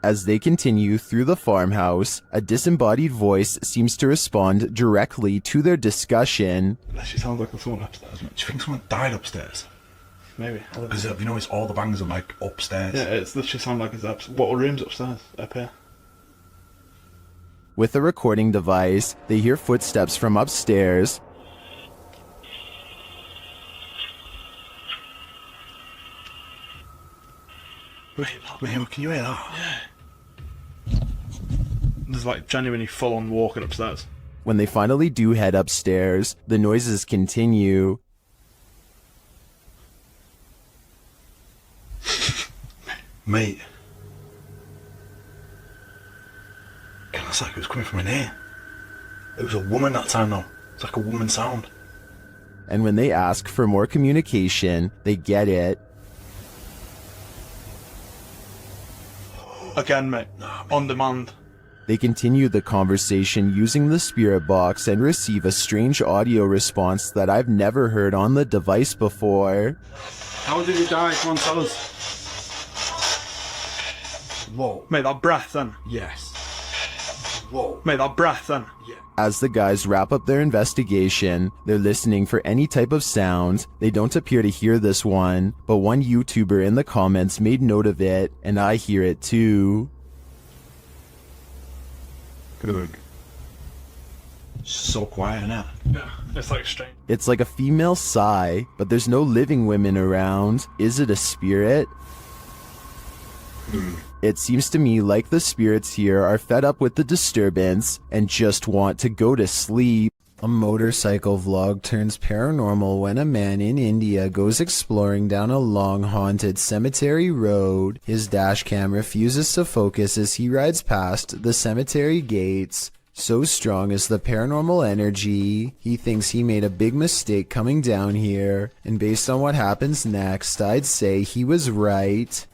As they continue through the farmhouse, a disembodied voice seems to respond directly to their discussion. That actually sounds like someone upstairs. Do you think someone died upstairs? Maybe. Because have you noticed all the bangs are like upstairs? Yeah, it's literally sound like it's what room's upstairs, up here. With a recording device, they hear footsteps from upstairs. Wait, man, can you hear that? Yeah. There's like genuinely full-on walking upstairs. When they finally do head upstairs, the noises continue. Mate. It's like it was coming from in here. It was a woman that time though. It's like a woman sound. And when they ask for more communication, they get it. Again, mate. On demand. They continue the conversation using the spirit box and receive a strange audio response that I've never heard on the device before. How did he die? Come on, tell us. Whoa. Mate, that breath then. Yes. Whoa. Mate, that breath then. Yeah. As the guys wrap up their investigation, they're listening for any type of sound. They don't appear to hear this one, but one YouTuber in the comments made note of it, and I hear it too. Good. So quiet now. Yeah, it's like strange. It's like a female sigh, but there's no living women around. Is it a spirit? It seems to me like the spirits here are fed up with the disturbance and just want to go to sleep. A motorcycle vlog turns paranormal when a man in India goes exploring down a long haunted cemetery road. His dash cam refuses to focus as he rides past the cemetery gates. So strong is the paranormal energy, he thinks he made a big mistake coming down here, and based on what happens next, I'd say he was right.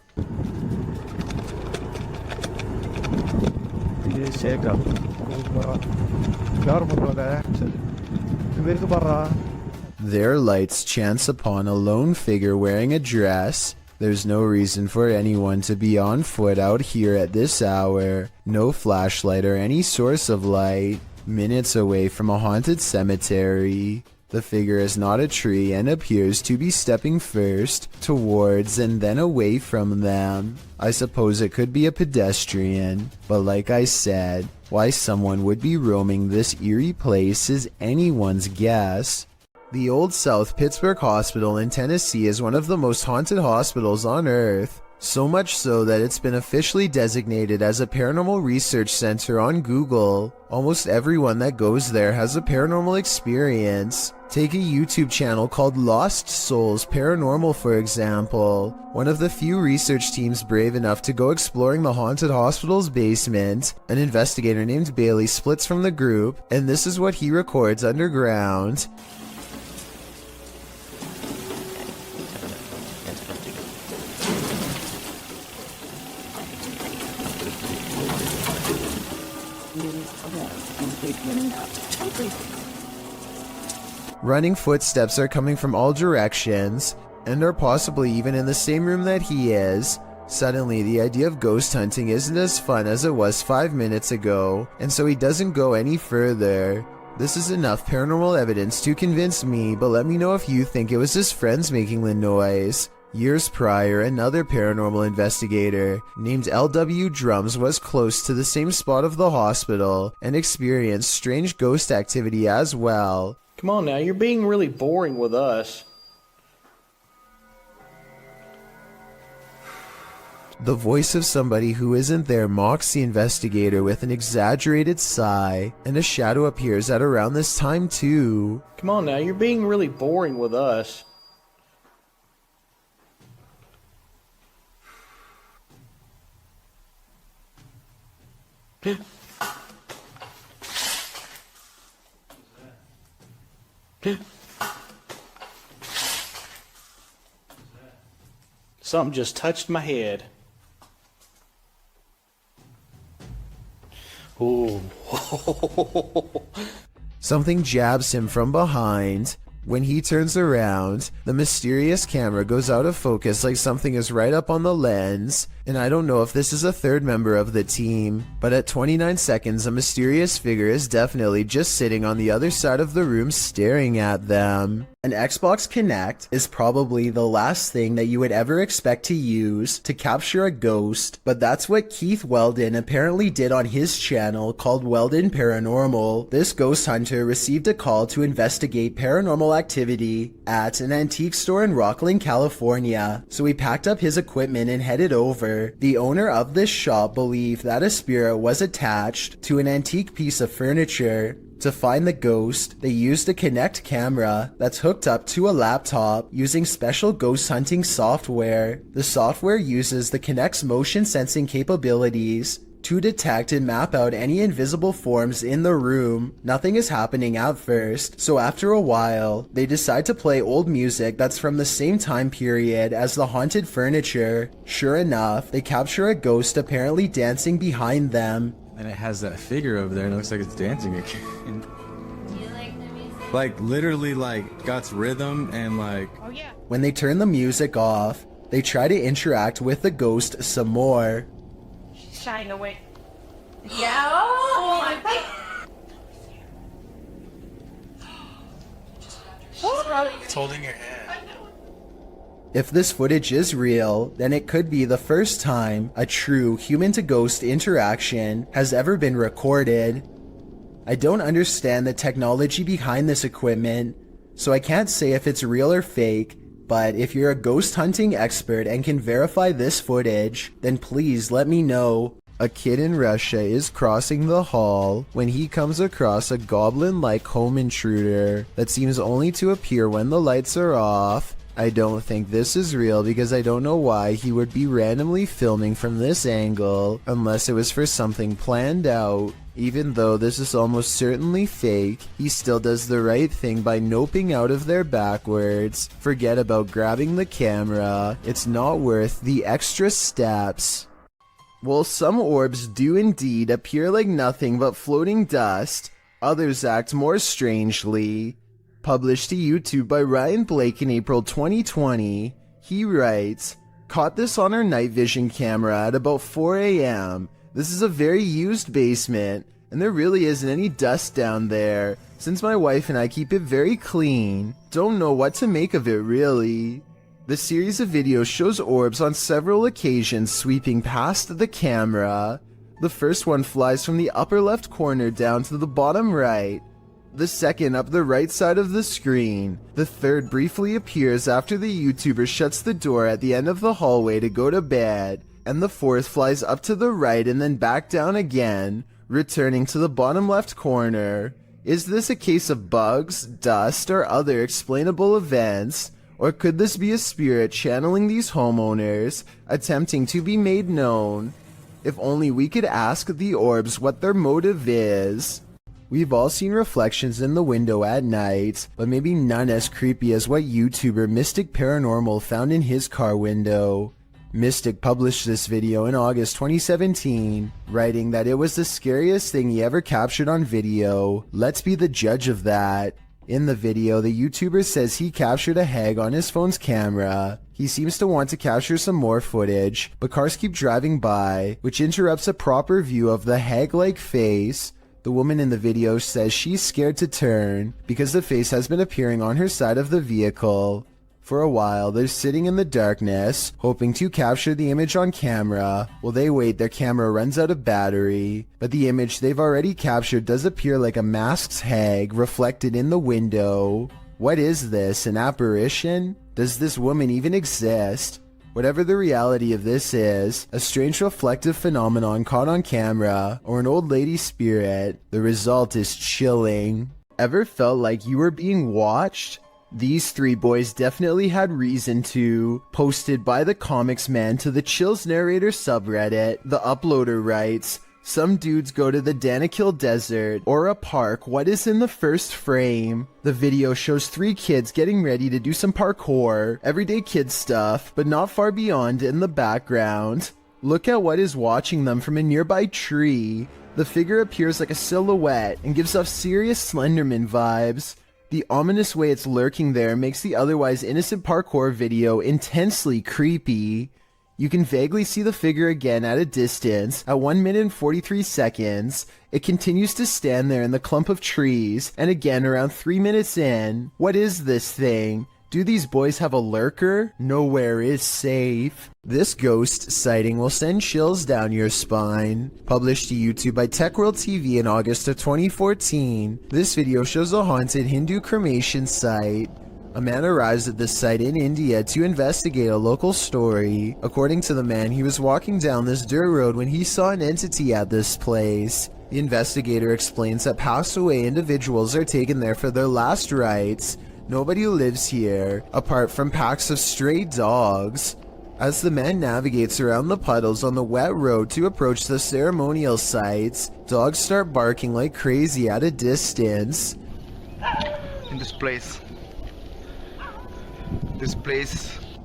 Their lights chance upon a lone figure wearing a dress. There's no reason for anyone to be on foot out here at this hour. No flashlight or any source of light. Minutes away from a haunted cemetery. The figure is not a tree and appears to be stepping first towards and then away from them. I suppose it could be a pedestrian, but like I said, why someone would be roaming this eerie place is anyone's guess. The Old South Pittsburgh Hospital in Tennessee is one of the most haunted hospitals on Earth. So much so that it's been officially designated as a paranormal research center on Google. Almost everyone that goes there has a paranormal experience. Take a YouTube channel called Lost Souls Paranormal for example. One of the few research teams brave enough to go exploring the haunted hospital's basement. An investigator named Bailey splits from the group, and this is what he records underground. Running footsteps are coming from all directions, and are possibly even in the same room that he is. Suddenly, the idea of ghost hunting isn't as fun as it was 5 minutes ago, and so he doesn't go any further. This is enough paranormal evidence to convince me, but let me know if you think it was his friends making the noise. Years prior, another paranormal investigator named L.W. Drums was close to the same spot of the hospital and experienced strange ghost activity as well. Come on now, you're being really boring with us. The voice of somebody who isn't there mocks the investigator with an exaggerated sigh, and a shadow appears at around this time too. Come on now, you're being really boring with us. Something just touched my head. Ooh. Something jabs him from behind. When he turns around, the mysterious camera goes out of focus like something is right up on the lens, and I don't know if this is a third member of the team, but at 29 seconds a mysterious figure is definitely just sitting on the other side of the room staring at them. An Xbox Kinect is probably the last thing that you would ever expect to use to capture a ghost, but that's what Keith Weldon apparently did on his channel called Weldon Paranormal. This ghost hunter received a call to investigate paranormal activity at an antique store in Rockland, California, so he packed up his equipment and headed over. The owner of this shop believed that a spirit was attached to an antique piece of furniture. To find the ghost, they used a Kinect camera that's hooked up to a laptop using special ghost hunting software. The software uses the Kinect's motion sensing capabilities to detect and map out any invisible forms in the room. Nothing is happening at first, so after a while, they decide to play old music that's from the same time period as the haunted furniture. Sure enough, they capture a ghost apparently dancing behind them. And it has that figure over there and it looks like it's dancing again. Like literally like got rhythm and like... Oh yeah. When they turn the music off, they try to interact with the ghost some more. She's shying away. Yeah. Oh, It's holding your hand. If this footage is real, then it could be the first time a true human-to-ghost interaction has ever been recorded. I don't understand the technology behind this equipment, so I can't say if it's real or fake, but if you're a ghost hunting expert and can verify this footage, then please let me know. A kid in Russia is crossing the hall when he comes across a goblin-like home intruder that seems only to appear when the lights are off. I don't think this is real because I don't know why he would be randomly filming from this angle unless it was for something planned out. Even though this is almost certainly fake, he still does the right thing by noping out of there backwards. Forget about grabbing the camera, it's not worth the extra steps. While some orbs do indeed appear like nothing but floating dust, others act more strangely. Published to YouTube by Ryan Blake in April 2020, he writes, "Caught this on our night vision camera at about 4 a.m. This is a very used basement, and there really isn't any dust down there, since my wife and I keep it very clean. Don't know what to make of it really." The series of videos shows orbs on several occasions sweeping past the camera. The first one flies from the upper left corner down to the bottom right. The second up the right side of the screen. The third briefly appears after the YouTuber shuts the door at the end of the hallway to go to bed. And the fourth flies up to the right and then back down again, returning to the bottom left corner. Is this a case of bugs, dust, or other explainable events? Or could this be a spirit channeling these homeowners, attempting to be made known? If only we could ask the orbs what their motive is. We've all seen reflections in the window at night, but maybe none as creepy as what YouTuber Mystic Paranormal found in his car window. Mystic published this video in August 2017, writing that it was the scariest thing he ever captured on video. Let's be the judge of that. In the video, the YouTuber says he captured a hag on his phone's camera. He seems to want to capture some more footage, but cars keep driving by, which interrupts a proper view of the hag-like face. The woman in the video says she's scared to turn because the face has been appearing on her side of the vehicle. For a while, they're sitting in the darkness, hoping to capture the image on camera. While they wait, their camera runs out of battery, but the image they've already captured does appear like a masked hag reflected in the window. What is this, an apparition? Does this woman even exist? Whatever the reality of this is, a strange reflective phenomenon caught on camera, or an old lady spirit, the result is chilling. Ever felt like you were being watched? These three boys definitely had reason to. Posted by the Comics Man to the Chills Narrator subreddit, the uploader writes, "Some dudes go to the Danakil Desert or a park. What is in the first frame? The video shows three kids getting ready to do some parkour, everyday kid stuff, but not far beyond in the background. Look at what is watching them from a nearby tree. The figure appears like a silhouette and gives off serious Slenderman vibes. The ominous way it's lurking there makes the otherwise innocent parkour video intensely creepy. You can vaguely see the figure again at a distance. At 1 minute and 43 seconds, it continues to stand there in the clump of trees, and again around 3 minutes in. What is this thing? Do these boys have a lurker? Nowhere is safe." This ghost sighting will send chills down your spine. Published to YouTube by TechWorld TV in August of 2014, this video shows a haunted Hindu cremation site. A man arrives at this site in India to investigate a local story. According to the man, he was walking down this dirt road when he saw an entity at this place. The investigator explains that passed away individuals are taken there for their last rites. Nobody lives here, apart from packs of stray dogs. As the man navigates around the puddles on the wet road to approach the ceremonial sites, dogs start barking like crazy at a distance. In this place.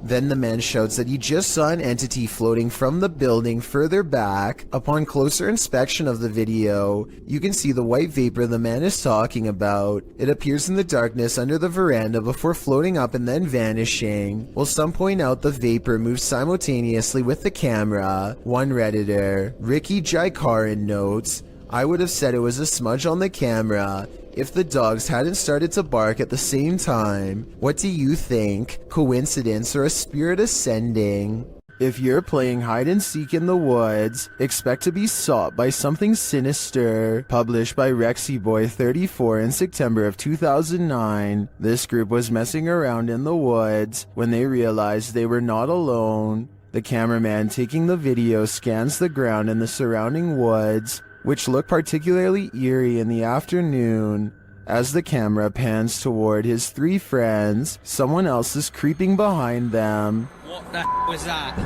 Then the man shouts that he just saw an entity floating from the building further back. Upon closer inspection of the video, you can see the white vapor the man is talking about. It appears in the darkness under the veranda before floating up and then vanishing. While some point out the vapor moves simultaneously with the camera. One Redditor, Ricky Jaikaran, notes, "I would have said it was a smudge on the camera if the dogs hadn't started to bark at the same time. What do you think? Coincidence or a spirit ascending?" If you're playing hide and seek in the woods, expect to be sought by something sinister. Published by RexyBoy34 in September of 2009, this group was messing around in the woods when they realized they were not alone. The cameraman taking the video scans the ground in the surrounding woods, which look particularly eerie in the afternoon. As the camera pans toward his three friends, someone else is creeping behind them. What the was that?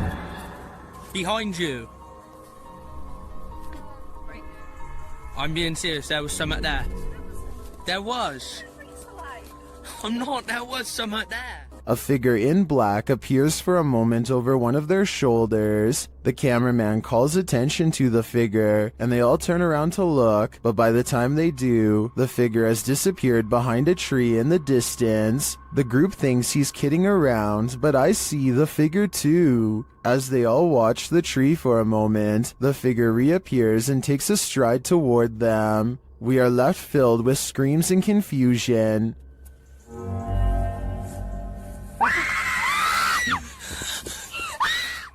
Behind you. I'm being serious, there was something there. There was. I'm not, there was something there. A figure in black appears for a moment over one of their shoulders. The cameraman calls attention to the figure, and they all turn around to look, but by the time they do, the figure has disappeared behind a tree in the distance. The group thinks he's kidding around, but I see the figure too. As they all watch the tree for a moment, the figure reappears and takes a stride toward them. We are left filled with screams and confusion.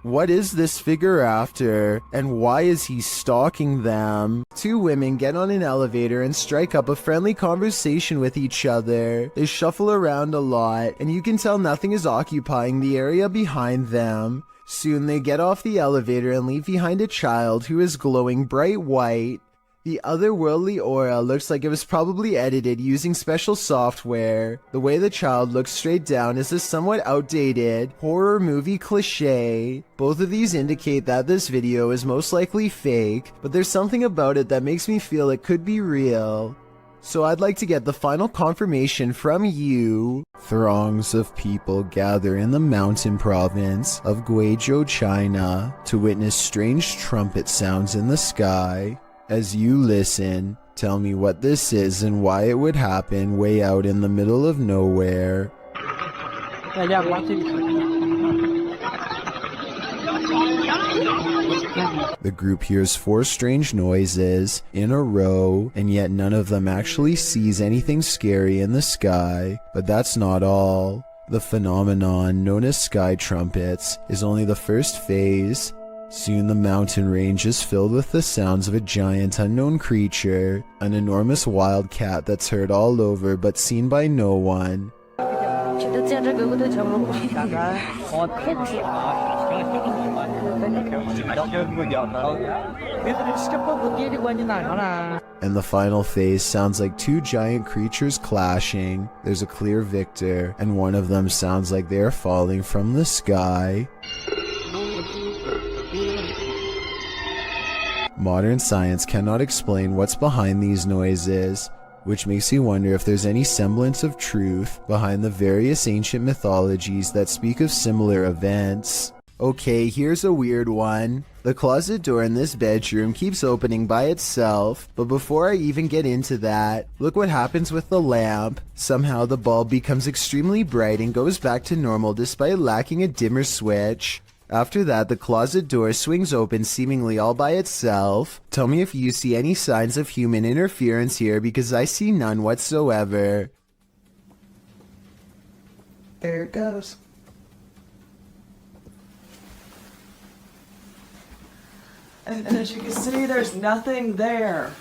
What is this figure after, and why is he stalking them? Two women get on an elevator and strike up a friendly conversation with each other. They shuffle around a lot, and you can tell nothing is occupying the area behind them. Soon they get off the elevator and leave behind a child who is glowing bright white. The otherworldly aura looks like it was probably edited using special software. The way the child looks straight down is a somewhat outdated horror movie cliche. Both of these indicate that this video is most likely fake, but there's something about it that makes me feel it could be real. So I'd like to get the final confirmation from you. Throngs of people gather in the mountain province of Guizhou, China, to witness strange trumpet sounds in the sky. As you listen, tell me what this is and why it would happen way out in the middle of nowhere. The group hears 4 strange noises in a row, and yet none of them actually sees anything scary in the sky. But that's not all. The phenomenon known as sky trumpets is only the first phase. Soon the mountain range is filled with the sounds of a giant unknown creature, an enormous wild cat that's heard all over but seen by no one. And the final phase sounds like 2 giant creatures clashing. There's a clear victor, and one of them sounds like they are falling from the sky. Modern science cannot explain what's behind these noises, which makes you wonder if there's any semblance of truth behind the various ancient mythologies that speak of similar events. Okay, here's a weird one. The closet door in this bedroom keeps opening by itself, but before I even get into that, look what happens with the lamp. Somehow the bulb becomes extremely bright and goes back to normal despite lacking a dimmer switch. After that, the closet door swings open seemingly all by itself. Tell me if you see any signs of human interference here, because I see none whatsoever. There it goes. And as you can see, there's nothing there.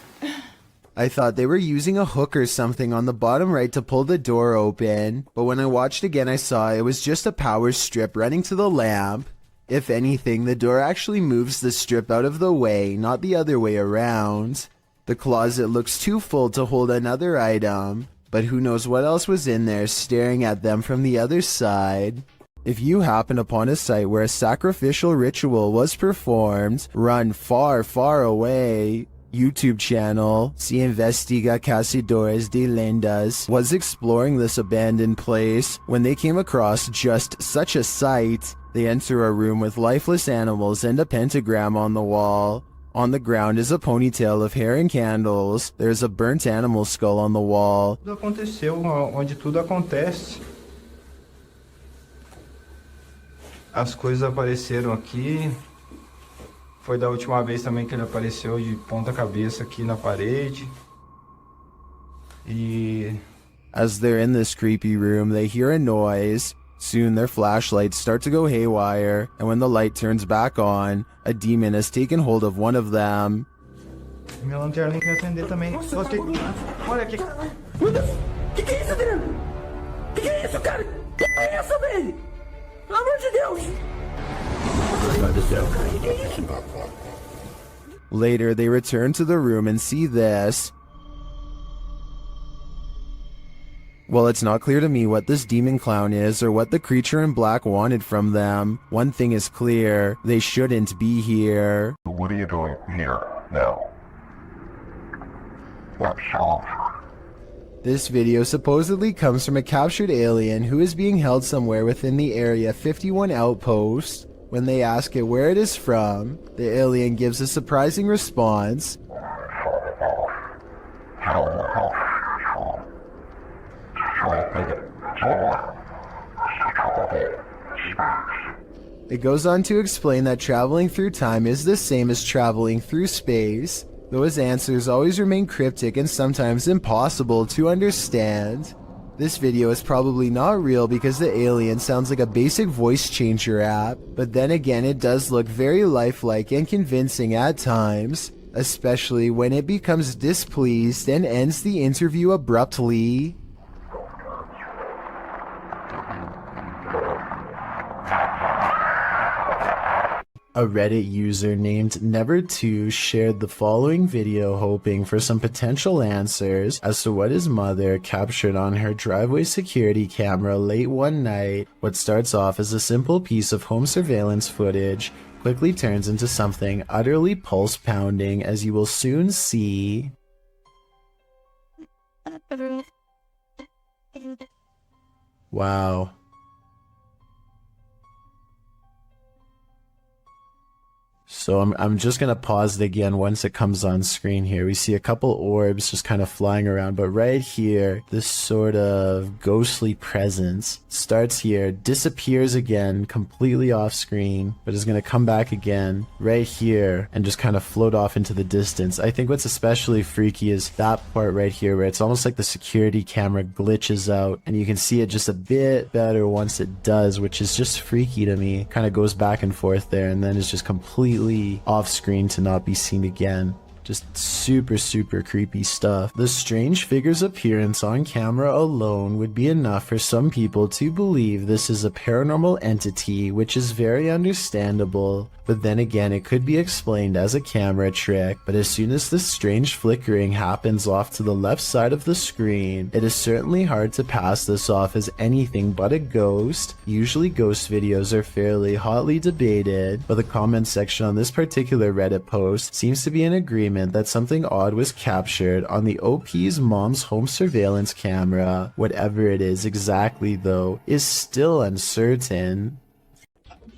I thought they were using a hook or something on the bottom right to pull the door open, but when I watched again I saw it was just a power strip running to the lamp. If anything, the door actually moves the strip out of the way, not the other way around. The closet looks too full to hold another item, but who knows what else was in there staring at them from the other side. If you happen upon a site where a sacrificial ritual was performed, run far, far away. YouTube channel, Se Investiga Cazadores de Lendas, was exploring this abandoned place when they came across just such a sight. They enter a room with lifeless animals and a pentagram on the wall. On the ground is a ponytail of hair and candles. There's a burnt animal skull on the wall. Tudo aconteceu onde tudo acontece. As coisas apareceram aqui. Foi da última vez também que ele apareceu de ponta cabeça aqui na parede. E as they're in this creepy room, they hear a noise. Soon their flashlights start to go haywire, and when the light turns back on, a demon has taken hold of one of them. Minha lanterna quer acender também. Olha aqui. Que é isso, Deus? Que é isso, cara? Que é isso, velho? Pelo amor de Deus! Later, they return to the room and see this. Well, it's not clear to me what this demon clown is or what the creature in black wanted from them. One thing is clear, they shouldn't be here. What are you doing here now? This video supposedly comes from a captured alien who is being held somewhere within the Area 51 outpost. When they ask it where it is from, the alien gives a surprising response. It goes on to explain that traveling through time is the same as traveling through space, though his answers always remain cryptic and sometimes impossible to understand. This video is probably not real because the alien sounds like a basic voice changer app, but then again it does look very lifelike and convincing at times, especially when it becomes displeased and ends the interview abruptly. A Reddit user named Never2 shared the following video hoping for some potential answers as to what his mother captured on her driveway security camera late one night. What starts off as a simple piece of home surveillance footage quickly turns into something utterly pulse-pounding, as you will soon see. Wow. So I'm just gonna pause it again once it comes on screen here. We see a couple orbs just kind of flying around, but right here, this sort of ghostly presence starts here, disappears again, completely off screen, but is gonna come back again right here and just kind of float off into the distance. I think what's especially freaky is that part right here where it's almost like the security camera glitches out and you can see it just a bit better once it does, which is just freaky to me. Kind of goes back and forth there and then is just completely off screen to not be seen again. Just super, super creepy stuff. The strange figure's appearance on camera alone would be enough for some people to believe this is a paranormal entity, which is very understandable. But then again, it could be explained as a camera trick. But as soon as this strange flickering happens off to the left side of the screen, it is certainly hard to pass this off as anything but a ghost. Usually ghost videos are fairly hotly debated, but the comment section on this particular Reddit post seems to be in agreement that something odd was captured on the OP's mom's home surveillance camera. Whatever it is exactly, though, is still uncertain.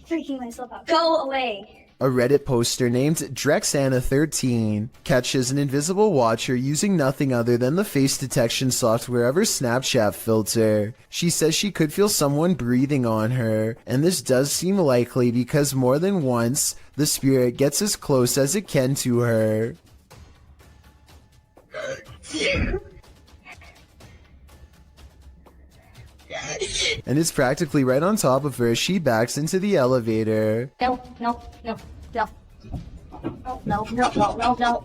Freaking myself out. Go away. A Reddit poster named Drexana13 catches an invisible watcher using nothing other than the face detection software of her Snapchat filter. She says she could feel someone breathing on her, and this does seem likely because more than once, the spirit gets as close as it can to her. And it's practically right on top of her as she backs into the elevator. No, no, no, no. No, no, no, no, no, no.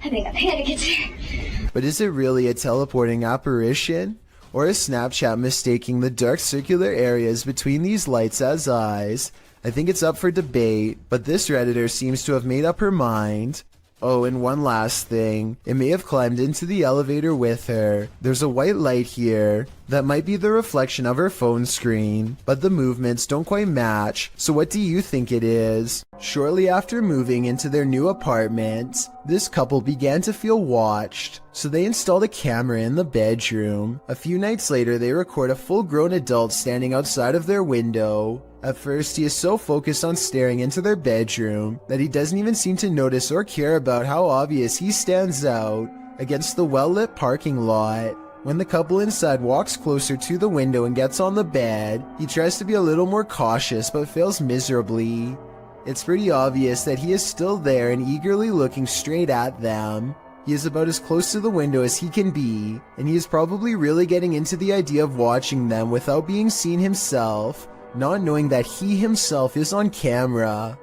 I think I'm panicking. But is it really a teleporting apparition? Or is Snapchat mistaking the dark circular areas between these lights as eyes? I think it's up for debate, but this Redditor seems to have made up her mind. Oh, and one last thing. It may have climbed into the elevator with her. There's a white light here that might be the reflection of her phone screen, but the movements don't quite match. So what do you think it is? Shortly after moving into their new apartment, this couple began to feel watched, so they installed a camera in the bedroom. A few nights later, they record a full-grown adult standing outside of their window. At first, he is so focused on staring into their bedroom that he doesn't even seem to notice or care about how obvious he stands out against the well-lit parking lot. When the couple inside walks closer to the window and gets on the bed, he tries to be a little more cautious but fails miserably. It's pretty obvious that he is still there and eagerly looking straight at them. He is about as close to the window as he can be, and he is probably really getting into the idea of watching them without being seen himself, not knowing that he himself is on camera.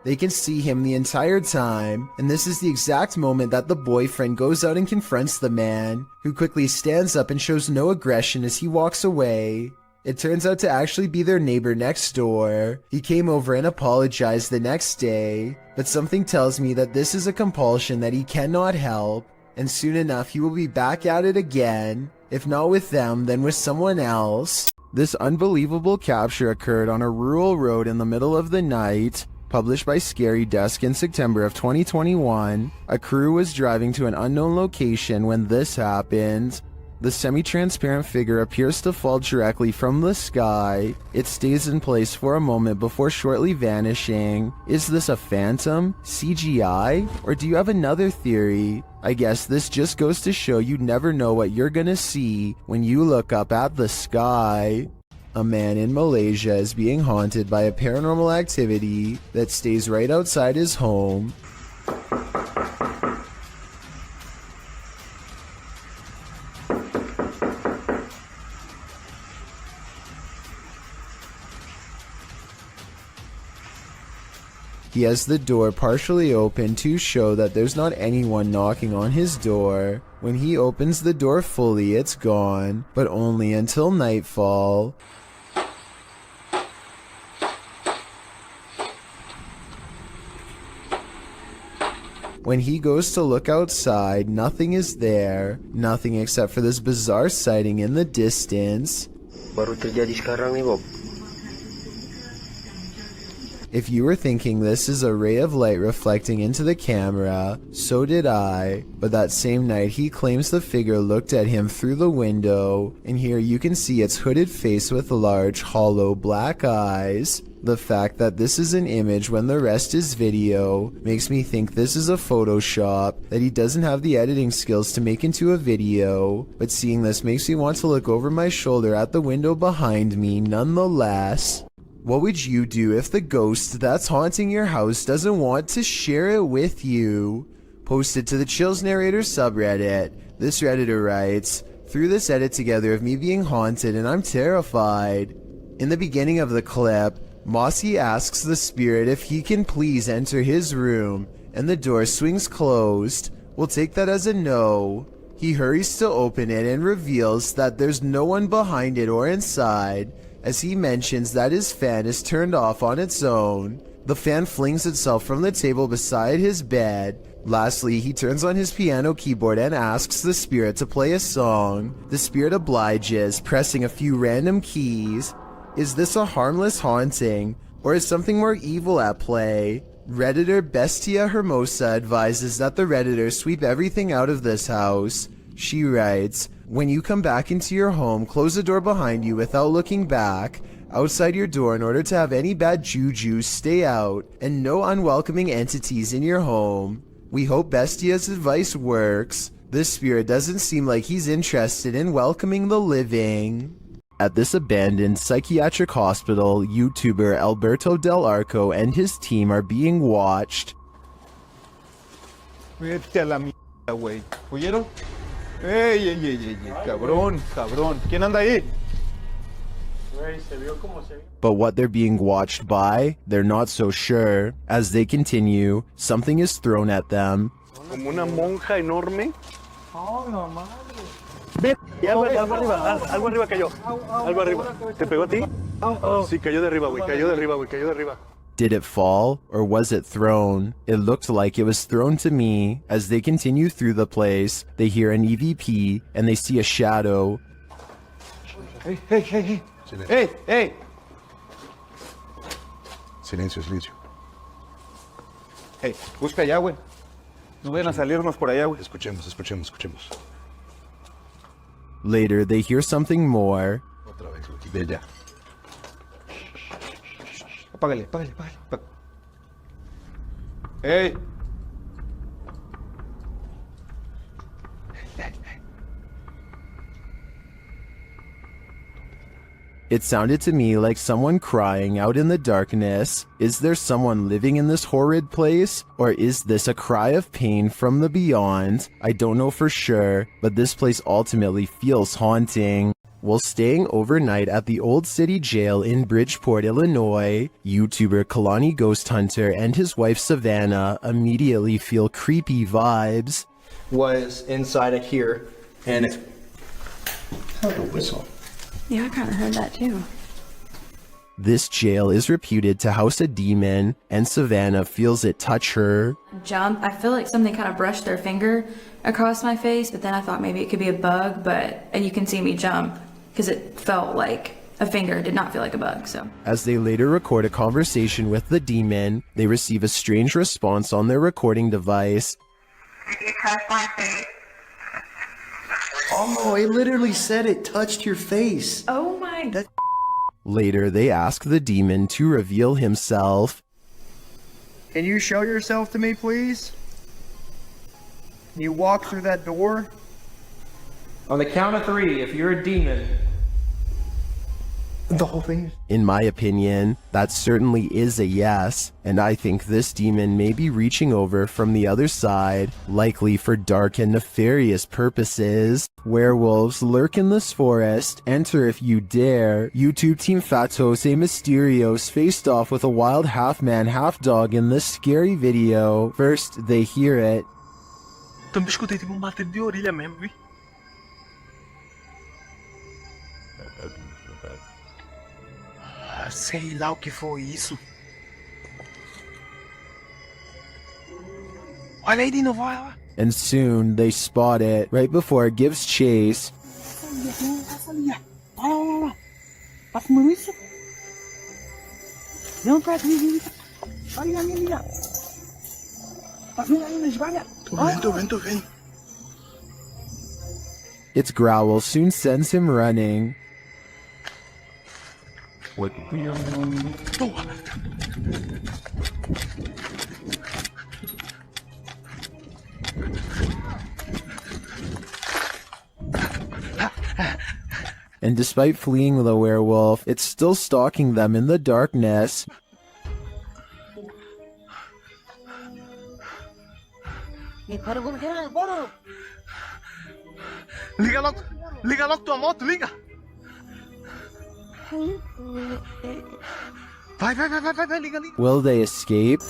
They can see him the entire time, and this is the exact moment that the boyfriend goes out and confronts the man, who quickly stands up and shows no aggression as he walks away. It turns out to actually be their neighbor next door. He came over and apologized the next day, but something tells me that this is a compulsion that he cannot help, and soon enough he will be back at it again, if not with them, then with someone else. This unbelievable capture occurred on a rural road in the middle of the night. Published by Scary Desk in September of 2021, a crew was driving to an unknown location when this happened. The semi-transparent figure appears to fall directly from the sky. It stays in place for a moment before shortly vanishing. Is this a phantom, CGI, or do you have another theory? I guess this just goes to show you never know what you're gonna see when you look up at the sky. A man in Malaysia is being haunted by a paranormal activity that stays right outside his home. He has the door partially open to show that there's not anyone knocking on his door. When he opens the door fully, it's gone, but only until nightfall. When he goes to look outside, nothing is there. Nothing except for this bizarre sighting in the distance. Baru terjadi sekarang nih, Bob. If you were thinking this is a ray of light reflecting into the camera, so did I. But that same night he claims the figure looked at him through the window, and here you can see its hooded face with large hollow black eyes. The fact that this is an image when the rest is video makes me think this is a Photoshop that he doesn't have the editing skills to make into a video, but seeing this makes me want to look over my shoulder at the window behind me nonetheless. What would you do if the ghost that's haunting your house doesn't want to share it with you? Post it to the Chills Narrator subreddit. This Redditor writes, "Threw this edit together of me being haunted and I'm terrified." In the beginning of the clip, Mossy asks the spirit if he can please enter his room, and the door swings closed. We'll take that as a no. He hurries to open it and reveals that there's no one behind it or inside, as he mentions that his fan is turned off on its own. The fan flings itself from the table beside his bed. Lastly, he turns on his piano keyboard and asks the spirit to play a song. The spirit obliges, pressing a few random keys. Is this a harmless haunting, or is something more evil at play? Redditor Bestia Hermosa advises that the Redditor sweep everything out of this house. She writes, "When you come back into your home, close the door behind you without looking back, outside your door in order to have any bad juju stay out, and no unwelcoming entities in your home." We hope Bestia's advice works. This spirit doesn't seem like he's interested in welcoming the living. At this abandoned psychiatric hospital, YouTuber Alberto Del Arco and his team are being watched. Vete a la mierda, güey. ¿Oyeron? ¡Ey, ey, ey, ey! ¡Cabrón, cabrón! ¿Quién anda ahí? Güey, se vio como se... But what they're being watched by, they're not so sure. As they continue, something is thrown at them. Como una monja enorme. ¡Oh, no madre! Ve, algo arriba, algo arriba cayó. Algo arriba. ¿Te pegó a ti? Sí, cayó de arriba, güey. Cayó de arriba, güey. Cayó de arriba. Did it fall, or was it thrown? It looked like it was thrown to me. As they continue through the place, they hear an EVP, and they see a shadow. ¡Hey, hey, hey, hey! ¡Hey, hey! Silencio, silencio. Hey, busca allá, güey. No vayan a salirnos por allá, güey. Escuchemos, escuchemos, escuchemos. Later, they hear something more. Otra vez, güey. De allá. Apágale, apágale, apágale. ¡Hey! It sounded to me like someone crying out in the darkness. Is there someone living in this horrid place? Or is this a cry of pain from the beyond? I don't know for sure, but this place ultimately feels haunting. While staying overnight at the Old City Jail in Bridgeport, Illinois, YouTuber Kalani Ghost Hunter and his wife Savannah immediately feel creepy vibes. Was inside of here, and it's heard a whistle. Yeah, I kind of heard that too. This jail is reputed to house a demon, and Savannah feels it touch her. Jump. I feel like something kind of brushed their finger across my face, but then I thought maybe it could be a bug, and you can see me jump because it felt like a finger. It did not feel like a bug, so. As they later record a conversation with the demon, they receive a strange response on their recording device. Oh, it literally said it touched your face. Oh my god. Later, they ask the demon to reveal himself. Can you show yourself to me, please? Can you walk through that door? On the count of 3, if you're a demon. The whole thing? In my opinion, that certainly is a yes, and I think this demon may be reaching over from the other side, likely for dark and nefarious purposes. Werewolves lurk in this forest. Enter if you dare. YouTube team Fatos A Mysterios faced off with a wild half-man, half-dog in this scary video. First, they hear it. Sei lá o que foi isso. Olha aí de novo, olha lá. And soon, they spot it right before it gives chase. Olha lá. Tá fumando isso? Não, pra mim. Its growl soon sends him running. And despite fleeing the werewolf, it's still stalking them in the darkness. Liga logo tua moto, liga! Vai, liga. Will they escape?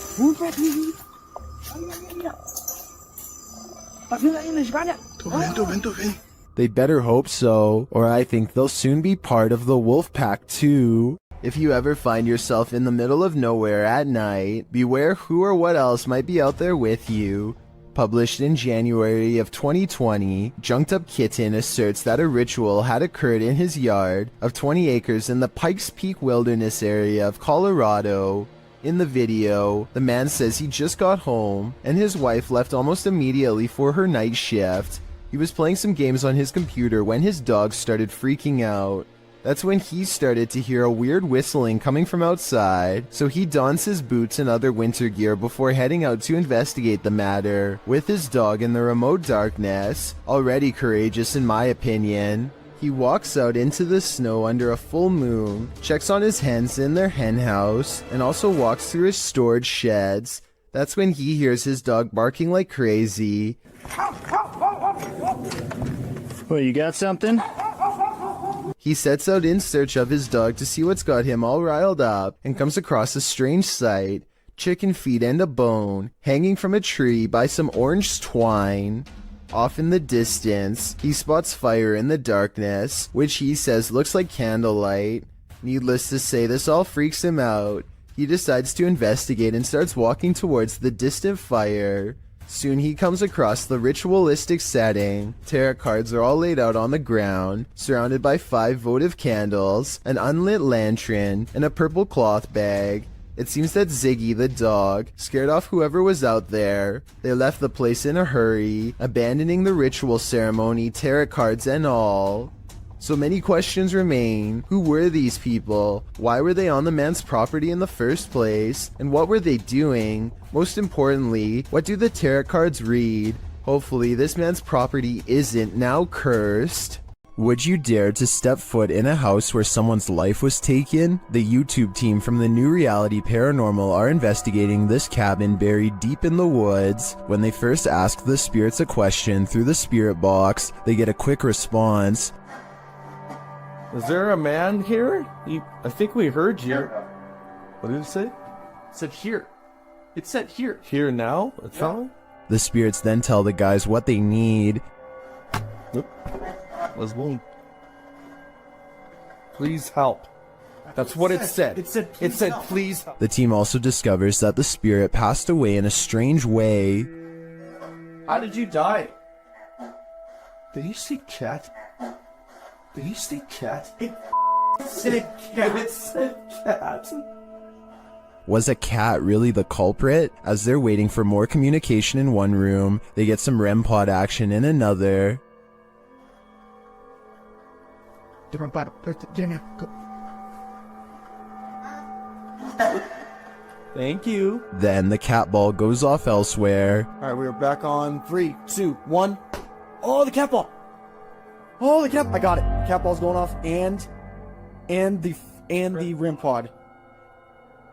They better hope so, or I think they'll soon be part of the wolf pack too. If you ever find yourself in the middle of nowhere at night, beware who or what else might be out there with you. Published in January of 2020, Junked Up Kitten asserts that a ritual had occurred in his yard of 20 acres in the Pikes Peak Wilderness area of Colorado. In the video, the man says he just got home and his wife left almost immediately for her night shift. He was playing some games on his computer when his dog started freaking out. That's when he started to hear a weird whistling coming from outside, so he dons his boots and other winter gear before heading out to investigate the matter, with his dog in the remote darkness, already courageous in my opinion. He walks out into the snow under a full moon, checks on his hens in their hen house, and also walks through his storage sheds. That's when he hears his dog barking like crazy. Well, you got something? He sets out in search of his dog to see what's got him all riled up and comes across a strange sight, chicken feet and a bone, hanging from a tree by some orange twine. Off in the distance, he spots fire in the darkness, which he says looks like candlelight. Needless to say, this all freaks him out. He decides to investigate and starts walking towards the distant fire. Soon he comes across the ritualistic setting. Tarot cards are all laid out on the ground, surrounded by 5 votive candles, an unlit lantern, and a purple cloth bag. It seems that Ziggy the dog scared off whoever was out there. They left the place in a hurry, abandoning the ritual ceremony, tarot cards and all. So many questions remain. Who were these people? Why were they on the man's property in the first place? And what were they doing? Most importantly, what do the tarot cards read? Hopefully this man's property isn't now cursed. Would you dare to step foot in a house where someone's life was taken? The YouTube team from the New Reality Paranormal are investigating this cabin buried deep in the woods. When they first ask the spirits a question through the spirit box, they get a quick response. Is there a man here? I think we heard you. What did it say? It said here. It said here. Here now? It's on? The spirits then tell the guys what they need. Let's go. Please help. That's what it said. It said please help. The team also discovers that the spirit passed away in a strange way. How did you die? Did you see cat? Did you see cat? It said cat. It said cat. Was a cat really the culprit? As they're waiting for more communication in one room, they get some REM pod action in another. Thank you. Then the cat ball goes off elsewhere. Alright, we're back on 3, 2, 1. Oh, the cat ball! Oh, the cat! I got it. Cat ball's going off, and the REM pod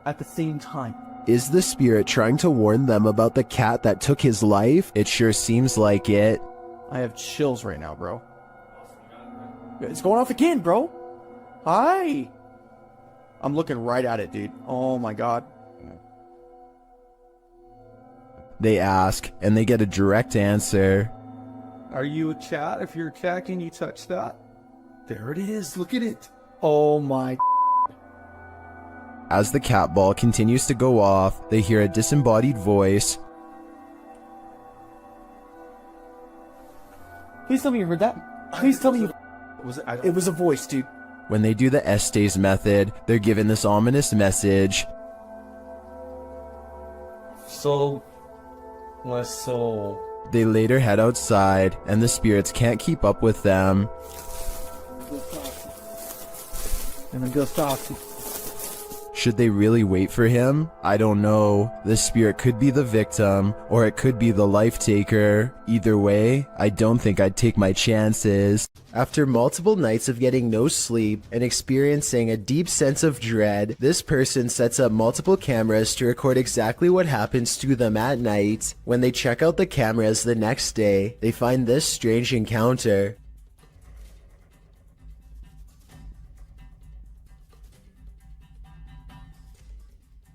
at the same time. Is the spirit trying to warn them about the cat that took his life? It sure seems like it. I have chills right now, bro. It's going off again, bro. Hi. I'm looking right at it, dude. Oh my god. They ask, and they get a direct answer. Are you a cat? If you're a cat, can you touch that? There it is. Look at it. Oh my. As the cat ball continues to go off, they hear a disembodied voice. Please tell me you heard that. Please tell me you... It was a voice, dude. When they do the Estes method, they're given this ominous message. soul. My soul. They later head outside, and the spirits can't keep up with them. Should they really wait for him? I don't know. The spirit could be the victim, or it could be the life taker. Either way, I don't think I'd take my chances. After multiple nights of getting no sleep and experiencing a deep sense of dread, this person sets up multiple cameras to record exactly what happens to them at night. When they check out the cameras the next day, they find this strange encounter.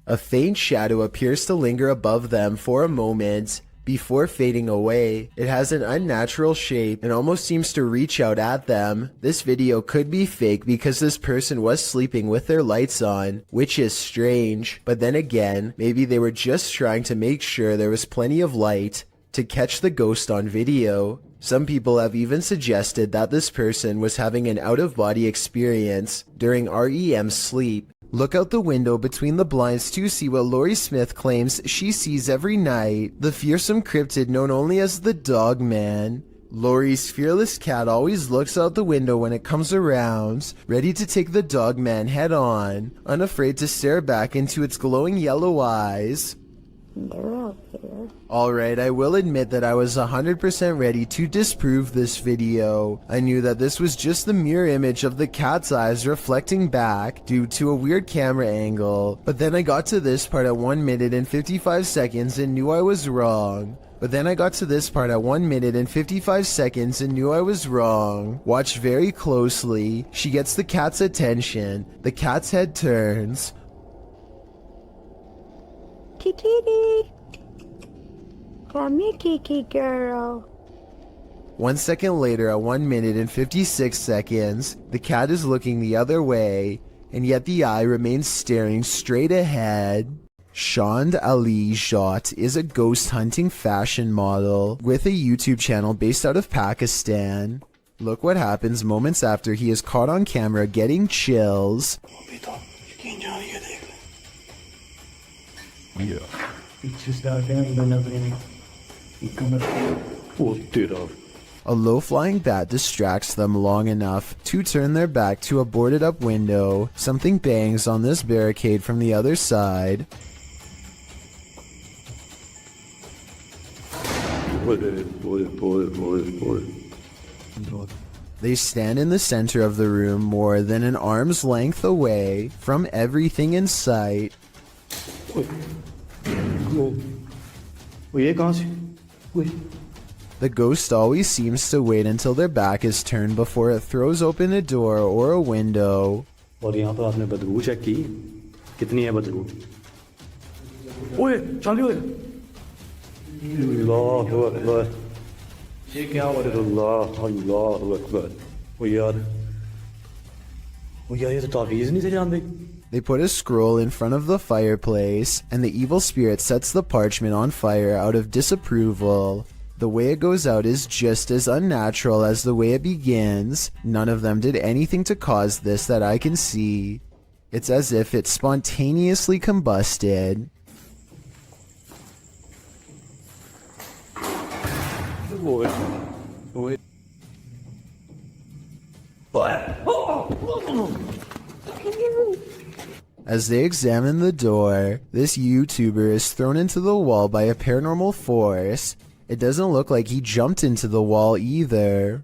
A faint shadow appears to linger above them for a moment before fading away. It has an unnatural shape and almost seems to reach out at them. This video could be fake because this person was sleeping with their lights on, which is strange. But then again, maybe they were just trying to make sure there was plenty of light to catch the ghost on video. Some people have even suggested that this person was having an out-of-body experience during REM sleep. Look out the window between the blinds to see what Laurie Smith claims she sees every night. The fearsome cryptid known only as the Dog Man. Laurie's fearless cat always looks out the window when it comes around, ready to take the Dog Man head on, unafraid to stare back into its glowing yellow eyes. Alright, I will admit that I was 100% ready to disprove this video. I knew that this was just the mirror image of the cat's eyes reflecting back due to a weird camera angle. But then I got to this part at 1 minute and 55 seconds and knew I was wrong. Watch very closely. She gets the cat's attention. The cat's head turns. Kiki, come here, Kiki girl. 1 second later, at 1 minute and 56 seconds, the cat is looking the other way, and yet the eye remains staring straight ahead. Shand Ali Jat is a ghost hunting fashion model with a YouTube channel based out of Pakistan. Look what happens moments after he is caught on camera getting chills. Yeah. It's just out there and nothing. A low-flying bat distracts them long enough to turn their back to a boarded-up window. Something bangs on this barricade from the other side. They stand in the center of the room more than an arm's length away from everything in sight. The ghost always seems to wait until their back is turned before it throws open a door or a window. They put a scroll in front of the fireplace, and the evil spirit sets the parchment on fire out of disapproval. The way it goes out is just as unnatural as the way it begins. None of them did anything to cause this that I can see. It's as if it spontaneously combusted. As they examine the door, this YouTuber is thrown into the wall by a paranormal force. It doesn't look like he jumped into the wall either.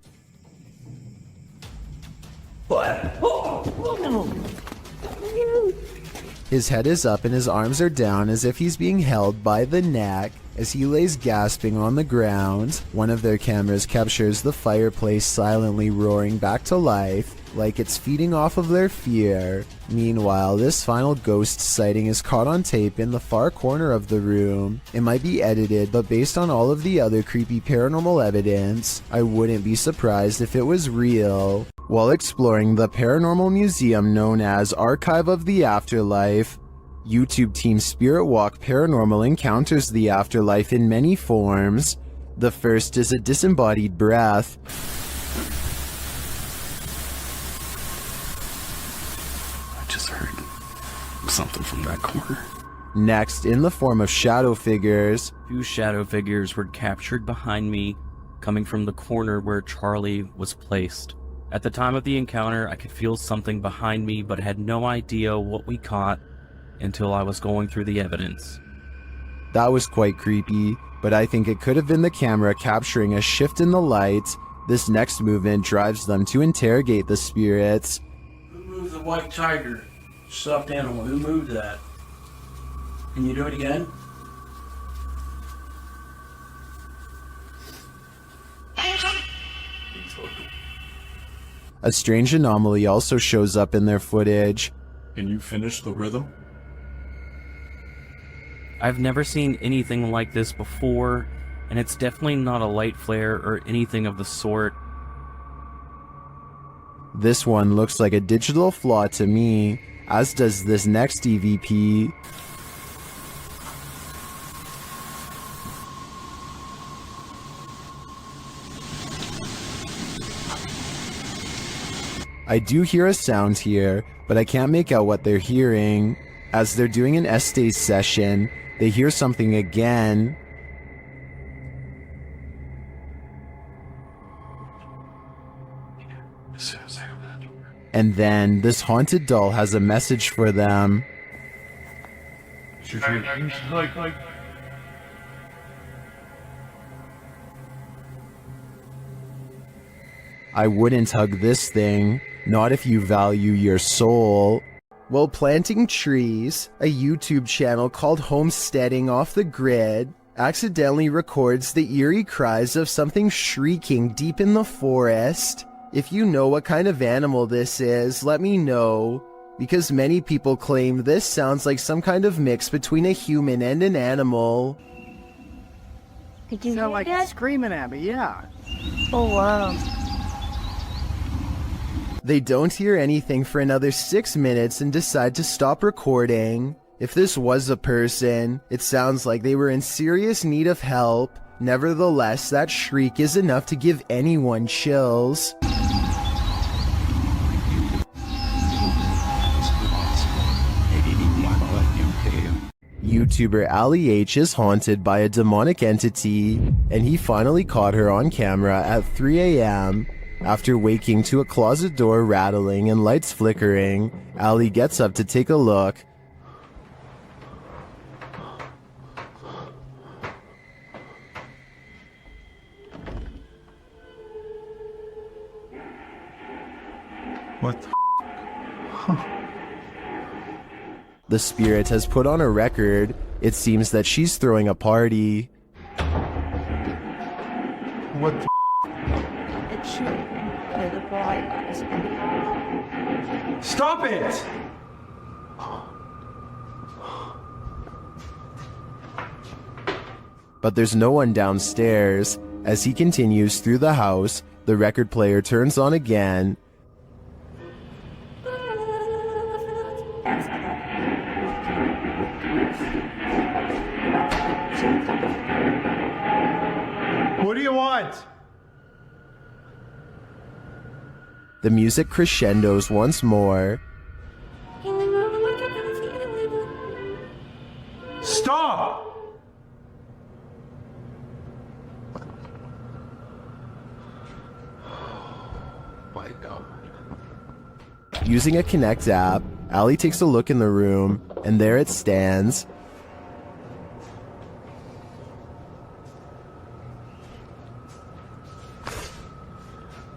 His head is up and his arms are down as if he's being held by the neck. As he lays gasping on the ground, one of their cameras captures the fireplace silently roaring back to life, like it's feeding off of their fear. Meanwhile, this final ghost sighting is caught on tape in the far corner of the room. It might be edited, but based on all of the other creepy paranormal evidence, I wouldn't be surprised if it was real. While exploring the paranormal museum known as Archive of the Afterlife, YouTube team Spirit Walk Paranormal encounters the afterlife in many forms. The first is a disembodied breath. I just heard something from that corner. Next, in the form of shadow figures, 2 shadow figures were captured behind me, coming from the corner where Charlie was placed. At the time of the encounter, I could feel something behind me, but had no idea what we caught until I was going through the evidence. That was quite creepy, but I think it could have been the camera capturing a shift in the light. This next movement drives them to interrogate the spirits. Who moved the white tiger? Stuffed animal. Who moved that? Can you do it again? A strange anomaly also shows up in their footage. Can you finish the rhythm? I've never seen anything like this before, and it's definitely not a light flare or anything of the sort. This one looks like a digital flaw to me, as does this next EVP. I do hear a sound here, but I can't make out what they're hearing. As they're doing an Estes session, they hear something again. And then this haunted doll has a message for them. I wouldn't hug this thing, not if you value your soul. While planting trees, a YouTube channel called Homesteading Off the Grid accidentally records the eerie cries of something shrieking deep in the forest. If you know what kind of animal this is, let me know, because many people claim this sounds like some kind of mix between a human and an animal. Did you sound like screaming at me, yeah. Oh, wow. They don't hear anything for another 6 minutes and decide to stop recording. If this was a person, it sounds like they were in serious need of help. Nevertheless, that shriek is enough to give anyone chills. YouTuber Ali H is haunted by a demonic entity, and he finally caught her on camera at 3 a.m. After waking to a closet door rattling and lights flickering, Ali gets up to take a look. What the The spirit has put on a record. It seems that she's throwing a party. What the It should be the bright lights. Stop it! But there's no one downstairs. As he continues through the house, the record player turns on again. What do you want? The music crescendos once more. Stop! My God. Using a Connect app, Ali takes a look in the room, and there it stands.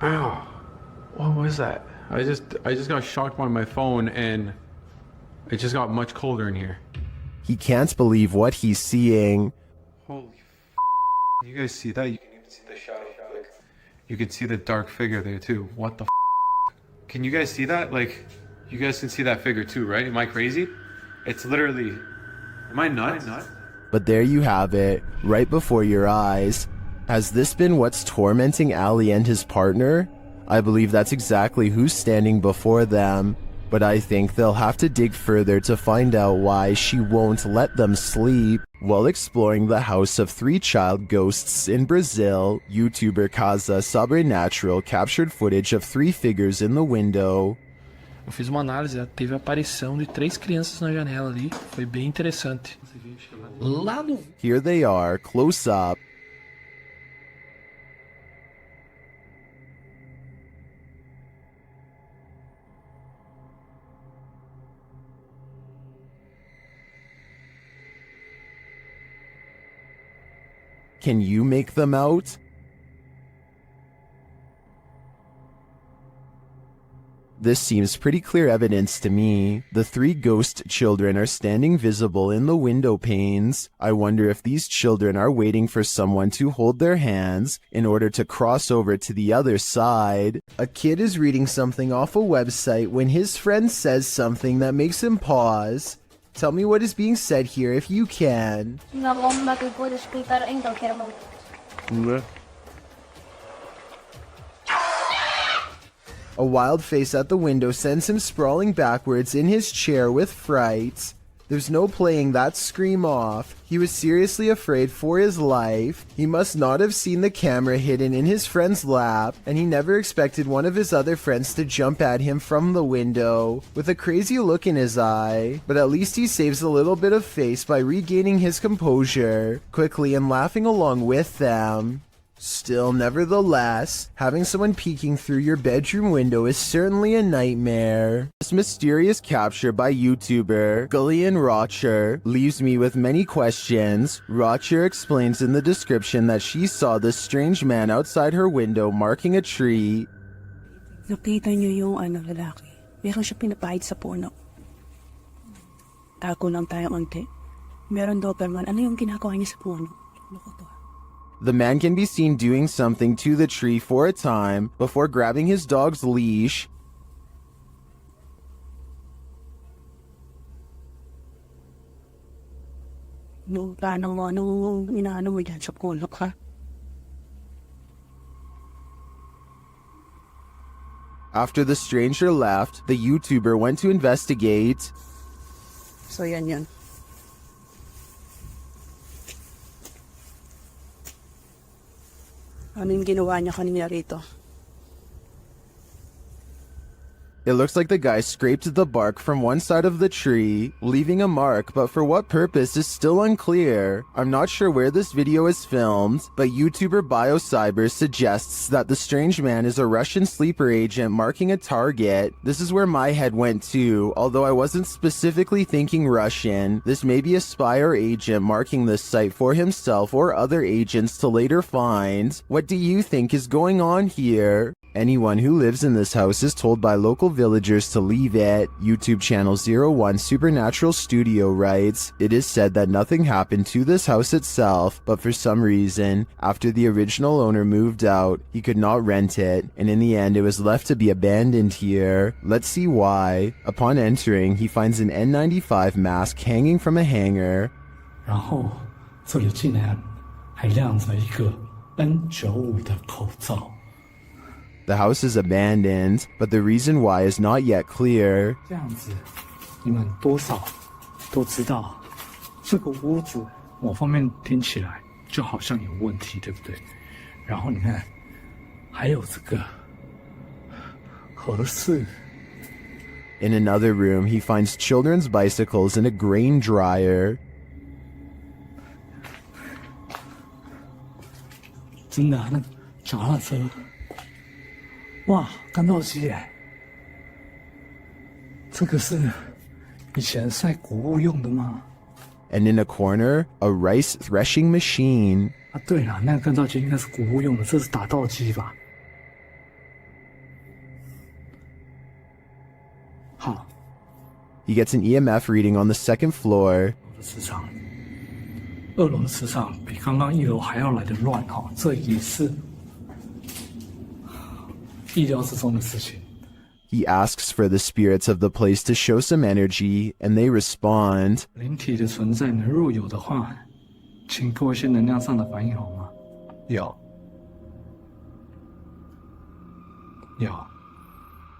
Ow. What was that? I just got shocked by my phone and it just got much colder in here. He can't believe what he's seeing. Holy You guys see that? You can even see the shadow. Like, you can see the dark figure there too. What the Can you guys see that? Like, you guys can see that figure too, right? Am I crazy? It's literally... Am I nuts? But there you have it, right before your eyes. Has this been what's tormenting Ali and his partner? I believe that's exactly who's standing before them, but I think they'll have to dig further to find out why she won't let them sleep. While exploring the house of 3 child ghosts in Brazil, YouTuber Casa Sobrenatural captured footage of 3 figures in the window. Eu fiz uma análise, teve a aparição de 3 crianças na janela ali. Foi bem interessante. Lá no... Here they are, close up. Can you make them out? This seems pretty clear evidence to me. The 3 ghost children are standing visible in the window panes. I wonder if these children are waiting for someone to hold their hands in order to cross over to the other side. A kid is reading something off a website when his friend says something that makes him pause. Tell me what is being said here if you can. A wild face at the window sends him sprawling backwards in his chair with fright. There's no playing that scream off. He was seriously afraid for his life. He must not have seen the camera hidden in his friend's lap, and he never expected one of his other friends to jump at him from the window with a crazy look in his eye. But at least he saves a little bit of face by regaining his composure quickly and laughing along with them. Still, nevertheless, having someone peeking through your bedroom window is certainly a nightmare. This mysterious capture by YouTuber Gullian Rocher leaves me with many questions. Rocher explains in the description that she saw this strange man outside her window marking a tree. Nakita niyo yung lalaki. Meron siya pinapahid sa puno. Tako lang tayo konti. Meron Doberman. Ano yung ginagawa niya sa puno? The man can be seen doing something to the tree for a time before grabbing his dog's leash. After the stranger left, the YouTuber went to investigate. So yan. Ano yung ginawa niya kanina rito? It looks like the guy scraped the bark from one side of the tree, leaving a mark, but for what purpose is still unclear. I'm not sure where this video is filmed, but YouTuber BioCyber suggests that the strange man is a Russian sleeper agent marking a target. This is where my head went to, although I wasn't specifically thinking Russian. This may be a spy or agent marking this site for himself or other agents to later find. What do you think is going on here? Anyone who lives in this house is told by local villagers to leave it. YouTube channel 01 Supernatural Studio writes, it is said that nothing happened to this house itself, but for some reason, after the original owner moved out, he could not rent it, and in the end it was left to be abandoned here. Let's see why. Upon entering, he finds an N95 mask hanging from a hanger. 然后这里竟然还亮着一个 N95 的口罩。 The house is abandoned, but the reason why is not yet clear. 这样子，你们多少都知道，这个屋子某方面听起来就好像有问题，对不对？然后你看，还有这个合适。 In another room, he finds children's bicycles and a grain dryer. 真的，那脚踏车。 哇，干豆机耶！这个是以前晒谷物用的吗？ And in a corner, a rice threshing machine. 啊，对了，那个干燥机应该是谷物用的，这是打稻机吧？好。He gets an EMF reading on the second floor. 磁场，2楼的磁场比刚刚1楼还要来得乱哈，这也是。 意料之中的事情。 He asks for the spirits of the place to show some energy, and they respond. 灵体的存在呢，若有的话，请给我一些能量上的反应好吗？有。有。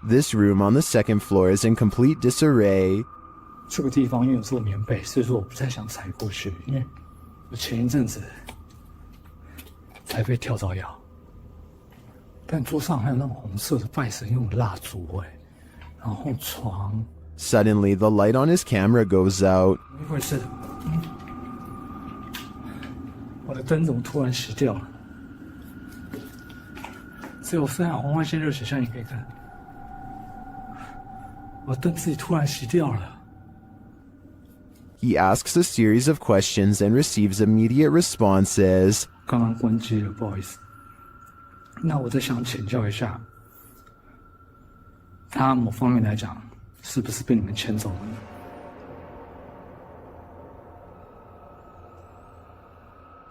This room on the second floor is in complete disarray. 这个地方因为有做棉被，所以说我不太想踩过去，因为我前一阵子才被跳蚤咬。 但桌上还有那种红色的拜神用的蜡烛，然后床。 Suddenly, the light on his camera goes out. 一会儿是，我的灯怎么突然熄掉了？只有深海红外线热水枪你可以看，我灯自己突然熄掉了。 He asks a series of questions and receives immediate responses. 刚刚关机了，不好意思。那我再想请教一下，他某方面来讲，是不是被你们牵走了呢？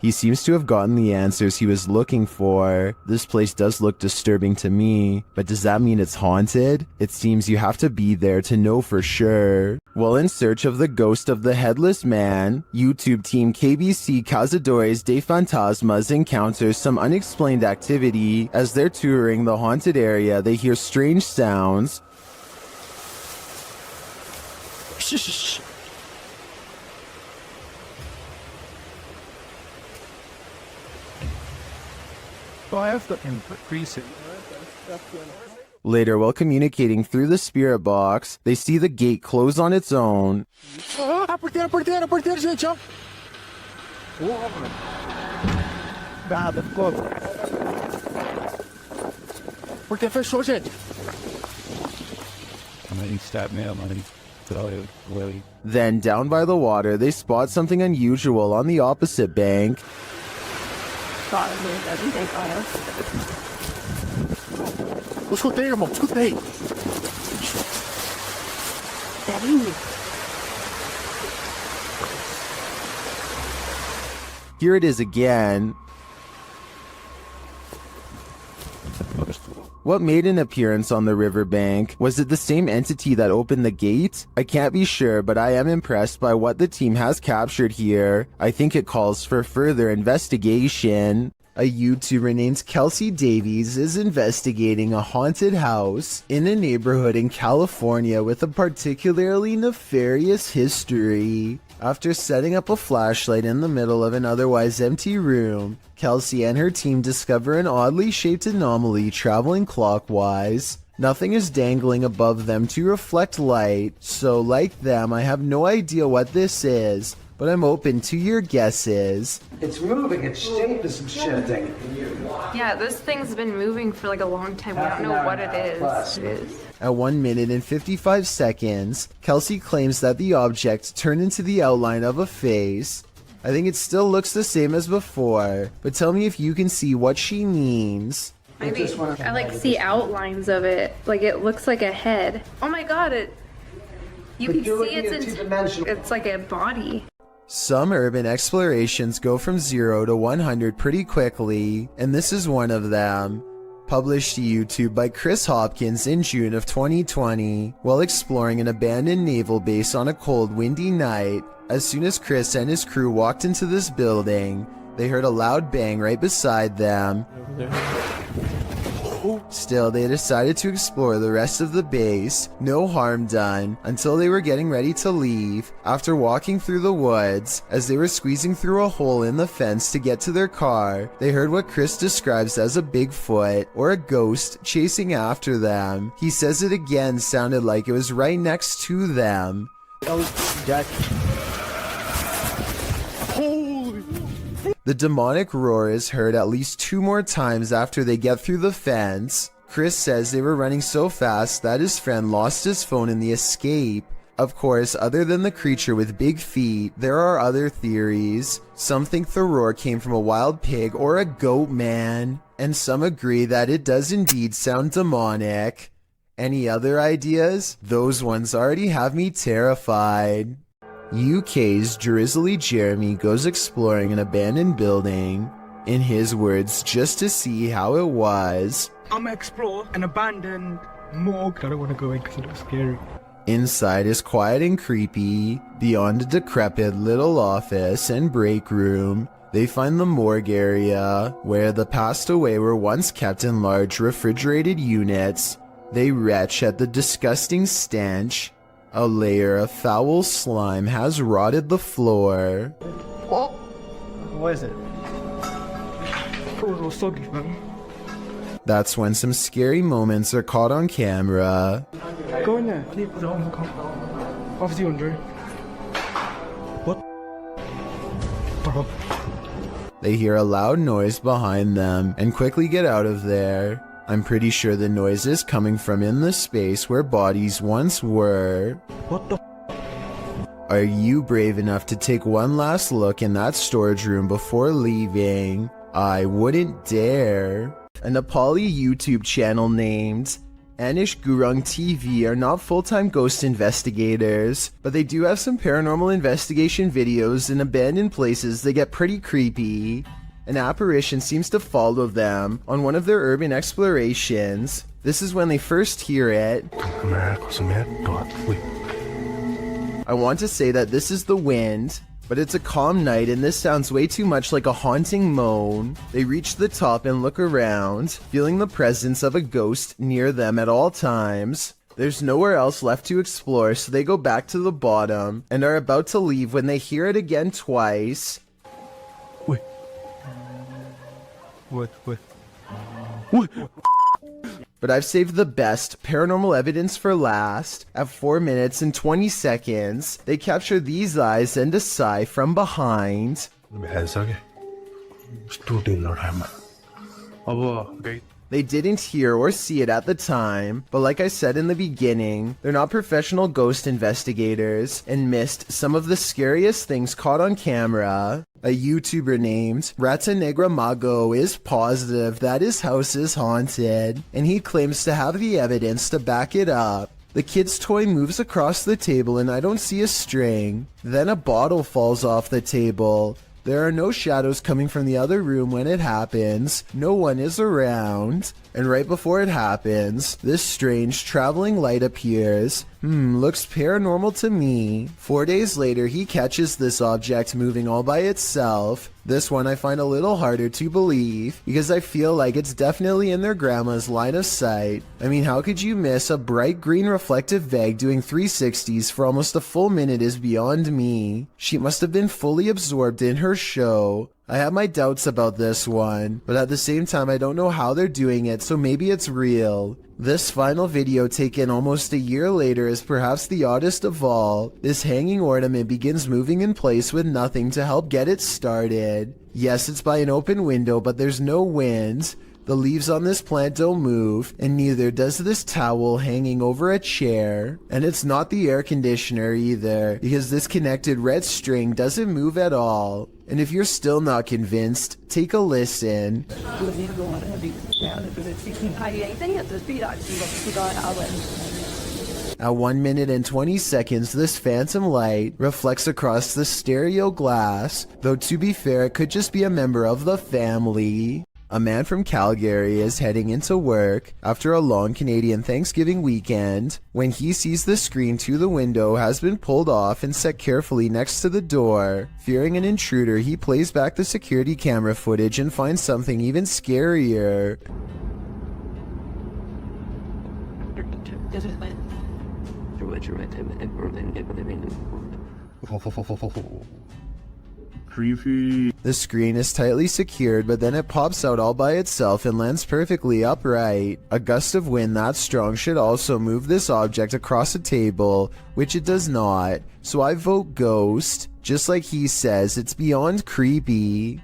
He seems to have gotten the answers he was looking for. This place does look disturbing to me, but does that mean it's haunted? It seems you have to be there to know for sure. While in search of the ghost of the headless man, YouTube team KBC Cazadores de Fantasmas encounters some unexplained activity. As they're touring the haunted area, they hear strange sounds. Shh. So I have to increase it. Later, while communicating through the spirit box, they see the gate close on its own. Apertei, gente, ó. Nada, ficou. Porque fechou, gente. Then, down by the water, they spot something unusual on the opposite bank. Eu escutei, irmão, escutei. Here it is again. What made an appearance on the riverbank? Was it the same entity that opened the gate? I can't be sure, but I am impressed by what the team has captured here. I think it calls for further investigation. A YouTuber named Kelsey Davies is investigating a haunted house in a neighborhood in California with a particularly nefarious history. After setting up a flashlight in the middle of an otherwise empty room, Kelsey and her team discover an oddly shaped anomaly traveling clockwise. Nothing is dangling above them to reflect light, so like them, I have no idea what this is, but I'm open to your guesses. It's moving, it's shaped as some shit thing. Yeah, this thing's been moving for like a long time. We don't know what it is. At 1 minute and 55 seconds, Kelsey claims that the object turned into the outline of a face. I think it still looks the same as before, but tell me if you can see what she means. Maybe. I like see outlines of it. Like it looks like a head. Oh my god, you can see it's like a body. Some urban explorations go from 0 to 100 pretty quickly, and this is one of them. Published to YouTube by Chris Hopkins in June of 2020, while exploring an abandoned naval base on a cold, windy night. As soon as Chris and his crew walked into this building, they heard a loud bang right beside them. Still, they decided to explore the rest of the base, no harm done, until they were getting ready to leave. After walking through the woods, as they were squeezing through a hole in the fence to get to their car, they heard what Chris describes as a Bigfoot, or a ghost, chasing after them. He says it again sounded like it was right next to them. The demonic roar is heard at least 2 more times after they get through the fence. Chris says they were running so fast that his friend lost his phone in the escape. Of course, other than the creature with big feet, there are other theories. Some think the roar came from a wild pig or a goat man, and some agree that it does indeed sound demonic. Any other ideas? Those ones already have me terrified. UK's Drizzly Jeremy goes exploring an abandoned building, in his words, just to see how it was. I'm gonna explore an abandoned morgue. I don't want to go in because it looks scary. Inside is quiet and creepy. Beyond a decrepit little office and break room, they find the morgue area, where the passed away were once kept in large refrigerated units. They retch at the disgusting stench. A layer of foul slime has rotted the floor. Oh, what is it? Oh, so good, man. That's when some scary moments are caught on camera. Go in there. Off you, Andrew. They hear a loud noise behind them and quickly get out of there. I'm pretty sure the noise is coming from in the space where bodies once were. What the? Are you brave enough to take one last look in that storage room before leaving? I wouldn't dare. A Nepali YouTube channel named Anish Gurung TV are not full-time ghost investigators, but they do have some paranormal investigation videos in abandoned places that get pretty creepy. An apparition seems to follow them on one of their urban explorations. This is when they first hear it. I want to say that this is the wind, but it's a calm night and this sounds way too much like a haunting moan. They reach the top and look around, feeling the presence of a ghost near them at all times. There's nowhere else left to explore, so they go back to the bottom and are about to leave when they hear it again twice. What? But I've saved the best paranormal evidence for last. At 4 minutes and 20 seconds, they capture these eyes and a sigh from behind. They didn't hear or see it at the time, but like I said in the beginning, they're not professional ghost investigators and missed some of the scariest things caught on camera. A YouTuber named Rata Negra Mago is positive that his house is haunted, and he claims to have the evidence to back it up. The kid's toy moves across the table and I don't see a string. Then a bottle falls off the table. There are no shadows coming from the other room when it happens. No one is around. And right before it happens, this strange traveling light appears. Looks paranormal to me. 4 days later, he catches this object moving all by itself. This one I find a little harder to believe, because I feel like it's definitely in their grandma's line of sight. I mean, how could you miss a bright green reflective bag doing 360s for almost a full minute is beyond me. She must have been fully absorbed in her show. I have my doubts about this one, but at the same time I don't know how they're doing it, so maybe it's real. This final video taken almost a year later is perhaps the oddest of all. This hanging ornament begins moving in place with nothing to help get it started. Yes, it's by an open window, but there's no wind. The leaves on this plant don't move, and neither does this towel hanging over a chair. And it's not the air conditioner either, because this connected red string doesn't move at all. And if you're still not convinced, take a listen. At 1 minute and 20 seconds, this phantom light reflects across the stereo glass, though to be fair, it could just be a member of the family. A man from Calgary is heading into work after a long Canadian Thanksgiving weekend when he sees the screen to the window has been pulled off and set carefully next to the door. Fearing an intruder, he plays back the security camera footage and finds something even scarier. Creepy. The screen is tightly secured, but then it pops out all by itself and lands perfectly upright. A gust of wind that strong should also move this object across a table, which it does not. So I vote ghost. Just like he says, it's beyond creepy.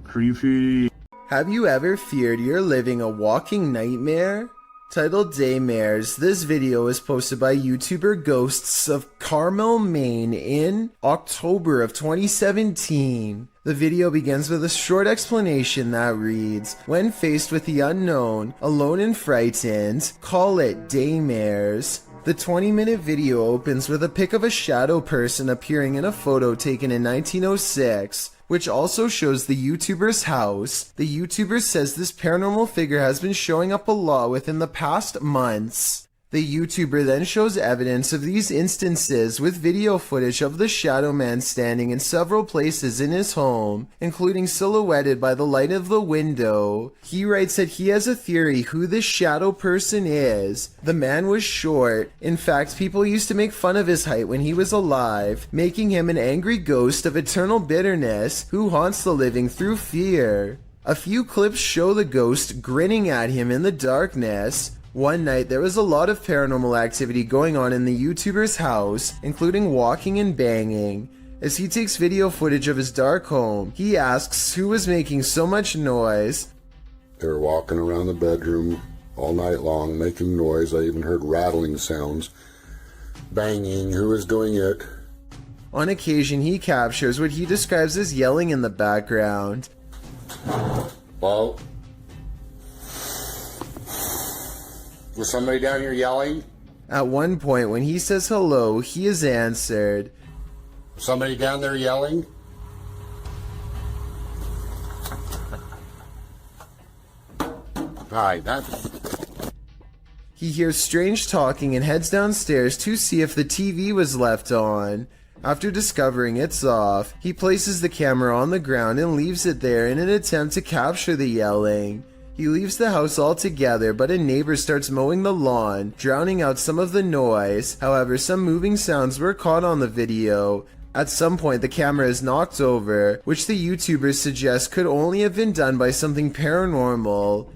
Creepy. Have you ever feared you're living a walking nightmare? Titled Daymares, this video is posted by YouTuber Ghosts of Carmel, Maine in October of 2017. The video begins with a short explanation that reads, "When faced with the unknown, alone and frightened, call it Daymares." The 20-minute video opens with a pic of a shadow person appearing in a photo taken in 1906. Which also shows the YouTuber's house. The YouTuber says this paranormal figure has been showing up a lot within the past months. The YouTuber then shows evidence of these instances with video footage of the shadow man standing in several places in his home, including silhouetted by the light of the window. He writes that he has a theory who this shadow person is. The man was short. In fact, people used to make fun of his height when he was alive, making him an angry ghost of eternal bitterness who haunts the living through fear. A few clips show the ghost grinning at him in the darkness. One night, there was a lot of paranormal activity going on in the YouTuber's house, including walking and banging. As he takes video footage of his dark home, he asks who was making so much noise. They were walking around the bedroom all night long, making noise. I even heard rattling sounds. Banging. Who was doing it? On occasion, he captures what he describes as yelling in the background. Hello? Was somebody down here yelling? At one point, when he says hello, he is answered. Somebody down there yelling? Hi, He hears strange talking and heads downstairs to see if the TV was left on. After discovering it's off, he places the camera on the ground and leaves it there in an attempt to capture the yelling. He leaves the house altogether, but a neighbor starts mowing the lawn, drowning out some of the noise. However, some moving sounds were caught on the video. At some point, the camera is knocked over, which the YouTubers suggest could only have been done by something paranormal.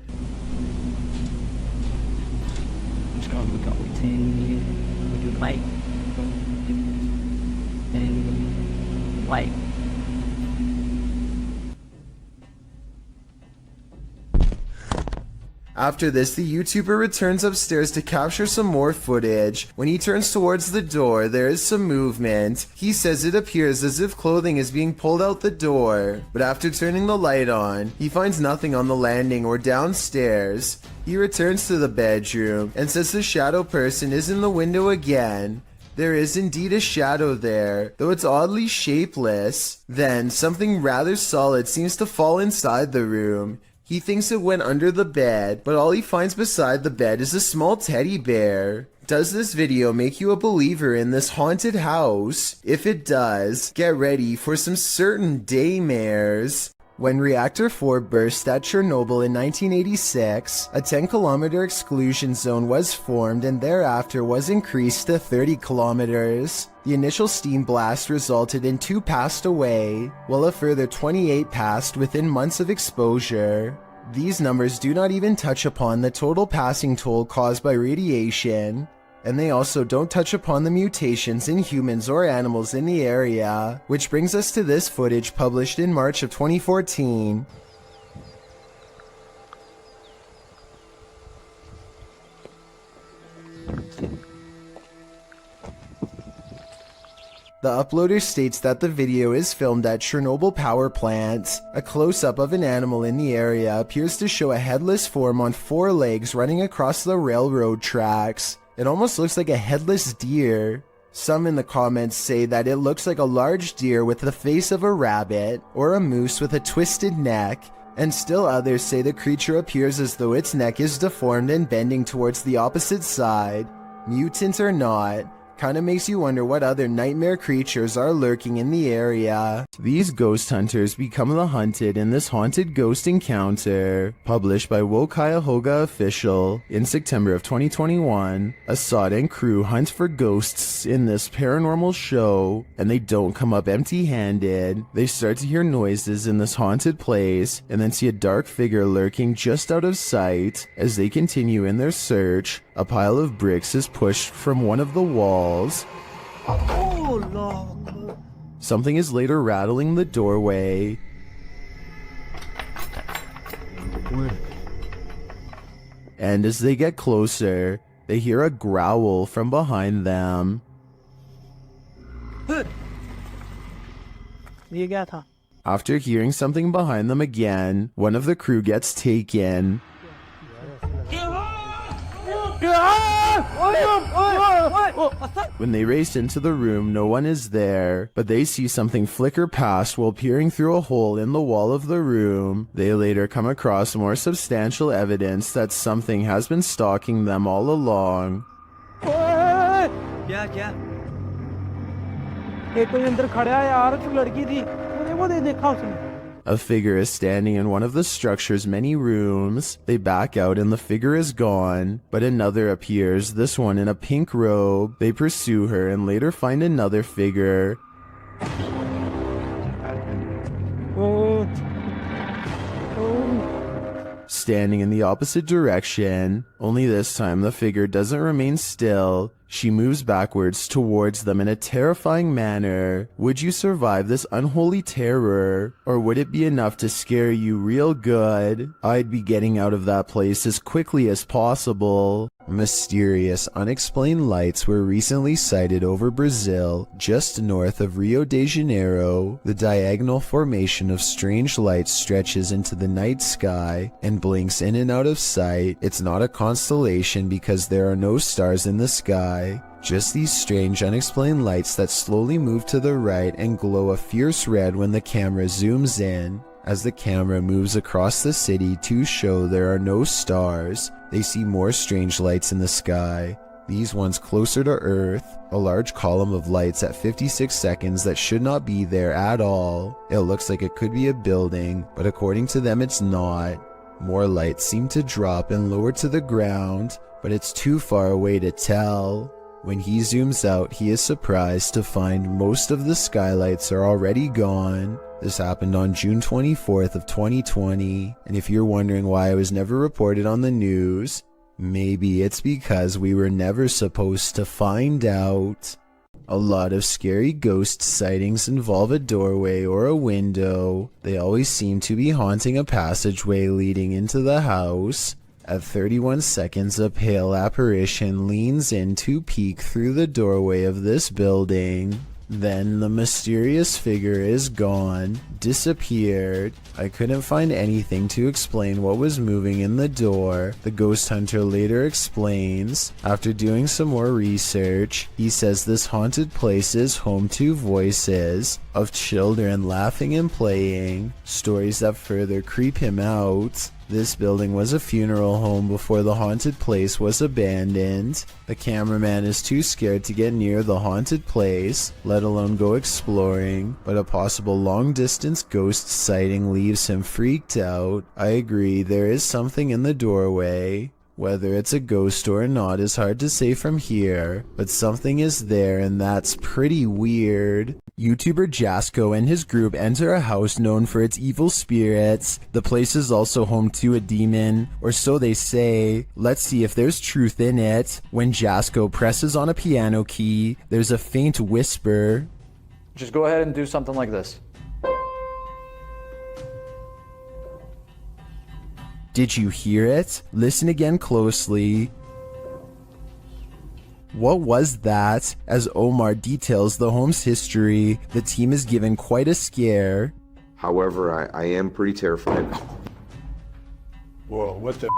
After this, the YouTuber returns upstairs to capture some more footage. When he turns towards the door, there is some movement. He says it appears as if clothing is being pulled out the door. But after turning the light on, he finds nothing on the landing or downstairs. He returns to the bedroom and says the shadow person is in the window again. There is indeed a shadow there, though it's oddly shapeless. Then, something rather solid seems to fall inside the room. He thinks it went under the bed, but all he finds beside the bed is a small teddy bear. Does this video make you a believer in this haunted house? If it does, get ready for some certain daymares. When Reactor 4 burst at Chernobyl in 1986, a 10-kilometer exclusion zone was formed and thereafter was increased to 30 kilometers. The initial steam blast resulted in 2 passed away, while a further 28 passed within months of exposure. These numbers do not even touch upon the total passing toll caused by radiation, and they also don't touch upon the mutations in humans or animals in the area, which brings us to this footage published in March of 2014. The uploader states that the video is filmed at Chernobyl power plant. A close-up of an animal in the area appears to show a headless form on 4 legs running across the railroad tracks. It almost looks like a headless deer. Some in the comments say that it looks like a large deer with the face of a rabbit, or a moose with a twisted neck, and still others say the creature appears as though its neck is deformed and bending towards the opposite side. Mutant or not, kinda makes you wonder what other nightmare creatures are lurking in the area. These ghost hunters become the hunted in this haunted ghost encounter. Published by Wo Cuyahoga Official in September of 2021, Assad and crew hunt for ghosts in this paranormal show, and they don't come up empty-handed. They start to hear noises in this haunted place, and then see a dark figure lurking just out of sight. As they continue in their search, a pile of bricks is pushed from one of the walls. Oh, Lord. Something is later rattling the doorway. And as they get closer, they hear a growl from behind them. After hearing something behind them again, one of the crew gets taken. When they race into the room, no one is there, but they see something flicker past while peering through a hole in the wall of the room. They later come across more substantial evidence that something has been stalking them all along. A figure is standing in one of the structure's many rooms. They back out and the figure is gone, but another appears, this one in a pink robe. They pursue her and later find another figure. standing in the opposite direction, only this time the figure doesn't remain still. She moves backwards towards them in a terrifying manner. Would you survive this unholy terror? Or would it be enough to scare you real good? I'd be getting out of that place as quickly as possible. Mysterious, unexplained lights were recently sighted over Brazil, just north of Rio de Janeiro. The diagonal formation of strange lights stretches into the night sky and blinks in and out of sight. It's not a constellation because there are no stars in the sky. Just these strange, unexplained lights that slowly move to the right and glow a fierce red when the camera zooms in. As the camera moves across the city to show there are no stars, they see more strange lights in the sky. These ones closer to Earth, a large column of lights at 56 seconds that should not be there at all. It looks like it could be a building, but according to them it's not. More lights seem to drop and lower to the ground, but it's too far away to tell. When he zooms out, he is surprised to find most of the skylights are already gone. This happened on June 24th of 2020, and if you're wondering why I was never reported on the news, maybe it's because we were never supposed to find out. A lot of scary ghost sightings involve a doorway or a window. They always seem to be haunting a passageway leading into the house. At 31 seconds, a pale apparition leans in to peek through the doorway of this building. Then the mysterious figure is gone, disappeared. I couldn't find anything to explain what was moving in the door. The ghost hunter later explains. After doing some more research, he says this haunted place is home to voices of children laughing and playing, stories that further creep him out. This building was a funeral home before the haunted place was abandoned. The cameraman is too scared to get near the haunted place, let alone go exploring, but a possible long-distance ghost sighting leaves him freaked out. I agree, there is something in the doorway. Whether it's a ghost or not is hard to say from here, but something is there and that's pretty weird. YouTuber Jasko and his group enter a house known for its evil spirits. The place is also home to a demon, or so they say. Let's see if there's truth in it. When Jasko presses on a piano key, there's a faint whisper. Just go ahead and do something like this. Did you hear it? Listen again closely. What was that? As Omar details the home's history, the team is given quite a scare. However, I am pretty terrified. Whoa, what the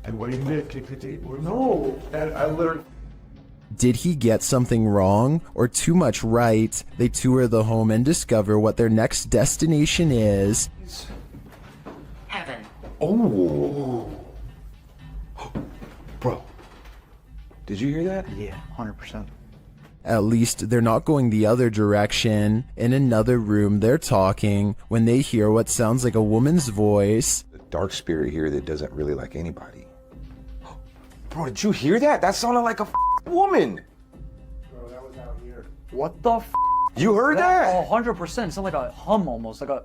And what did you do? No, I literally... Did he get something wrong or too much right? They tour the home and discover what their next destination is. Heaven. Oh. Bro, did you hear that? Yeah, 100%. At least they're not going the other direction. In another room, they're talking when they hear what sounds like a woman's voice. The dark spirit here that doesn't really like anybody. Bro, did you hear that? That sounded like a woman. Bro, that was out here. What the f? You heard that? 100%. It sounded like a hum almost, like a...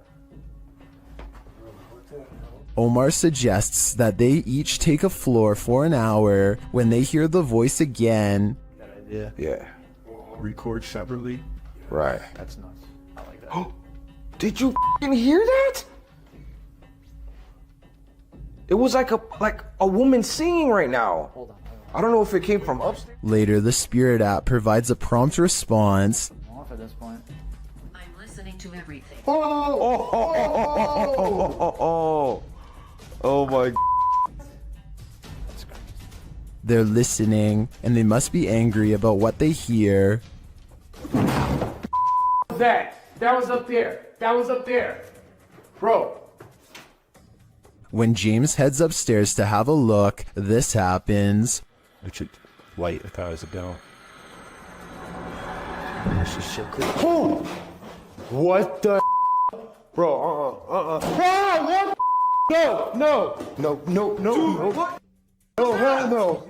Omar suggests that they each take a floor for an hour. When they hear the voice again, Yeah. Record separately. Right. That's nuts. I like that. Did you f***ing hear that? It was like a woman singing right now. Hold on. I don't know if it came from upstairs. later the Spirit app provides a prompt response. I'm off at this point. I'm listening to everything. Oh my. They're listening, and they must be angry about what they hear. That was up there. That was up there. Bro. When James heads upstairs to have a look, this happens. It's a light. I thought it was a bell. This is so cool. What the bro? What? No. Hell no. No,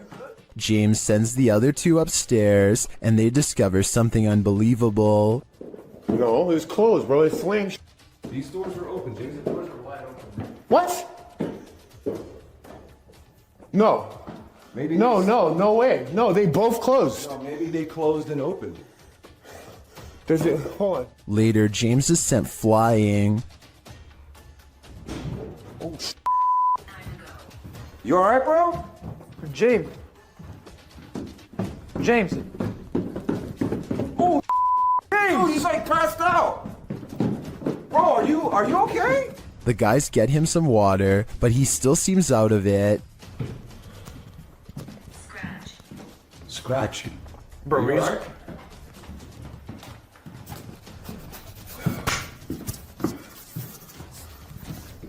James sends the other two upstairs, and they discover something unbelievable. No, it was closed, bro. It's slam. These doors were open. James' doors were wide open. What? No. Maybe No way. No, they both closed. No, maybe they closed and opened. Hold on. Later, James is sent flying. Oh, You alright, bro? James. Oh, James! He's like passed out. Bro, are you okay? The guys get him some water, but he still seems out of it. Scratchy. Bro, you alright?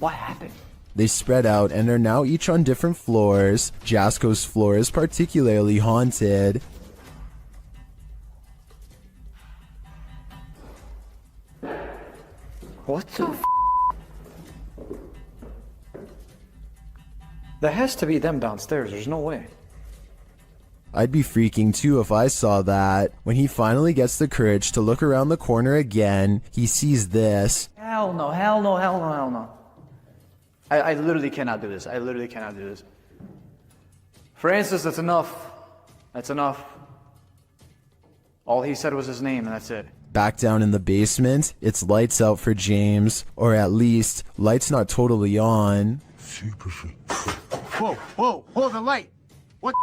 What happened? They spread out and are now each on different floors. Jasko's floor is particularly haunted. What the f? There has to be them downstairs. There's no way. I'd be freaking too if I saw that. When he finally gets the courage to look around the corner again, he sees this. Hell no. I literally cannot do this. I literally cannot do this. Francis, that's enough. That's enough. All he said was his name, and that's it. Back down in the basement, it's lights out for James. Or at least, lights not totally on. Whoa, the light. What?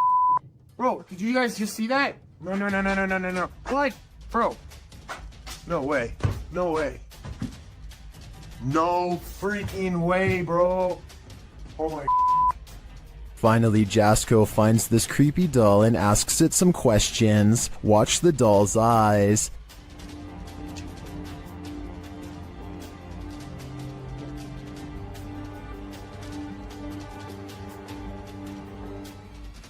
Bro, did you guys just see that? No. What? Bro. No way. No freaking way, bro. Oh my. Finally, Jasko finds this creepy doll and asks it some questions. Watch the doll's eyes.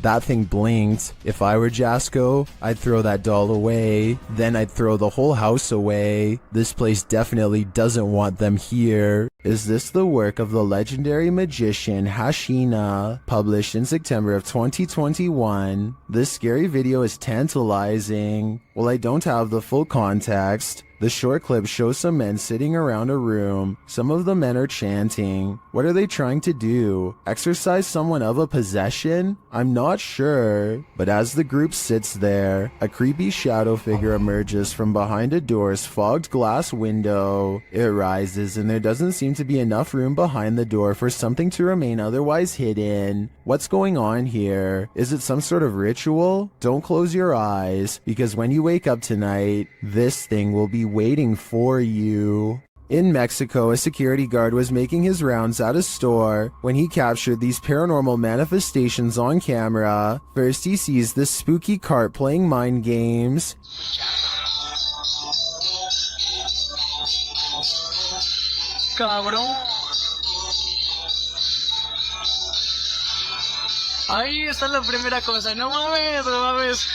That thing blinked. If I were Jasko, I'd throw that doll away. Then I'd throw the whole house away. This place definitely doesn't want them here. Is this the work of the legendary magician Hashina, published in September of 2021? This scary video is tantalizing. Well, I don't have the full context. The short clip shows some men sitting around a room. Some of the men are chanting. What are they trying to do? Exorcise someone of a possession? I'm not sure. But as the group sits there, a creepy shadow figure emerges from behind a door's fogged glass window. It rises, and there doesn't seem to be enough room behind the door for something to remain otherwise hidden. What's going on here? Is it some sort of ritual? Don't close your eyes, because when you wake up tonight, this thing will be waiting for you. In Mexico, a security guard was making his rounds at a store when he captured these paranormal manifestations on camera. First, he sees this spooky cart playing mind games. Cabrón. Ahí está la primera cosa. No mames.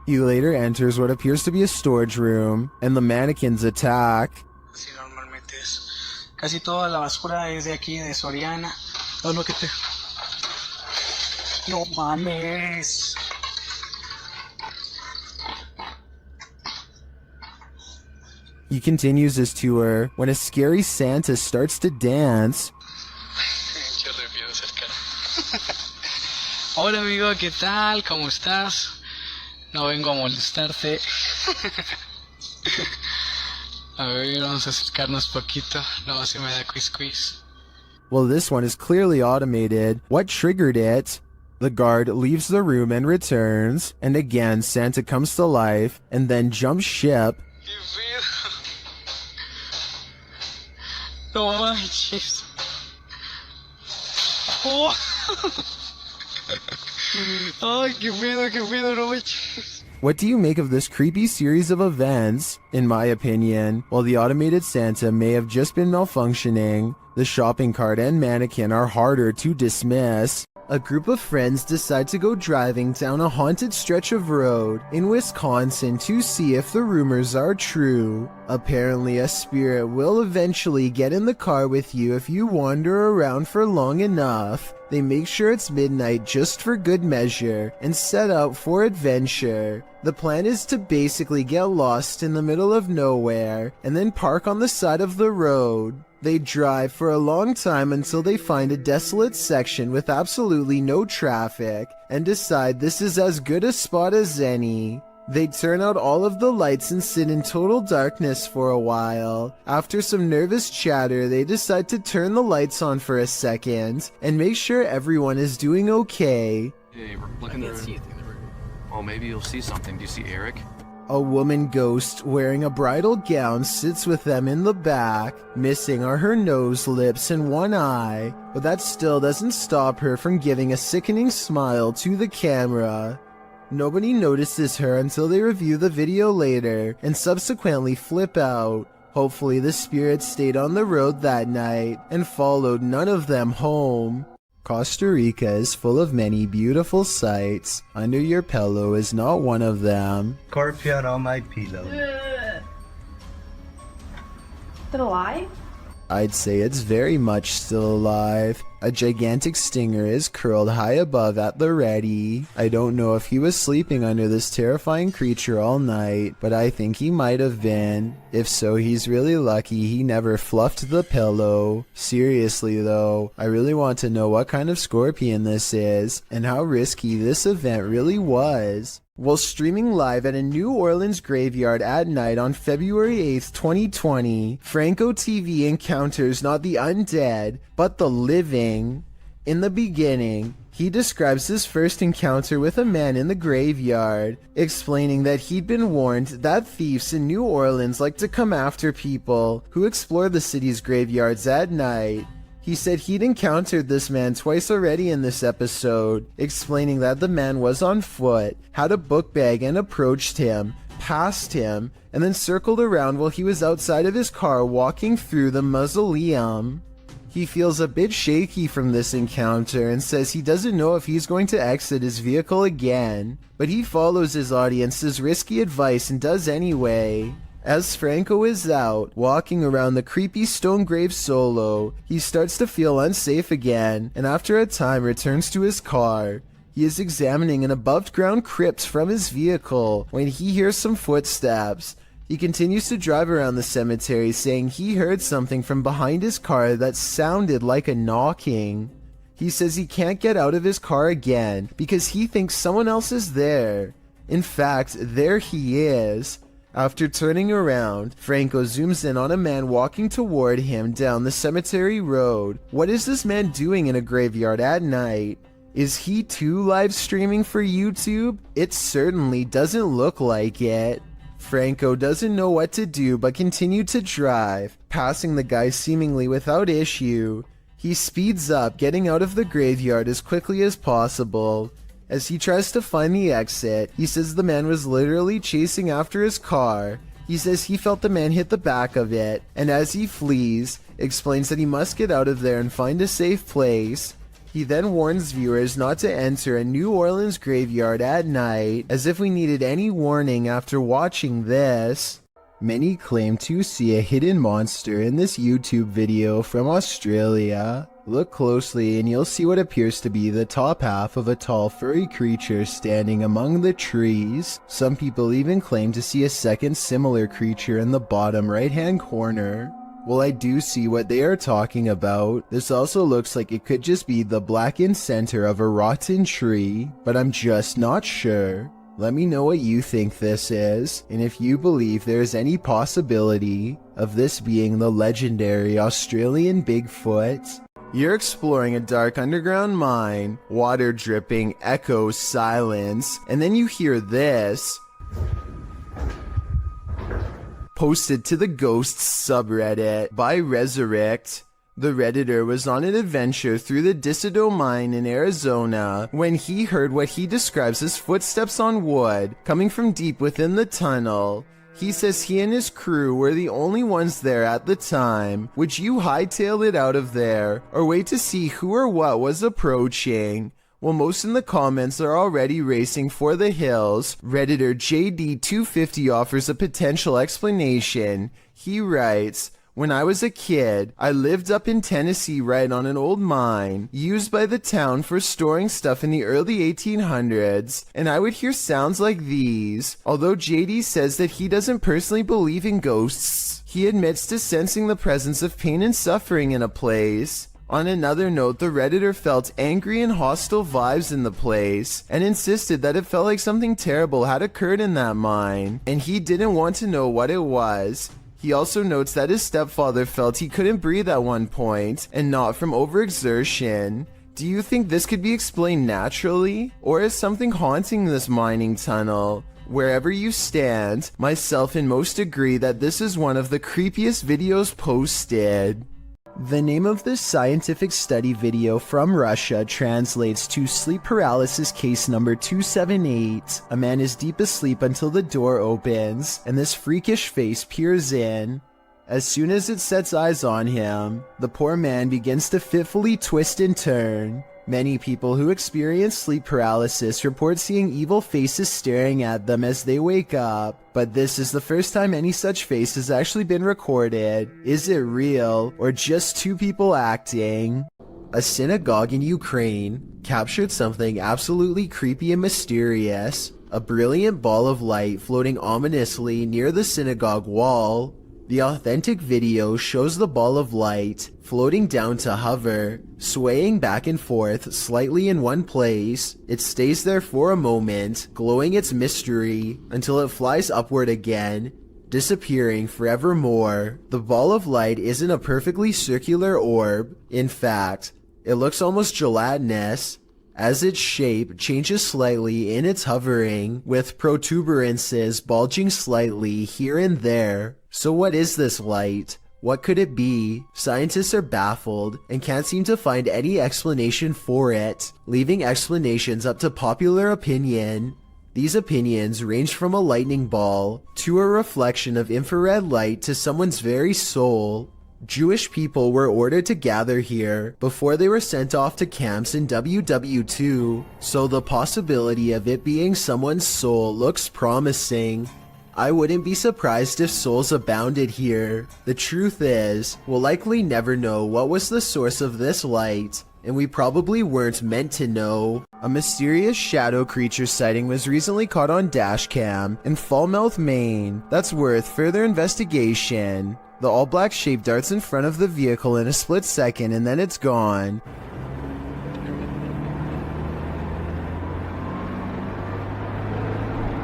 He later enters what appears to be a storage room, and the mannequins attack. Sí, normalmente es. Casi toda la basura es de aquí, de Soriana. Oh, no, que te... No mames. He continues his tour when a scary Santa starts to dance. Hola amigo, ¿qué tal? ¿Cómo estás? No vengo a molestarte. A ver, vamos a acercarnos poquito. No, se me da quiz. Well, this one is clearly automated. What triggered it? The guard leaves the room and returns, and again Santa comes to life and then jumps ship. No manches. Oh. Ay, qué pedo, no manches. What do you make of this creepy series of events? In my opinion, while the automated Santa may have just been malfunctioning, the shopping cart and mannequin are harder to dismiss. A group of friends decide to go driving down a haunted stretch of road in Wisconsin to see if the rumors are true. Apparently, a spirit will eventually get in the car with you if you wander around for long enough. They make sure it's midnight just for good measure and set out for adventure. The plan is to basically get lost in the middle of nowhere and then park on the side of the road. They drive for a long time until they find a desolate section with absolutely no traffic and decide this is as good a spot as any. They turn out all of the lights and sit in total darkness for a while. After some nervous chatter, they decide to turn the lights on for a second and make sure everyone is doing okay. Hey, look in the room. Oh, maybe you'll see something. Do you see Eric? A woman ghost wearing a bridal gown sits with them in the back. Missing are her nose, lips, and one eye, but that still doesn't stop her from giving a sickening smile to the camera. Nobody notices her until they review the video later and subsequently flip out. Hopefully the spirits stayed on the road that night and followed none of them home. Costa Rica is full of many beautiful sights. Under your pillow is not one of them. Scorpion on my pillow. Is it alive? I'd say it's very much still alive. A gigantic stinger is curled high above at the ready. I don't know if he was sleeping under this terrifying creature all night, but I think he might have been. If so, he's really lucky he never fluffed the pillow. Seriously though, I really want to know what kind of scorpion this is, and how risky this event really was. While streaming live at a New Orleans graveyard at night on February 8th, 2020, Franco TV encounters not the undead, but the living. In the beginning, he describes his first encounter with a man in the graveyard, explaining that he'd been warned that thieves in New Orleans like to come after people who explore the city's graveyards at night. He said he'd encountered this man twice already in this episode, explaining that the man was on foot, had a book bag and approached him, passed him, and then circled around while he was outside of his car walking through the mausoleum. He feels a bit shaky from this encounter and says he doesn't know if he's going to exit his vehicle again, but he follows his audience's risky advice and does anyway. As Franco is out, walking around the creepy stone grave solo, he starts to feel unsafe again, and after a time returns to his car. He is examining an above-ground crypt from his vehicle when he hears some footsteps. He continues to drive around the cemetery, saying he heard something from behind his car that sounded like a knocking. He says he can't get out of his car again because he thinks someone else is there. In fact, there he is. After turning around, Franco zooms in on a man walking toward him down the cemetery road. What is this man doing in a graveyard at night? Is he too live streaming for YouTube? It certainly doesn't look like it. Franco doesn't know what to do but continue to drive, passing the guy seemingly without issue. He speeds up, getting out of the graveyard as quickly as possible. As he tries to find the exit, he says the man was literally chasing after his car. He says he felt the man hit the back of it, and as he flees, explains that he must get out of there and find a safe place. He then warns viewers not to enter a New Orleans graveyard at night, as if we needed any warning after watching this. Many claim to see a hidden monster in this YouTube video from Australia. Look closely and you'll see what appears to be the top half of a tall furry creature standing among the trees. Some people even claim to see a second similar creature in the bottom right-hand corner. Well, I do see what they are talking about. This also looks like it could just be the blackened center of a rotten tree, but I'm just not sure. Let me know what you think this is, and if you believe there is any possibility of this being the legendary Australian Bigfoot. You're exploring a dark underground mine, water dripping, echoes, silence, and then you hear this. Posted to the Ghosts subreddit by Resurrect. The Redditor was on an adventure through the Dissido mine in Arizona when he heard what he describes as footsteps on wood coming from deep within the tunnel. He says he and his crew were the only ones there at the time. Would you hightail it out of there or wait to see who or what was approaching? Well, most in the comments are already racing for the hills. Redditor JD250 offers a potential explanation. He writes, When I was a kid, I lived up in Tennessee right on an old mine used by the town for storing stuff in the early 1800s, and I would hear sounds like these. Although JD says that he doesn't personally believe in ghosts, he admits to sensing the presence of pain and suffering in a place. On another note, the Redditor felt angry and hostile vibes in the place and insisted that it felt like something terrible had occurred in that mine, and he didn't want to know what it was. He also notes that his stepfather felt he couldn't breathe at one point, and not from overexertion. Do you think this could be explained naturally, or is something haunting this mining tunnel? Wherever you stand, myself and most agree that this is one of the creepiest videos posted. The name of this scientific study video from Russia translates to Sleep Paralysis Case Number 278. A man is deep asleep until the door opens, and this freakish face peers in. As soon as it sets eyes on him, the poor man begins to fitfully twist and turn. Many people who experience sleep paralysis report seeing evil faces staring at them as they wake up, but this is the first time any such face has actually been recorded. Is it real, or just two people acting? A synagogue in Ukraine captured something absolutely creepy and mysterious. A brilliant ball of light floating ominously near the synagogue wall. The authentic video shows the ball of light floating down to hover, swaying back and forth slightly in one place. It stays there for a moment, glowing its mystery, until it flies upward again, disappearing forevermore. The ball of light isn't a perfectly circular orb. In fact, it looks almost gelatinous, as its shape changes slightly in its hovering, with protuberances bulging slightly here and there. So what is this light? What could it be? Scientists are baffled and can't seem to find any explanation for it, leaving explanations up to popular opinion. These opinions range from a lightning ball to a reflection of infrared light to someone's very soul. Jewish people were ordered to gather here before they were sent off to camps in WW2, so the possibility of it being someone's soul looks promising. I wouldn't be surprised if souls abounded here. The truth is, we'll likely never know what was the source of this light, and we probably weren't meant to know. A mysterious shadow creature sighting was recently caught on dashcam in Falmouth, Maine. That's worth further investigation. The all-black shape darts in front of the vehicle in a split second and then it's gone.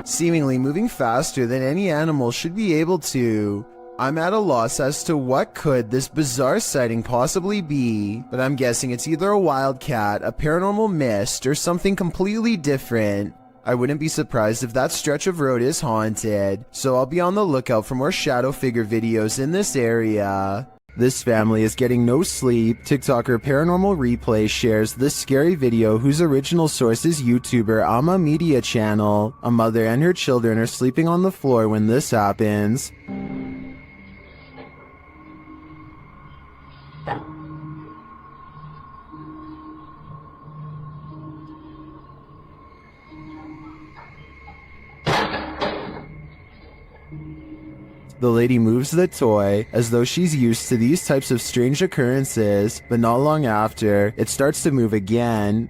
Seemingly moving faster than any animal should be able to. I'm at a loss as to what could this bizarre sighting possibly be, but I'm guessing it's either a wildcat, a paranormal mist, or something completely different. I wouldn't be surprised if that stretch of road is haunted, so I'll be on the lookout for more shadow figure videos in this area. This family is getting no sleep. TikToker Paranormal Replay shares this scary video whose original source is YouTuber Ama Media Channel. A mother and her children are sleeping on the floor when this happens. The lady moves the toy as though she's used to these types of strange occurrences, but not long after, it starts to move again.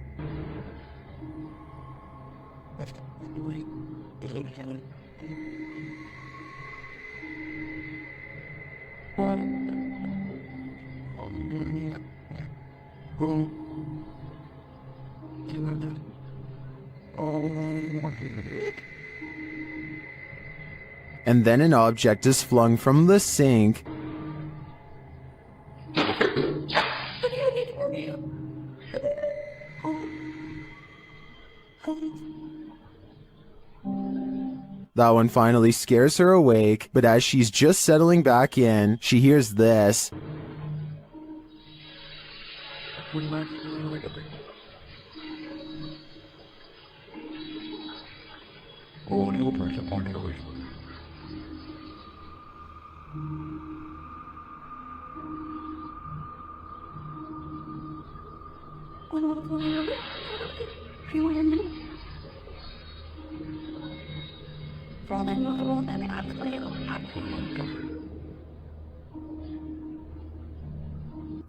And then an object is flung from the sink. That one finally scares her awake, but as she's just settling back in, she hears this.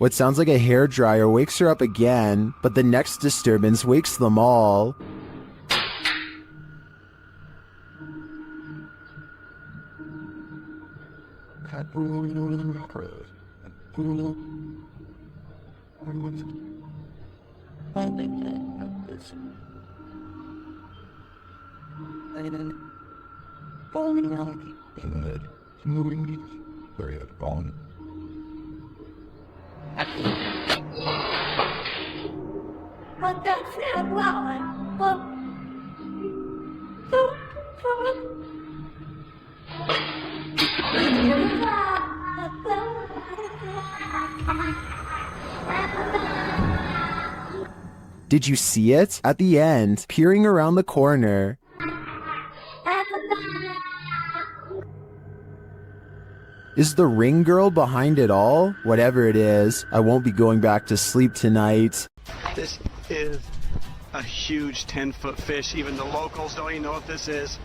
What sounds like a hairdryer wakes her up again, but the next disturbance wakes them all. Did you see it? At the end, peering around the corner. Is the ring girl behind it all? Whatever it is, I won't be going back to sleep tonight. This is a huge 10-foot fish. Even the locals don't even know what this is.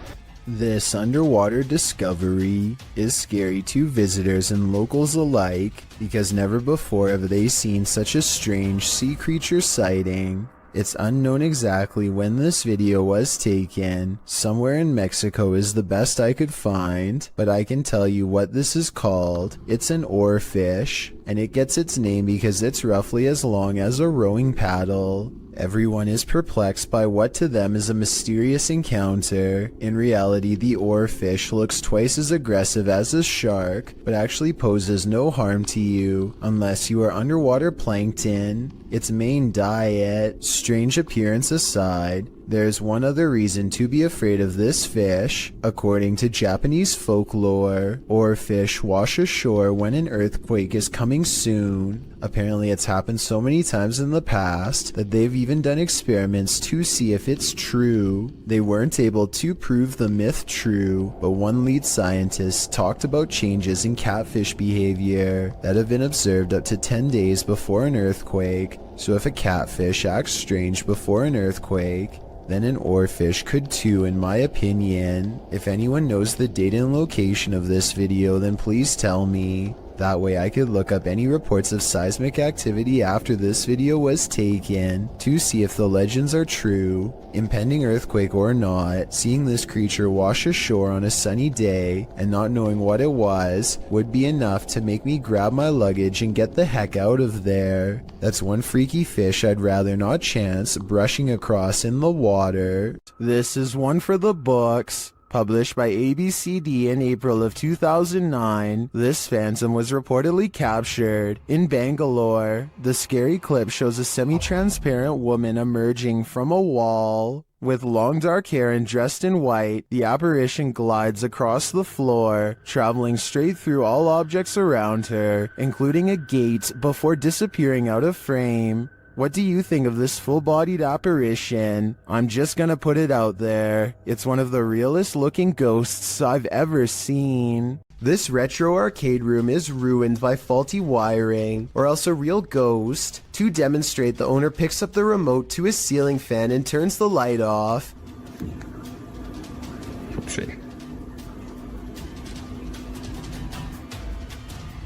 This underwater discovery is scary to visitors and locals alike because never before have they seen such a strange sea creature sighting. It's unknown exactly when this video was taken. Somewhere in Mexico is the best I could find, but I can tell you what this is called. It's an oarfish, and it gets its name because it's roughly as long as a rowing paddle. Everyone is perplexed by what to them is a mysterious encounter. In reality, the oarfish looks twice as aggressive as a shark, but actually poses no harm to you unless you are underwater plankton. Its main diet, strange appearance aside, there's one other reason to be afraid of this fish. According to Japanese folklore, oarfish wash ashore when an earthquake is coming soon. Apparently it's happened so many times in the past that they've even done experiments to see if it's true. They weren't able to prove the myth true, but one lead scientist talked about changes in catfish behavior that have been observed up to 10 days before an earthquake. So if a catfish acts strange before an earthquake, then an oarfish could too, in my opinion. If anyone knows the date and location of this video, then please tell me. That way I could look up any reports of seismic activity after this video was taken to see if the legends are true. Impending earthquake or not, seeing this creature wash ashore on a sunny day and not knowing what it was would be enough to make me grab my luggage and get the heck out of there. That's one freaky fish I'd rather not chance brushing across in the water. This is one for the books. Published by ABCD in April of 2009, this phantom was reportedly captured in Bangalore. The scary clip shows a semi-transparent woman emerging from a wall. With long dark hair and dressed in white, the apparition glides across the floor, traveling straight through all objects around her, including a gate, before disappearing out of frame. What do you think of this full-bodied apparition? I'm just gonna put it out there. It's one of the realest looking ghosts I've ever seen. This retro arcade room is ruined by faulty wiring, or else a real ghost. To demonstrate, the owner picks up the remote to his ceiling fan and turns the light off.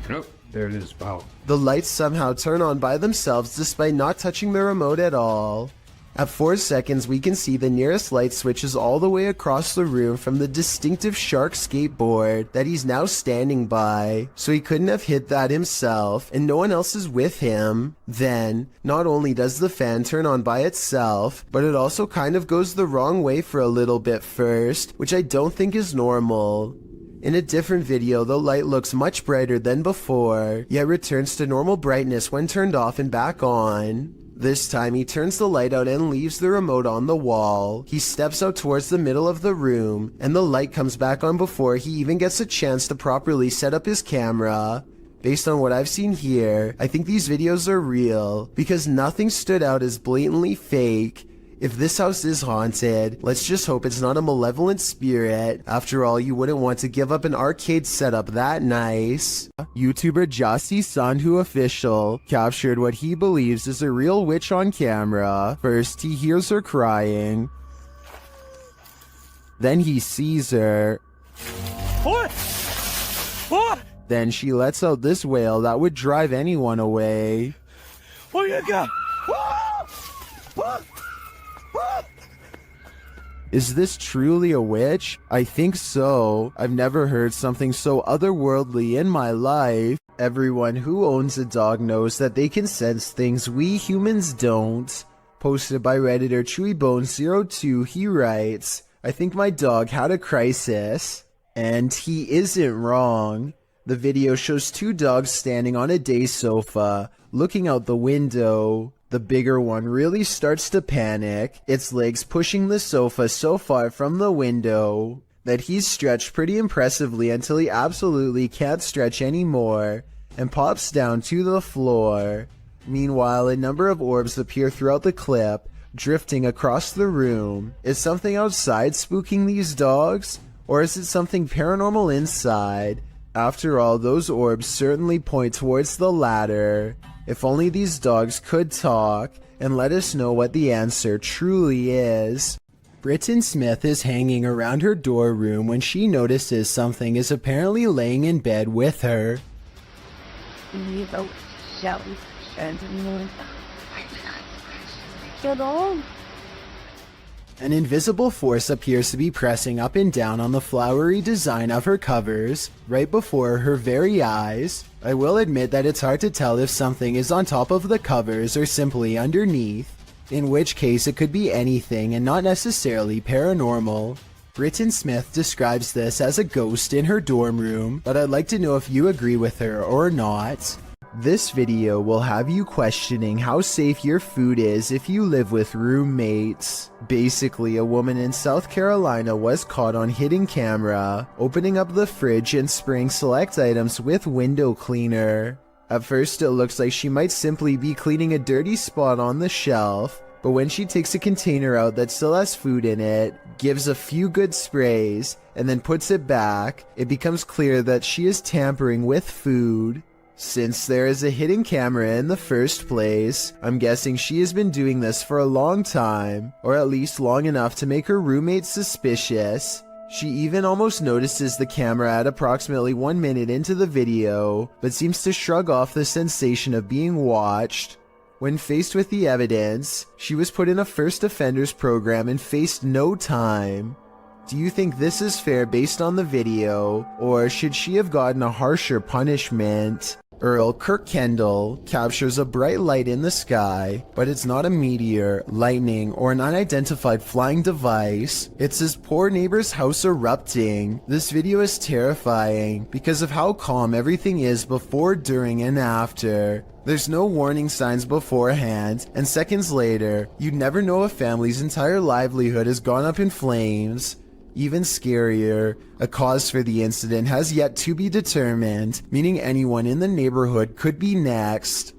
Nope, there it is. Wow. The lights somehow turn on by themselves despite not touching the remote at all. At 4 seconds, we can see the nearest light switches all the way across the room from the distinctive shark skateboard that he's now standing by. So he couldn't have hit that himself, and no one else is with him. Then, not only does the fan turn on by itself, but it also kind of goes the wrong way for a little bit first, which I don't think is normal. In a different video, the light looks much brighter than before, yet returns to normal brightness when turned off and back on. This time he turns the light out and leaves the remote on the wall. He steps out towards the middle of the room, and the light comes back on before he even gets a chance to properly set up his camera. Based on what I've seen here, I think these videos are real, because nothing stood out as blatantly fake. If this house is haunted, let's just hope it's not a malevolent spirit. After all, you wouldn't want to give up an arcade setup that nice. YouTuber Jasi Sandhu Official captured what he believes is a real witch on camera. First, he hears her crying. Then he sees her. What? What? Then she lets out this wail that would drive anyone away. Oh, you got. Is this truly a witch? I think so. I've never heard something so otherworldly in my life. Everyone who owns a dog knows that they can sense things we humans don't. Posted by Redditor ChewyBone02, he writes, I think my dog had a crisis. And he isn't wrong. The video shows two dogs standing on a day sofa, looking out the window. The bigger one really starts to panic, its legs pushing the sofa so far from the window that he's stretched pretty impressively until he absolutely can't stretch anymore and pops down to the floor. Meanwhile, a number of orbs appear throughout the clip, drifting across the room. Is something outside spooking these dogs? Or is it something paranormal inside? After all, those orbs certainly point towards the latter. If only these dogs could talk and let us know what the answer truly is. Britton Smith is hanging around her dorm room when she notices something is apparently laying in bed with her. An invisible force appears to be pressing up and down on the flowery design of her covers, right before her very eyes. I will admit that it's hard to tell if something is on top of the covers or simply underneath, in which case it could be anything and not necessarily paranormal. Britton Smith describes this as a ghost in her dorm room, but I'd like to know if you agree with her or not. This video will have you questioning how safe your food is if you live with roommates. Basically, a woman in South Carolina was caught on hidden camera, opening up the fridge and spraying select items with window cleaner. At first, it looks like she might simply be cleaning a dirty spot on the shelf, but when she takes a container out that still has food in it, gives a few good sprays, and then puts it back, it becomes clear that she is tampering with food. Since there is a hidden camera in the first place, I'm guessing she has been doing this for a long time, or at least long enough to make her roommate suspicious. She even almost notices the camera at approximately 1 minute into the video, but seems to shrug off the sensation of being watched. When faced with the evidence, she was put in a first offenders program and faced no time. Do you think this is fair based on the video, or should she have gotten a harsher punishment? Earl Kirkendall captures a bright light in the sky, but it's not a meteor, lightning, or an unidentified flying device. It's his poor neighbor's house erupting. This video is terrifying because of how calm everything is before, during, and after. There's no warning signs beforehand, and seconds later, you'd never know a family's entire livelihood has gone up in flames. Even scarier, a cause for the incident has yet to be determined, meaning anyone in the neighborhood could be next.